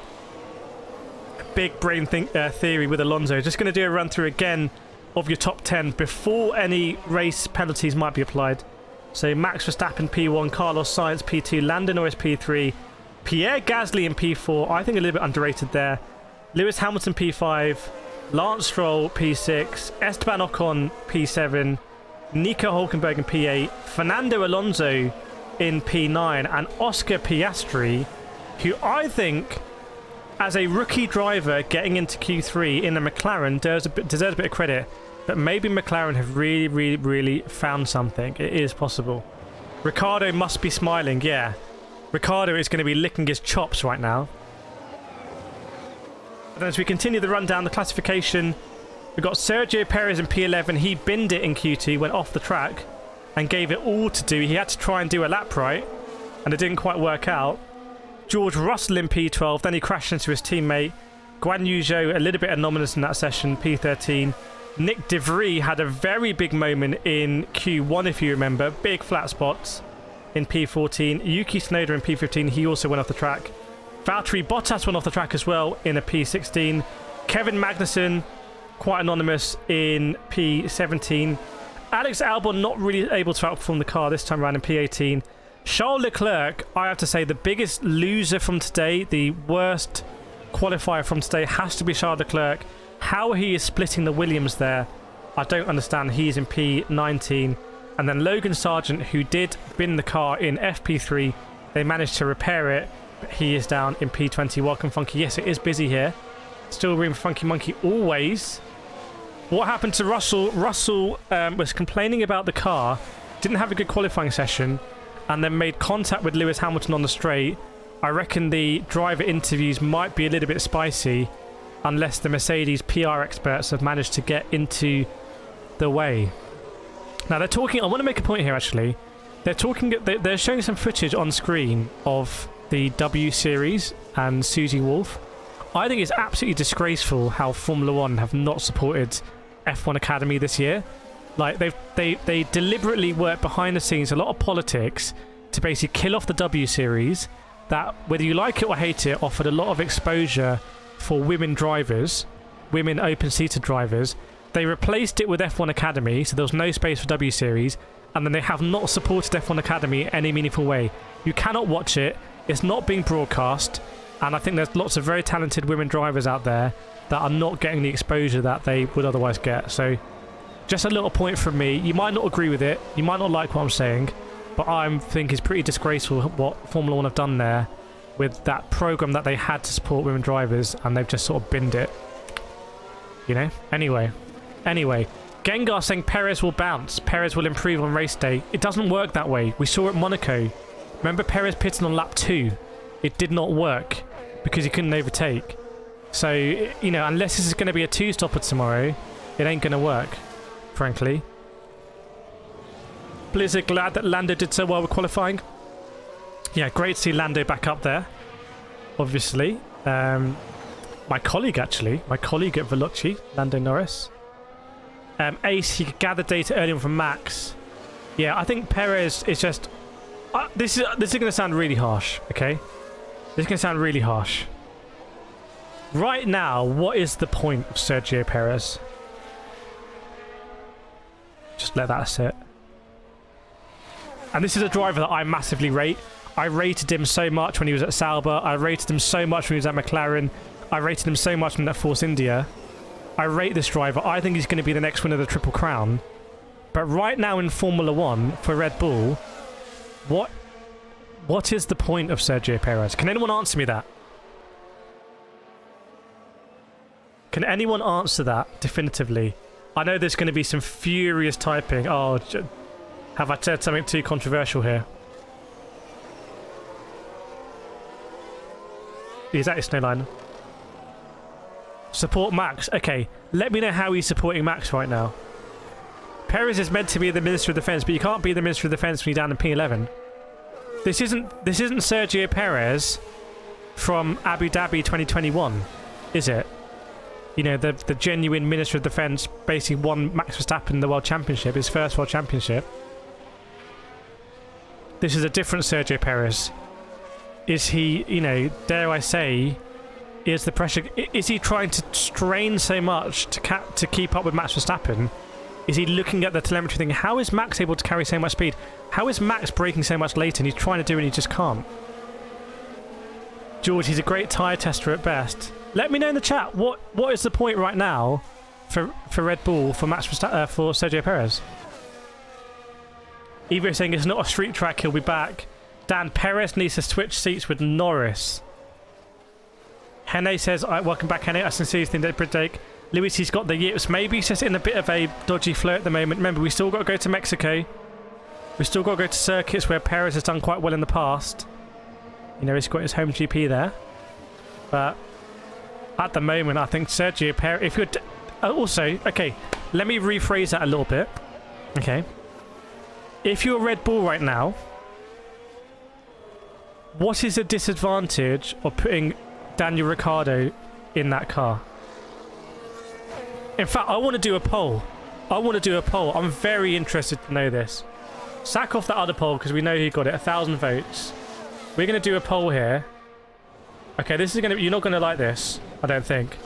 Speaker 1: Big brain theory with Alonso. Just going to do a run through again of your top 10 before any race penalties might be applied. So Max Verstappen P1, Carlos Sainz P2, Lando Norris P3, Pierre Gasly in P4. I think a little bit underrated there. Lewis Hamilton P5, Lance Stroll P6, Esteban Ocon P7, Nico Hülkenberg in P8, Fernando Alonso in P9, and Oscar Piastri, who I think, as a rookie driver getting into Q3 in a McLaren, deserves a bit of credit. But maybe McLaren have really found something. It is possible. Ricardo must be smiling, yeah. Ricardo is going to be licking his chops right now. And as we continue the run down the classification, we've got Sergio Perez in P11. He binned it in Q2, went off the track and gave it all to do. He had to try and do a lap right, and it didn't quite work out. George Russell in P12, then he crashed into his teammate. Guan Yu Zhou, a little bit anomalous in that session, P13. Nick De Vries had a very big moment in Q1, if you remember. Big flat spots in P14. Yuki Tsunoda in P15, he also went off the track. Valtteri Bottas went off the track as well in a P16. Kevin Magnussen, quite anonymous, in P17. Alex Albon not really able to outperform the car this time around in P18. Charles Leclerc, I have to say, the biggest loser from today, the worst qualifier from today, has to be Charles Leclerc. How he is splitting the Williams there, I don't understand. He's in P19. And then Logan Sargent, who did bin the car in FP3, they managed to repair it, but he is down in P20. Welcome, Funky. Yes, it is busy here. Still room for Funky Monkey always. What happened to Russell? Russell was complaining about the car, didn't have a good qualifying session, and then made contact with Lewis Hamilton on the straight. I reckon the driver interviews might be a little bit spicy unless the Mercedes PR experts have managed to get into the way. Now they're talking, I want to make a point here actually. They're showing some footage on screen of the W Series and Susie Wolf. I think it's absolutely disgraceful how Formula One have not supported F1 Academy this year. Like they deliberately work behind the scenes, a lot of politics, to basically kill off the W Series, that, whether you like it or hate it, offered a lot of exposure for women drivers, women open-seater drivers. They replaced it with F1 Academy, so there was no space for W Series, and then they have not supported F1 Academy in any meaningful way. You cannot watch it. It's not being broadcast, and I think there's lots of very talented women drivers out there that are not getting the exposure that they would otherwise get. So just a little point from me. You might not agree with it, you might not like what I'm saying, but I think it's pretty disgraceful what Formula 1 have done there with that program that they had to support women drivers, and they've just sort of binned it. You know? Anyway. Gengar saying Perez will bounce. Perez will improve on race day. It doesn't work that way. We saw it at Monaco. Remember Perez pitting on lap 2? It did not work because he couldn't overtake. So, you know, unless this is going to be a 2-stopper tomorrow, it ain't going to work, frankly. Blizzard glad that Lando did so well with qualifying. Yeah, great to see Lando back up there, obviously. My colleague at Veloci, Lando Norris. Ace, he could gather data early on from Max. Yeah, I think Perez is just... this is going to sound really harsh, okay? This is going to sound really harsh. Right now, what is the point of Sergio Perez? Just let that sit. And this is a driver that I massively rate. I rated him so much when he was at Sauber. I rated him so much when he was at McLaren. I rated him so much when at Force India. I rate this driver. I think he's going to be the next winner of the Triple Crown. But right now in Formula 1 for Red Bull, what is the point of Sergio Perez? Can anyone answer me that? Can anyone answer that definitively? I know there's going to be some furious typing. Oh, have I said something too controversial here? Is that his snowline? Support Max. Okay, let me know how he's supporting Max right now. Perez is meant to be the Minister of Defence, but you can't be the Minister of Defence when you're down in P11. This isn't Sergio Perez from Abu Dhabi 2021, is it? You know, the genuine Minister of Defence basically won Max Verstappen the World Championship, his first World Championship. This is a different Sergio Perez. Is he, you know, dare I say, is the pressure... Is he trying to strain so much to keep up with Max Verstappen? Is he looking at the telemetry thing? How is Max able to carry so much speed? How is Max braking so much later and he's trying to do it and he just can't? George, he's a great tyre tester at best. Let me know in the chat, what is the point right now for Red Bull, for Max Verstappen, for Sergio Perez? Evo saying it's not a street track, he'll be back. Dan, Perez needs to switch seats with Norris. Hene says, welcome back, Hene. I sincerely think that Brittake. Lewis, he's got the yips. Maybe he's just in a bit of a dodgy flow at the moment. Remember, we still got to go to Mexico. We still got to go to circuits where Perez has done quite well in the past. You know, he's got his home GP there. But at the moment, I think Sergio Perez... If you're... also, okay, let me rephrase that a little bit. Okay. If you're Red Bull right now, what is the disadvantage of putting Daniel Ricciardo in that car? In fact, I want to do a poll. I'm very interested to know this. Sack off that other poll because we know who got it. 1,000 votes. We're going to do a poll here. Okay, this is going to... You're not going to like this, I don't think.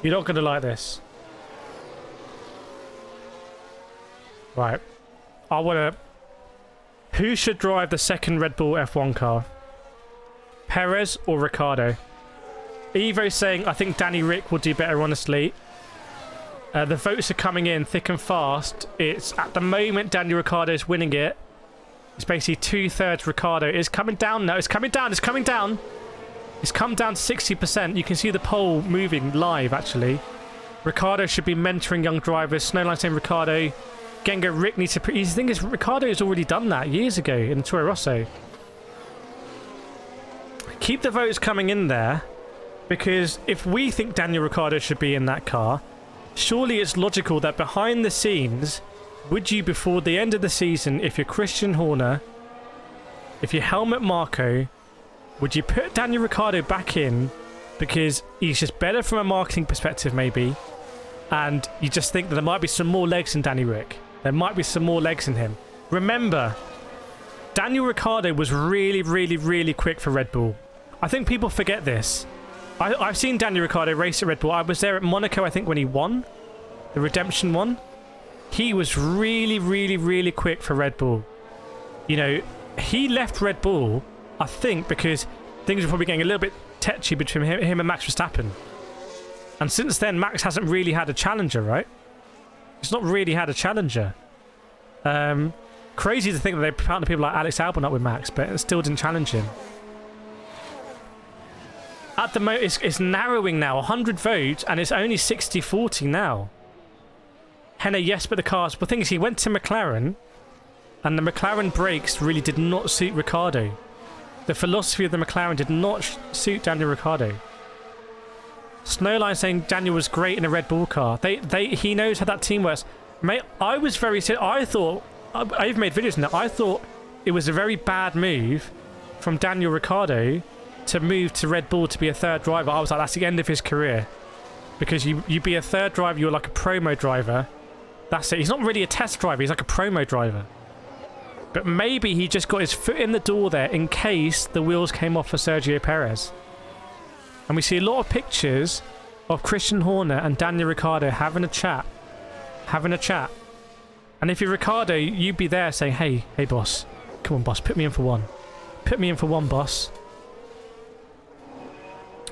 Speaker 1: You're not going to like this. Right. I want to... Who should drive the second Red Bull F1 car? Perez or Ricciardo? Evo saying, I think Danny Rick will do better, honestly. The votes are coming in thick and fast. It's, at the moment, Daniel Ricciardo's winning it. It's basically 2/3 Ricciardo. It's coming down now. It's coming down. It's coming down. It's come down to 60%. You can see the poll moving live, actually. Ricciardo should be mentoring young drivers. Snowline saying Ricciardo. Gengar Rick needs to... The thing is, Ricciardo has already done that years ago in the Toro Rosso. Keep the votes coming in there, because if we think Daniel Ricciardo should be in that car, surely it's logical that behind the scenes, would you, before the end of the season, if you're Christian Horner, if you're Helmut Marko, Would you put Daniel Ricciardo back in because he's just better from a marketing perspective, maybe, and you just think that there might be some more legs in Danny Rick? There might be some more legs in him. Remember, Daniel Ricciardo was really, really, really quick for Red Bull. I think people forget this. I've seen Daniel Ricciardo race at Red Bull. I was there at Monaco, I think, when he won the Redemption one. He was really, really, really quick for Red Bull. You know, he left Red Bull, I think, because things were probably getting a little bit tetchy between him and Max Verstappen. And since then, Max hasn't really had a challenger, right? He's not really had a challenger. Crazy to think that they partnered people like Alex Albon up with Max, but it still didn't challenge him. At the moment, it's narrowing now. 100 votes, and it's only 60-40 now. Henna, yes, but the cars... The thing is, he went to McLaren, and the McLaren brakes really did not suit Ricciardo. The philosophy of the McLaren did not suit Daniel Ricciardo. Snowline saying Daniel was great in a Red Bull car. He knows how that team works. Mate, I was very... I thought... I've made videos on that. I thought it was a very bad move from Daniel Ricciardo to move to Red Bull to be a third driver. I was like, that's the end of his career. Because you be a third driver, you're like a promo driver. That's it. He's not really a test driver. He's like a promo driver. But maybe he just got his foot in the door there in case the wheels came off for Sergio Perez. And we see a lot of pictures of Christian Horner and Daniel Ricciardo having a chat. And if you're Ricciardo, you'd be there saying, hey boss, come on boss, put me in for one. Put me in for one, boss.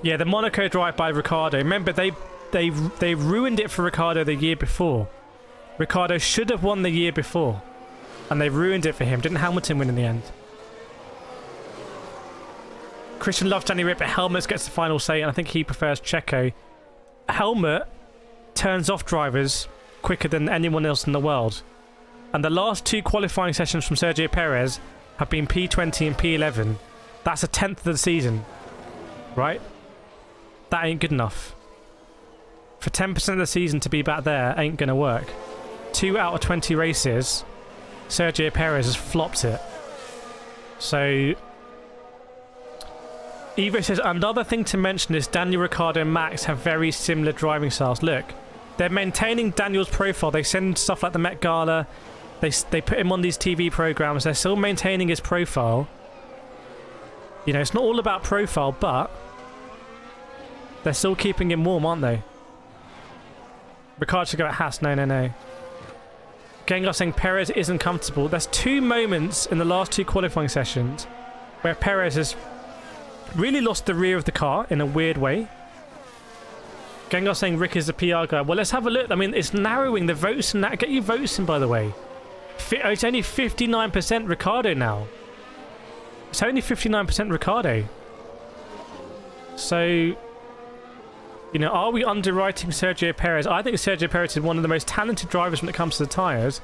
Speaker 1: Yeah, the Monaco drive by Ricciardo. Remember, they ruined it for Ricciardo the year before. Ricciardo should have won the year before. And they ruined it for him. Didn't Hamilton win in the end? Christian loves Danny Rick, but Helmut gets the final say, and I think he prefers Checo. Helmut turns off drivers quicker than anyone else in the world. And the last two qualifying sessions from Sergio Perez have been P20 and P11. That's a 10th of the season. Right? That ain't good enough. For 10% of the season to be back there ain't going to work. 2 out of 20 races, Sergio Perez has flopped it. So... Evo says, another thing to mention is Daniel Ricciardo and Max have very similar driving styles. Look, they're maintaining Daniel's profile. They send stuff like the Met Gala. They put him on these TV programs. They're still maintaining his profile. You know, it's not all about profile, but they're still keeping him warm, aren't they? Ricciardo should go at Haas. No. Gengar saying Perez isn't comfortable. There's 2 moments in the last 2 qualifying sessions where Perez has really lost the rear of the car in a weird way. Gengar saying Rick is the PR guy. Well, let's have a look. I mean, it's narrowing the votes and that. Get your votes in, by the way. It's only 59% Ricciardo now. It's only 59% Ricciardo. So, you know, are we underwriting Sergio Perez? I think Sergio Perez is one of the most talented drivers when it comes to the tyres.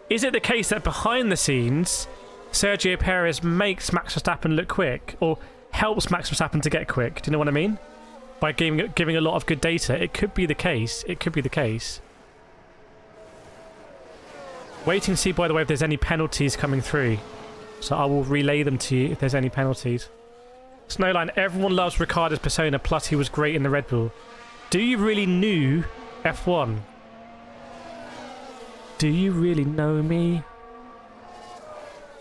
Speaker 1: Is it the case that behind the scenes, Sergio Perez makes Max Verstappen look quick, or helps Max Verstappen to get quick? Do you know what I mean? By giving a lot of good data. It could be the case. It could be the case. Waiting to see, by the way, if there's any penalties coming through. So I will relay them to you if there's any penalties. Snowline, everyone loves Ricciardo's persona, plus he was great in the Red Bull. Do you really know F1? Do you really know me?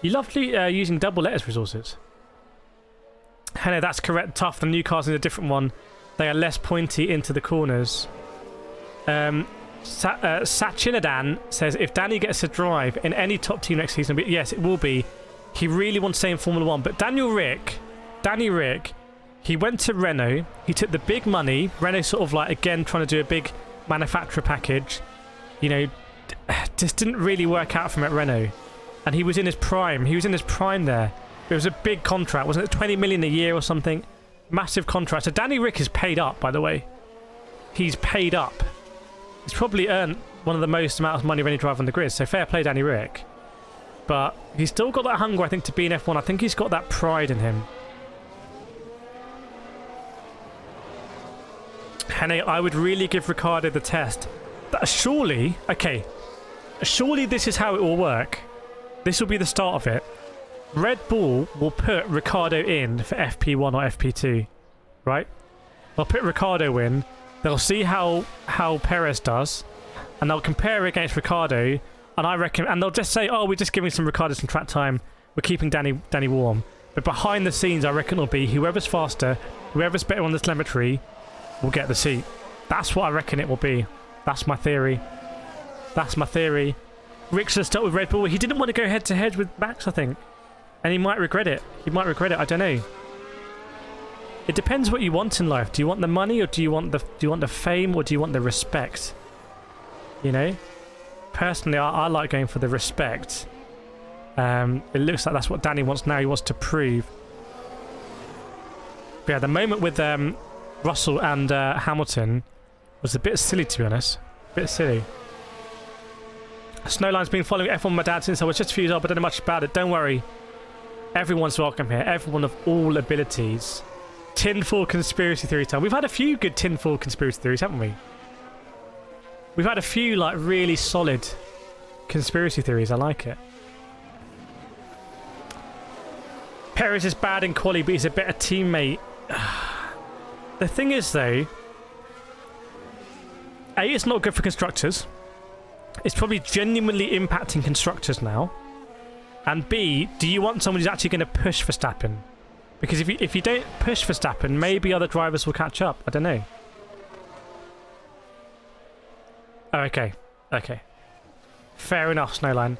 Speaker 1: You love using double letters resources. Hello, that's correct. Tough. The new cars is a different one. They are less pointy into the corners. Sachinadan says, if Danny gets a drive in any top team next season, yes, it will be. He really wants to stay in Formula 1. But Danny Rick, he went to Renault. He took the big money. Renault sort of like, again, trying to do a big manufacturer package. You know, just didn't really work out for him at Renault. And he was in his prime. He was in his prime there. It was a big contract. Wasn't it 20 million a year or something? Massive contract. So Danny Rick is paid up, by the way. He's paid up. He's probably earned one of the most amount of money of any driver on the grid. So fair play, Danny Rick. But he's still got that hunger, I think, to be in F1. I think he's got that pride in him. Henne, I would really give Ricciardo the test. Surely this is how it will work. This will be the start of it. Red Bull will put Ricciardo in for FP1 or FP2, right? They'll put Ricciardo in. They'll see how Perez does, and they'll compare it against Ricciardo. And I reckon, and they'll just say, "Oh, we're just giving some Ricciardo some track time. We're keeping Danny warm." But behind the scenes, I reckon it'll be whoever's faster, whoever's better on the telemetry, will get the seat. That's what I reckon it will be. That's my theory. That's my theory. Rick should start with Red Bull. He didn't want to go head to head with Max, I think, and he might regret it. He might regret it. I don't know. It depends what you want in life. Do you want the money, or do you want the fame, or do you want the respect? You know. Personally, I like going for the respect. It looks like that's what Danny wants now. He wants to prove. But yeah, the moment with Russell and Hamilton was a bit silly, to be honest. A bit silly. Snowline's been following F1 with my dad since I was just a few years old, but I don't know much about it. Don't worry. Everyone's welcome here. Everyone of all abilities. Tinfoil conspiracy theory time. We've had a few good tinfoil conspiracy theories, haven't we? We've had a few, like, really solid conspiracy theories. I like it. Perez is bad in quali, but he's a better teammate. The thing is, though, A, it's not good for constructors. It's probably genuinely impacting constructors now. And B, do you want someone who's actually going to push Verstappen? Because if you don't push Verstappen, maybe other drivers will catch up. I don't know. Oh, okay. Okay. Fair enough, Snowline.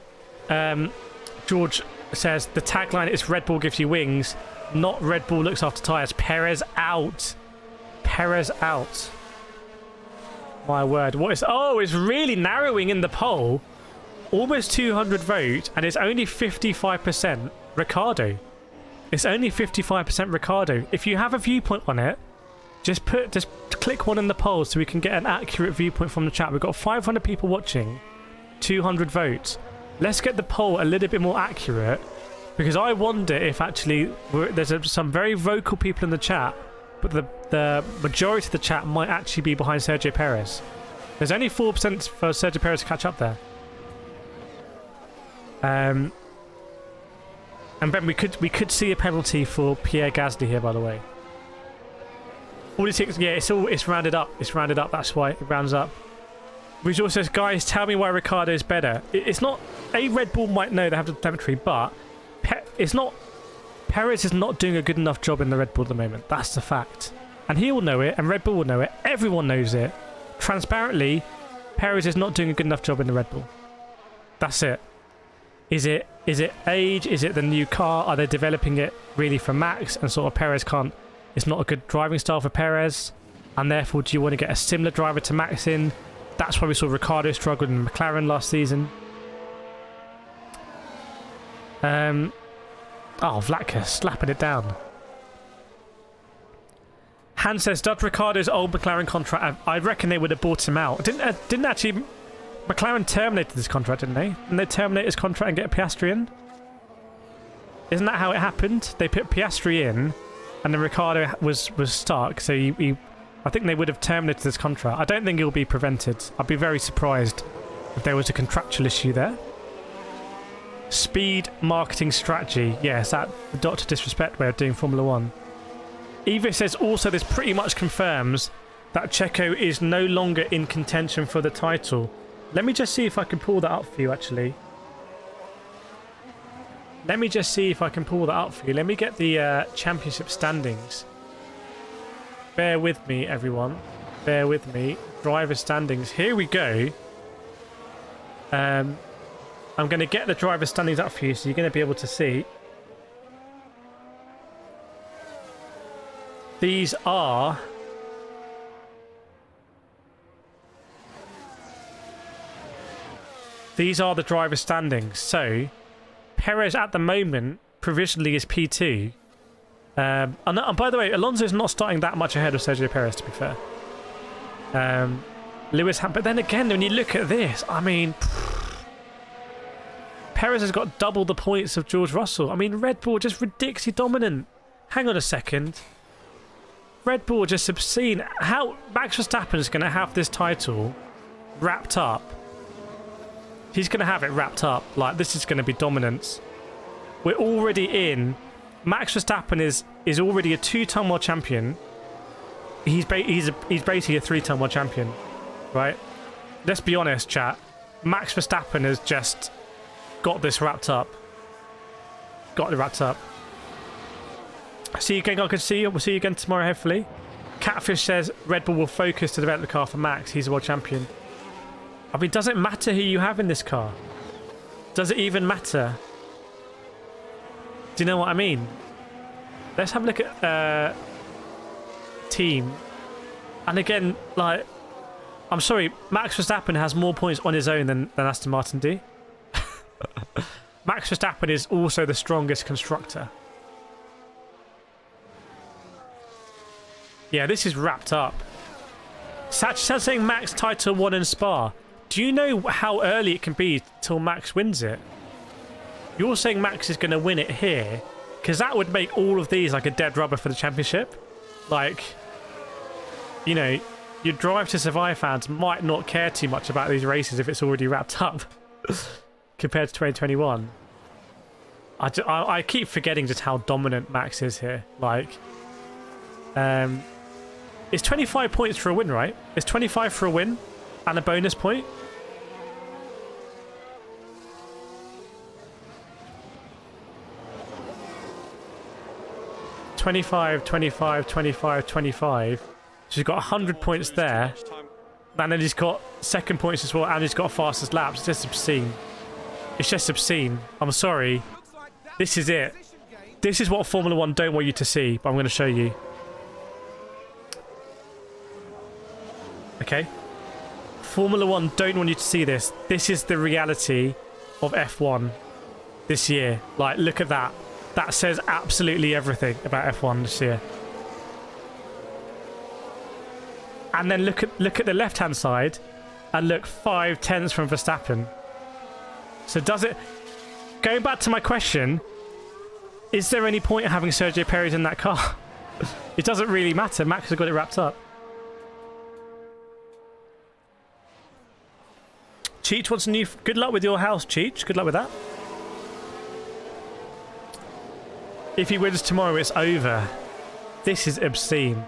Speaker 1: George says the tagline is Red Bull gives you wings, not Red Bull looks after tyres. Perez out. Perez out. My word. What is... Oh, it's really narrowing in the poll. Almost 200 votes, and it's only 55% Ricciardo. It's only 55% Ricciardo. If you have a viewpoint on it, just click one in the poll so we can get an accurate viewpoint from the chat. We've got 500 people watching, 200 votes. Let's get the poll a little bit more accurate, because I wonder if actually there's some very vocal people in the chat, but the majority of the chat might actually be behind Sergio Perez. There's only 4% for Sergio Perez to catch up there. And Ben, we could see a penalty for Pierre Gasly here, by the way. 46, yeah, it's rounded up. It's rounded up. That's why it rounds up. Visual says, guys, tell me why Ricciardo is better. It's not a Red Bull might know they have the telemetry, but it's not. Perez is not doing a good enough job in the Red Bull at the moment. That's the fact, and he will know it, and Red Bull will know it. Everyone knows it. Transparently, Perez is not doing a good enough job in the Red Bull. That's it. Is it age? Is it the new car? Are they developing it really for Max? And sort of Perez can't. It's not a good driving style for Perez, and therefore, do you want to get a similar driver to Max in? That's why we saw Ricciardo struggle in McLaren last season. Oh, Vlatka slapping it down. Han says, does Ricciardo's old McLaren contract? I reckon they would have bought him out. Didn't actually. McLaren terminated this contract, didn't they? Didn't they terminate his contract and get Piastri in? Isn't that how it happened? They put Piastri in, and then Ricciardo was stuck. So I think they would have terminated this contract. I don't think he'll be prevented. I'd be very surprised if there was a contractual issue there. Speed marketing strategy. Yes, that the Dr. Disrespect way of doing Formula 1. Eva says also this pretty much confirms that Checo is no longer in contention for the title. Let me just see if I can pull that up for you, actually. Let me just see if I can pull that up for you. Let me get the championship standings. Bear with me, everyone. Bear with me. Driver standings. Here we go. I'm going to get the driver standings up for you, so you're going to be able to see. These are... These are the driver standings. So, Perez at the moment provisionally is P2. And by the way, Alonso's not starting that much ahead of Sergio Perez, to be fair. But then again, when you look at this, I mean, Perez has got double the points of George Russell. I mean, Red Bull just ridiculously dominant. Hang on a second. Red Bull just obscene. How Max Verstappen is going to have this title wrapped up? He's going to have it wrapped up. Like, this is going to be dominance. We're already in. Max Verstappen is already a 2-time world champion. He's basically a 3-time world champion, right? Let's be honest, chat. Max Verstappen has just got this wrapped up. Got it wrapped up. See you again, I could see you. We'll see you again tomorrow, hopefully. Catfish says Red Bull will focus to develop the car for Max. He's a world champion. I mean, does it matter who you have in this car? Does it even matter? Do you know what I mean? Let's have a look at team. And again, like, I'm sorry, Max Verstappen has more points on his own than Aston Martin do. Max Verstappen is also the strongest constructor. Yeah, this is wrapped up. Satch saying Max title 1 in Spa. Do you know how early it can be till Max wins it? You're saying Max is going to win it here, because that would make all of these like a dead rubber for the championship. Like, you know, your Drive to Survive fans might not care too much about these races if it's already wrapped up compared to 2021. I keep forgetting just how dominant Max is here. Like, it's 25 points for a win, right? It's 25 for a win and a bonus point. $25, $25, $25, $25. So he's got 100 points there. And then he's got second points as well, and he's got fastest laps. It's just obscene. It's just obscene. I'm sorry. This is it. This is what Formula 1 don't want you to see, but I'm going to show you. Okay? Formula 1 don't want you to see this. This is the reality of F1 this year. Like, look at that. That says absolutely everything about F1 this year. And then look at the left-hand side, and look, 5 tenths from Verstappen. So does it... Going back to my question, is there any point in having Sergio Perez in that car? It doesn't really matter. Max has got it wrapped up. Cheech wants a new... Good luck with your house, Cheech. Good luck with that. If he wins tomorrow, it's over. This is obscene.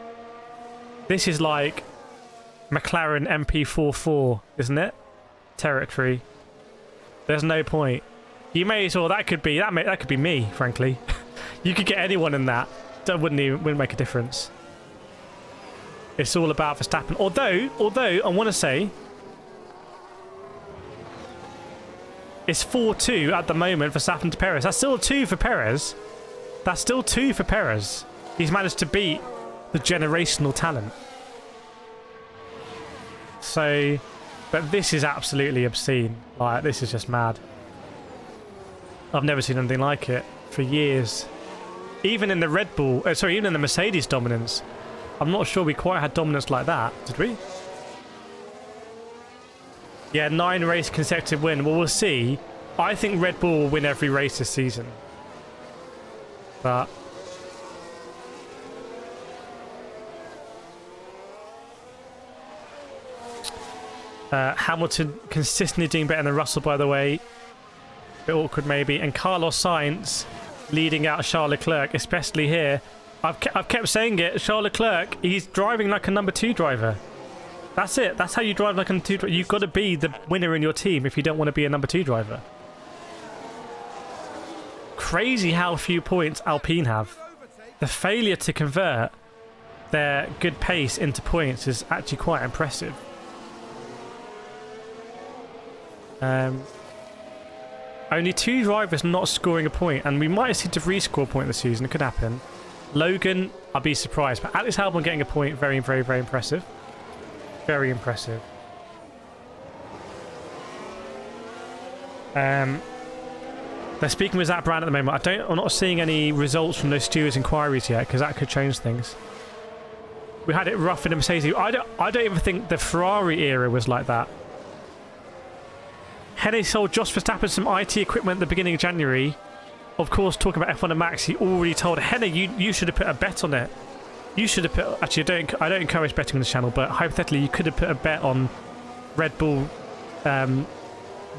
Speaker 1: This is like McLaren MP44, isn't it? Territory. There's no point. You may as well. That could be me, frankly. You could get anyone in that. That wouldn't make a difference. It's all about Verstappen. Although I want to say it's 4-2 at the moment for Verstappen to Perez. That's still a 2 for Perez. That's still 2 for Perez. He's managed to beat the generational talent. So, but this is absolutely obscene. Like, this is just mad. I've never seen anything like it for years. Even in the Red Bull, even in the Mercedes dominance, I'm not sure we quite had dominance like that, did we? Yeah, 9 race consecutive win. Well, we'll see. I think Red Bull will win every race this season. But Hamilton consistently doing better than Russell, by the way. A bit awkward maybe. And Carlos Sainz leading out Charles Leclerc, especially here. I've kept saying it. Charles Leclerc, he's driving like a number 2 driver. That's it. That's how you drive like a number 2 driver. You've got to be the winner in your team if you don't want to be a number 2 driver. Crazy how few points Alpine have. The failure to convert their good pace into points is actually quite impressive. Only 2 drivers not scoring a point, and we might see to rescore a point this season. It could happen. Logan, I'd be surprised, but Alex Albon getting a point, very, very, very impressive. Very impressive. They're speaking with Zach Brown at the moment. I'm not seeing any results from those stewards' inquiries yet, because that could change things. We had it rough in the Mercedes. I don't even think the Ferrari era was like that. Henne sold Jos Verstappen some IT equipment at the beginning of January. Of course, talking about F1 and Max, he already told Henne, you should have put a bet on it. You should have put... Actually, I don't encourage betting on this channel, but hypothetically, you could have put a bet on Red Bull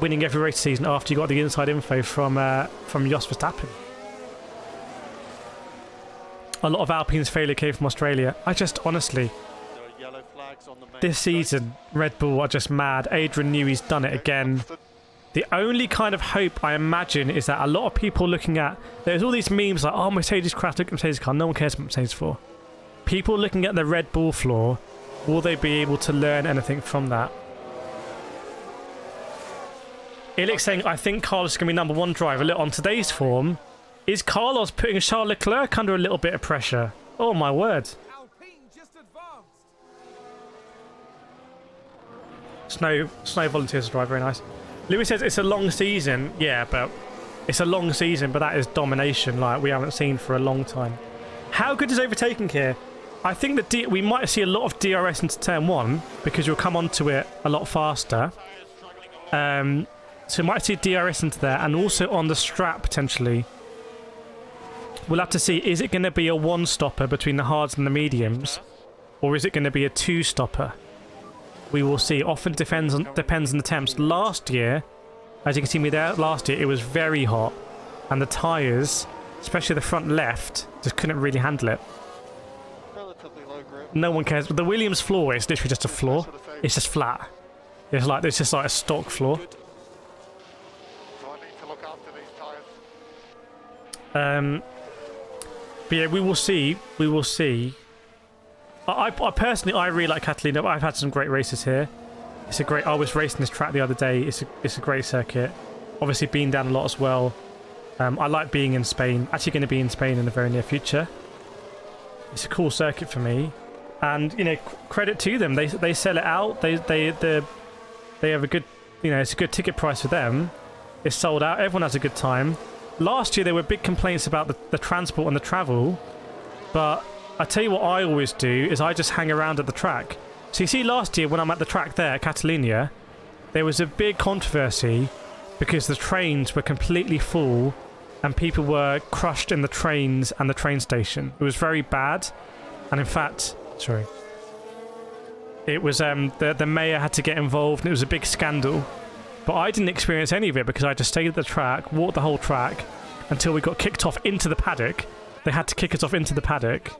Speaker 1: winning every race season after you got the inside info from Jos Verstappen. a lot of Alpine's failure came from Australia. I just, honestly,
Speaker 2: There are yellow flags on the main
Speaker 1: this
Speaker 2: straight.
Speaker 1: season, Red Bull are just mad. Adrian knew he's done it again. The only kind of hope I imagine is that a lot of people looking at... There's all these memes like, oh, Mercedes crashed, look at Mercedes car. No one cares about Mercedes floor. People looking at the Red Bull floor, will they be able to learn anything from that? Ilik saying, I think Carlos is going to be number 1 driver. Look, on today's form, is Carlos putting Charles Leclerc under a little bit of pressure? Oh, my word.
Speaker 3: Alpine just advanced.
Speaker 1: Snow volunteers to drive, very nice. Lewis says it's a long season. Yeah, but it's a long season, but that is domination like we haven't seen for a long time. How good is overtaking here? I think that we might see a lot of DRS into turn 1 because you'll come onto it a lot faster. So we might see DRS into there, and also on the strap potentially. We'll have to see, is it going to be a 1-stopper between the hards and the mediums, or is it going to be a 2-stopper? We will see. Often depends on the temps. Last year, as you can see me there, last year it was very hot, and the tyres, especially the front left, just couldn't really handle it.
Speaker 2: Relatively low grip.
Speaker 1: No one cares. The Williams floor is literally just a floor. It's just flat. It's just like a stock floor.
Speaker 2: Good. So I need to look after these tyres.
Speaker 1: But yeah, we will see. We will see. I personally, I really like Catalina. But I've had some great races here. It's a great. I was racing this track the other day. It's a great circuit. Obviously, been down a lot as well. I like being in Spain. Actually, going to be in Spain in the very near future. It's a cool circuit for me, and you know, credit to them. They sell it out. They have a good, you know, it's a good ticket price for them. It's sold out. Everyone has a good time. Last year there were big complaints about the transport and the travel, but I tell you what I always do is I just hang around at the track. So you see last year when I'm at the track there at Catalunya, there was a big controversy because the trains were completely full and people were crushed in the trains and the train station. It was very bad, and in fact, sorry, it was the mayor had to get involved and it was a big scandal. But I didn't experience any of it because I just stayed at the track, walked the whole track until we got kicked off into the paddock. They had to kick us off into the paddock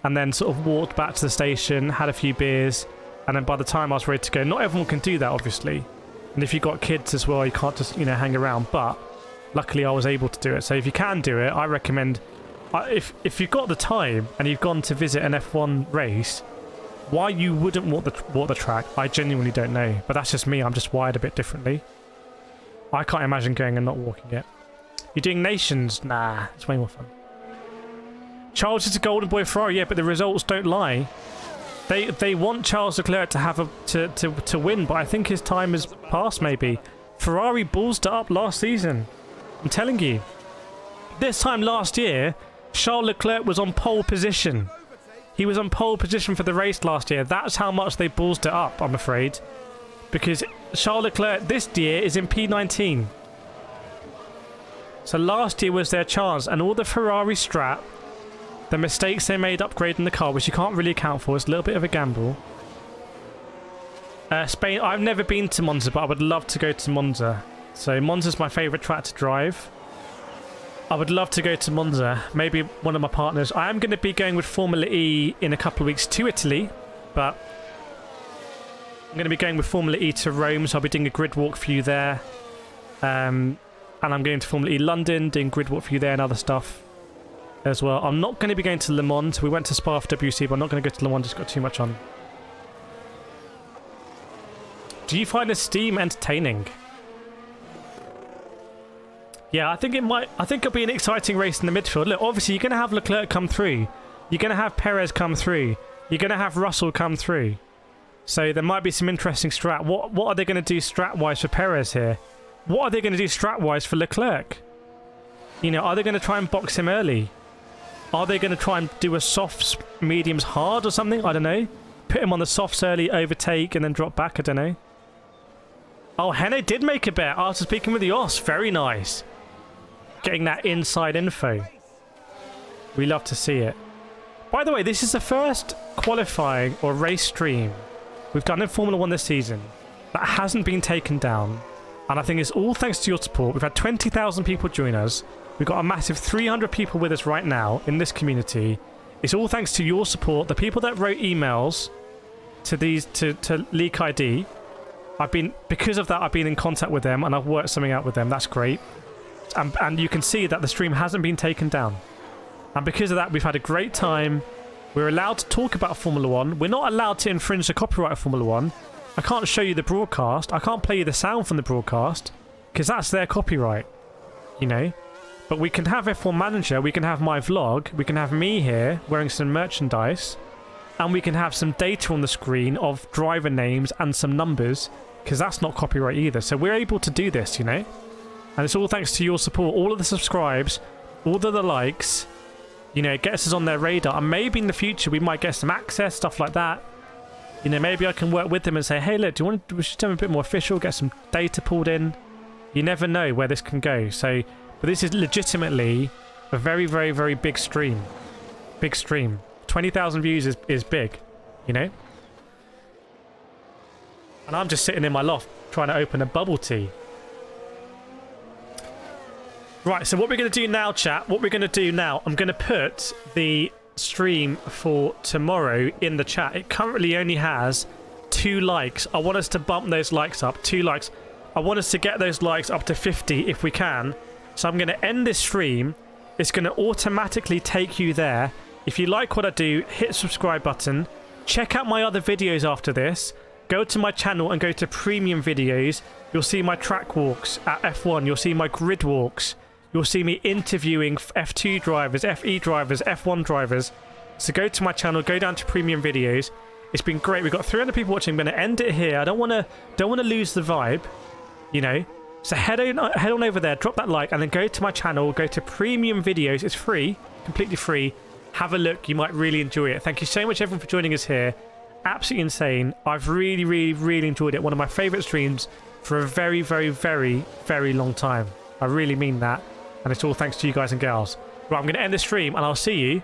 Speaker 1: and then sort of walked back to the station, had a few beers, and then by the time I was ready to go, not everyone can do that obviously. And if you've got kids as well, you can't just, you know, hang around. But luckily I was able to do it. So if you can do it, I recommend, if you've got the time and you've gone to visit an F1 race, why you wouldn't walk the track, I genuinely don't know. But that's just me. I'm just wired a bit differently. I can't imagine going and not walking it. You're doing nations? Nah, it's way more fun. Charles is a golden boy Ferrari, yeah, but the results don't lie. They want Charles Leclerc to have to win, but I think his time has passed. Maybe Ferrari ballsed it up last season. I'm telling you. This time last year, Charles Leclerc was on pole position. He was on pole position for the race last year. That's how much they ballsed it up, I'm afraid. Because Charles Leclerc this year is in P19. So last year was their chance. And all the Ferrari strap, the mistakes they made upgrading the car, which you can't really account for, it's a little bit of a gamble. Spain, I've never been to Monza, but I would love to go to Monza. So Monza's my favourite track to drive. I would love to go to Monza. Maybe one of my partners. I am going to be going with Formula E in a couple of weeks to Italy, but I'm going to be going with Formula E to Rome, so I'll be doing a grid walk for you there. And I'm going to Formula E London, doing grid walk for you there and other stuff as well. I'm not going to be going to Le Mans. We went to Spa for WC, but I'm not going to go to Le Mans. Just got too much on. Do you find the Steam entertaining? Yeah, I think it'll be an exciting race in the midfield. Look, obviously you're going to have Leclerc come through. You're going to have Perez come through. You're going to have Russell come through. So there might be some interesting strat. What are they going to do strat-wise for Perez here? What are they going to do strat-wise for Leclerc? You know, are they going to try and box him early? Are they going to try and do a softs, mediums, hard or something? I don't know. Put him on the softs early, overtake, and then drop back. I don't know. Oh, Henne did make a bet after speaking with Jos. Very nice. Getting that inside info. We love to see it. By the way, this is the first qualifying or race stream we've done in Formula 1 this season that hasn't been taken down. And I think it's all thanks to your support. We've had 20,000 people join us. We've got a massive 300 people with us right now in this community. It's all thanks to your support. The people that wrote emails to these to Leak ID, because of that, I've been in contact with them and I've worked something out with them. That's great. And you can see that the stream hasn't been taken down. And because of that, we've had a great time. We're allowed to talk about Formula 1. We're not allowed to infringe the copyright of Formula 1. I can't show you the broadcast. I can't play you the sound from the broadcast because that's their copyright, you know. But we can have F1 Manager, we can have my vlog, we can have me here wearing some merchandise, and we can have some data on the screen of driver names and some numbers, because that's not copyright either. So we're able to do this, you know? And it's all thanks to your support, all of the subscribes, all of the likes, you know, it gets us on their radar. And maybe in the future we might get some access, stuff like that. You know, maybe I can work with them and say, hey, look, we should do a bit more official, get some data pulled in. You never know where this can go. So... But this is legitimately a very, very, very big stream. Big stream. 20,000 views is big, you know? And I'm just sitting in my loft trying to open a bubble tea. Right, so what we're going to do now, chat, what we're going to do now, I'm going to put the stream for tomorrow in the chat. It currently only has 2 likes. I want us to bump those likes up. 2 likes. I want us to get those likes up to 50 if we can. So I'm going to end this stream. It's going to automatically take you there. If you like what I do, hit the subscribe button. Check out my other videos after this. Go to my channel and go to premium videos. You'll see my track walks at F1. You'll see my grid walks. You'll see me interviewing F2 drivers, FE drivers, F1 drivers. So go to my channel, go down to premium videos. It's been great. We've got 300 people watching. I'm going to end it here. I don't want to lose the vibe, you know. So head on over there, drop that like, and then go to my channel, go to premium videos. It's free, completely free. Have a look. You might really enjoy it. Thank you so much, everyone, for joining us here. Absolutely insane. I've really, really, really enjoyed it. One of my favourite streams for a very, very, very, very long time. I really mean that. And it's all thanks to you guys and gals. Right, I'm going to end the stream, and I'll see you.